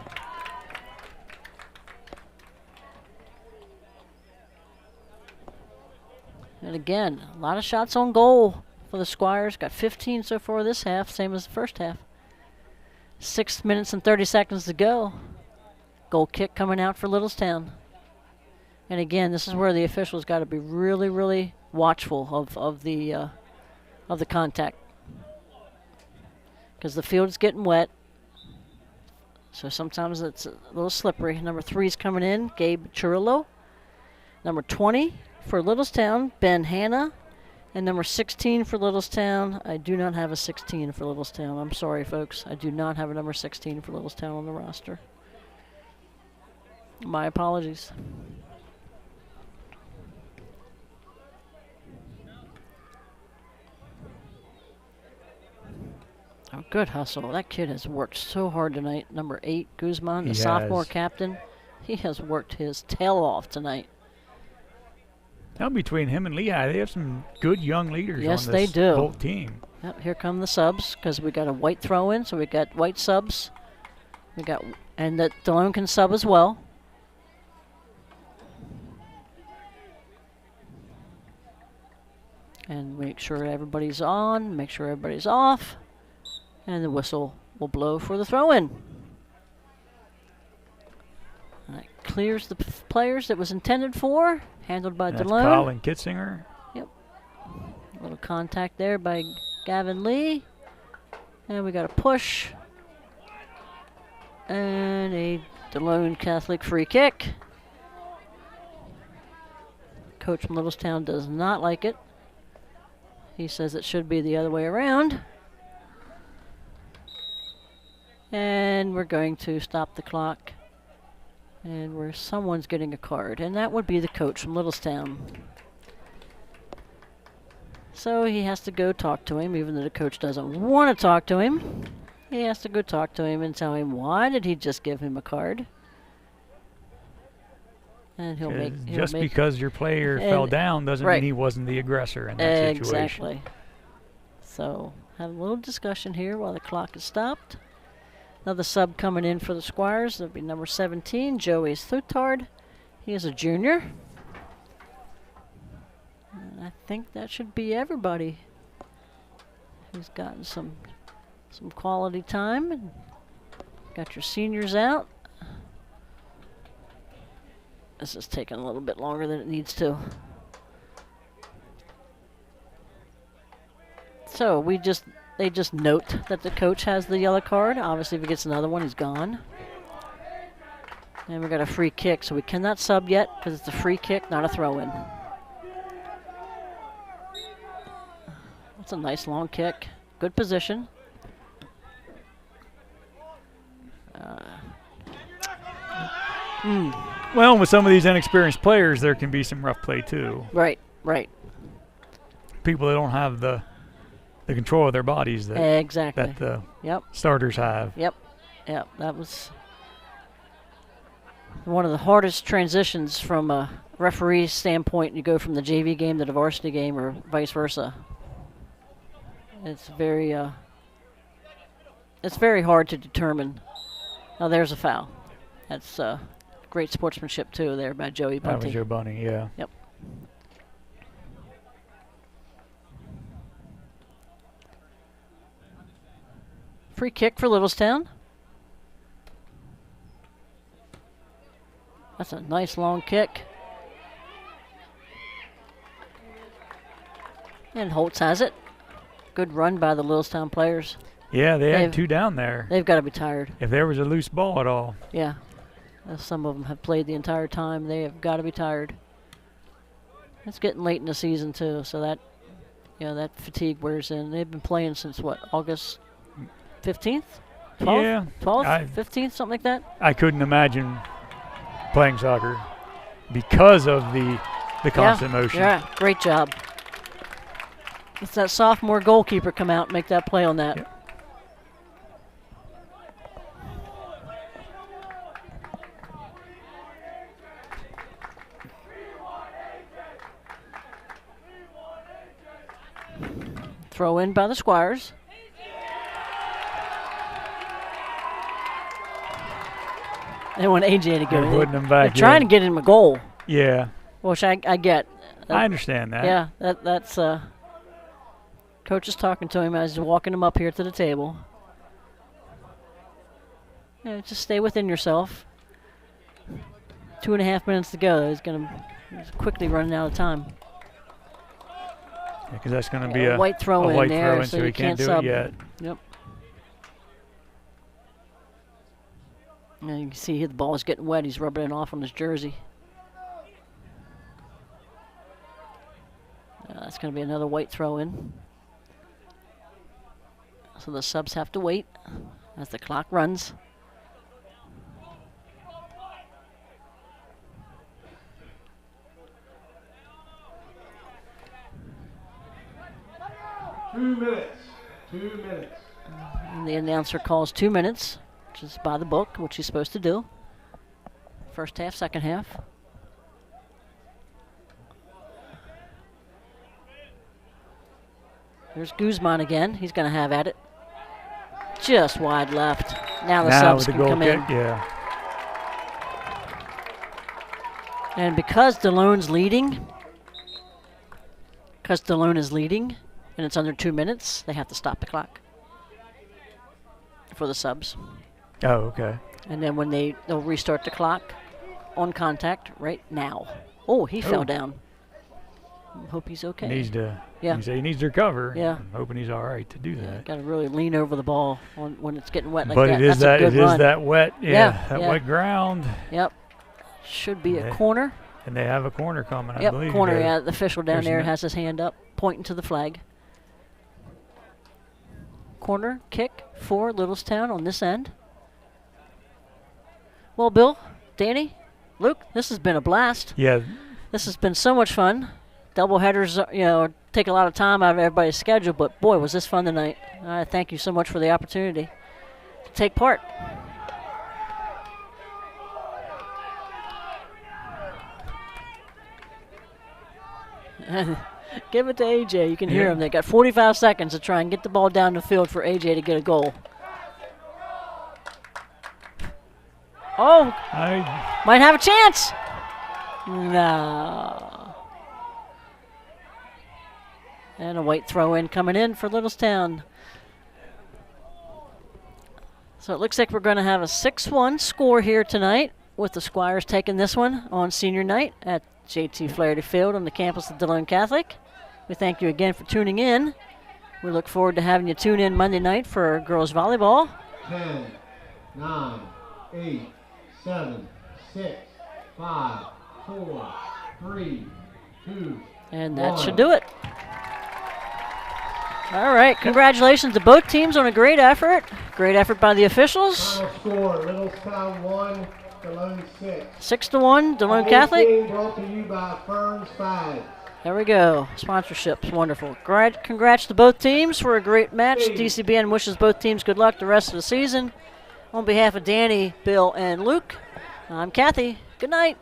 And again, a lot of shots on goal for the Squires. Got 15 so far this half, same as the first half. 6 minutes and 30 seconds to go. Goal kick coming out for Littlestown. And again, this is where the officials got to be really, really watchful of the contact, because the field's getting wet. So sometimes it's a little slippery. Number 3 is coming in, Gabe Churillo. Number 20 for Littlestown, Ben Hanna. And number 16 for Littlestown, I do not have a 16 for Littlestown. I'm sorry, folks. I do not have a number 16 for Littlestown on the roster. My apologies. Oh, good hustle. That kid has worked so hard tonight. Number 8, Guzman, the sophomore captain. He has worked his tail off tonight. Now between him and Lehigh, they have some good young leaders yes, on this they do. Bolt team. Yep, here come the subs, because we got a white throw-in, so we got white subs. We got, and that Delone can sub as well. And make sure everybody's on, make sure everybody's off. And the whistle will blow for the throw-in. And that clears the players that was intended for, handled by That's Delone. Colin Kitzinger. Yep. A little contact there by Gavin Lee. And we got a push. And a Delone Catholic free kick. Coach from Littlestown does not like it. He says it should be the other way around. And we're going to stop the clock. And someone's getting a card. And that would be the coach from Littlestown. So he has to go talk to him, even though the coach doesn't want to talk to him. He has to go talk to him and tell him why did he just give him a card. And he'll make because your player fell down doesn't mean he wasn't the aggressor in that situation. Exactly. So have a little discussion here while the clock is stopped. Another sub coming in for the Squires. That'll be number 17, Joey Sluttard. He is a junior. And I think that should be everybody who's gotten some quality time. And got your seniors out. This is taking a little bit longer than it needs to. So they just note that the coach has the yellow card. Obviously, if he gets another one, he's gone. And we got a free kick, so we cannot sub yet because it's a free kick, not a throw-in. That's a nice long kick. Good position. Well, with some of these inexperienced players, there can be some rough play too. Right. People that don't have the control of their bodies that exactly. that the starters have. Yep. That was one of the hardest transitions from a referee standpoint. You go from the JV game to the varsity game, or vice versa. It's very hard to determine. Now there's a foul. That's great sportsmanship too there by Joey Bunting. That was Joe Bunting, yeah. Yep. Free kick for Littlestown. That's a nice long kick. And Holtz has it. Good run by the Littlestown players. Yeah, they had 2 down there. They've got to be tired. If there was a loose ball at all. Yeah. Some of them have played the entire time. They have got to be tired. It's getting late in the season too, so that that fatigue wears in. They've been playing since what, August 15th? 12th? Yeah. 12th? 15th, something like that? I couldn't imagine playing soccer because of the constant motion. Yeah, great job. It's that sophomore goalkeeper come out and make that play on that. Yep. Throw in by the Squires. They want AJ to go. They're putting him back. They're trying to get him a goal. Yeah. Which I get. I understand that. Yeah, that's coach is talking to him as he's walking him up here to the table. Yeah, just stay within yourself. 2.5 minutes to go. He's quickly running out of time. Because that's going to be a white throw in there, so he can't do sub. it yet. Yep. And you can see the ball is getting wet. He's rubbing it off on his jersey. That's going to be another white throw in. So the subs have to wait as the clock runs. Two minutes. And the announcer calls 2 minutes, which is by the book, which he's supposed to do. First half, second half. There's Guzman again. He's going to have at it. Just wide left. Now the subs can come in. Yeah. And because Delone is leading, and it's under 2 minutes, they have to stop the clock for the subs. Oh, okay. And then when they'll restart the clock on contact right now. Oh, he fell down. Hope he's okay. He needs to. Yeah. He needs to recover. Yeah. I'm hoping he's all right to do that. Got to really lean over the ball when it's getting wet like but that. It is That's a good run. that wet. Yeah. That wet ground. Yep. Should be a corner. And they have a corner coming, I believe. Yep, corner. Yeah, the official down there has his hand up, pointing to the flag. Corner kick for Littlestown on this end. Well, Bill, Danny, Luke, this has been a blast. Yeah. This has been so much fun. Doubleheaders, take a lot of time out of everybody's schedule, but boy, was this fun tonight. I thank you so much for the opportunity to take part. Give it to AJ. You can hear him. They got 45 seconds to try and get the ball down the field for AJ to get a goal. Oh, might have a chance. No. And a white throw in coming in for Littlestown. So it looks like we're going to have a 6-1 score here tonight, with the Squires taking this one on senior night at JT Flaherty Field on the campus of Delone Catholic. We thank you again for tuning in. We look forward to having you tune in Monday night for girls volleyball. 10, 9, 8, 7, 6, 5, 4, 3, 2, and that should do it. All right, congratulations to both teams on a great effort. Great effort by the officials. Final score, Littlestown 1, Delone 6. 6-1, Delone Catholic. Game brought to you by Ferns 5. There we go. Sponsorships, wonderful. Congrats to both teams for a great match. DCBN wishes both teams good luck the rest of the season. On behalf of Danny, Bill, and Luke, I'm Kathy. Good night.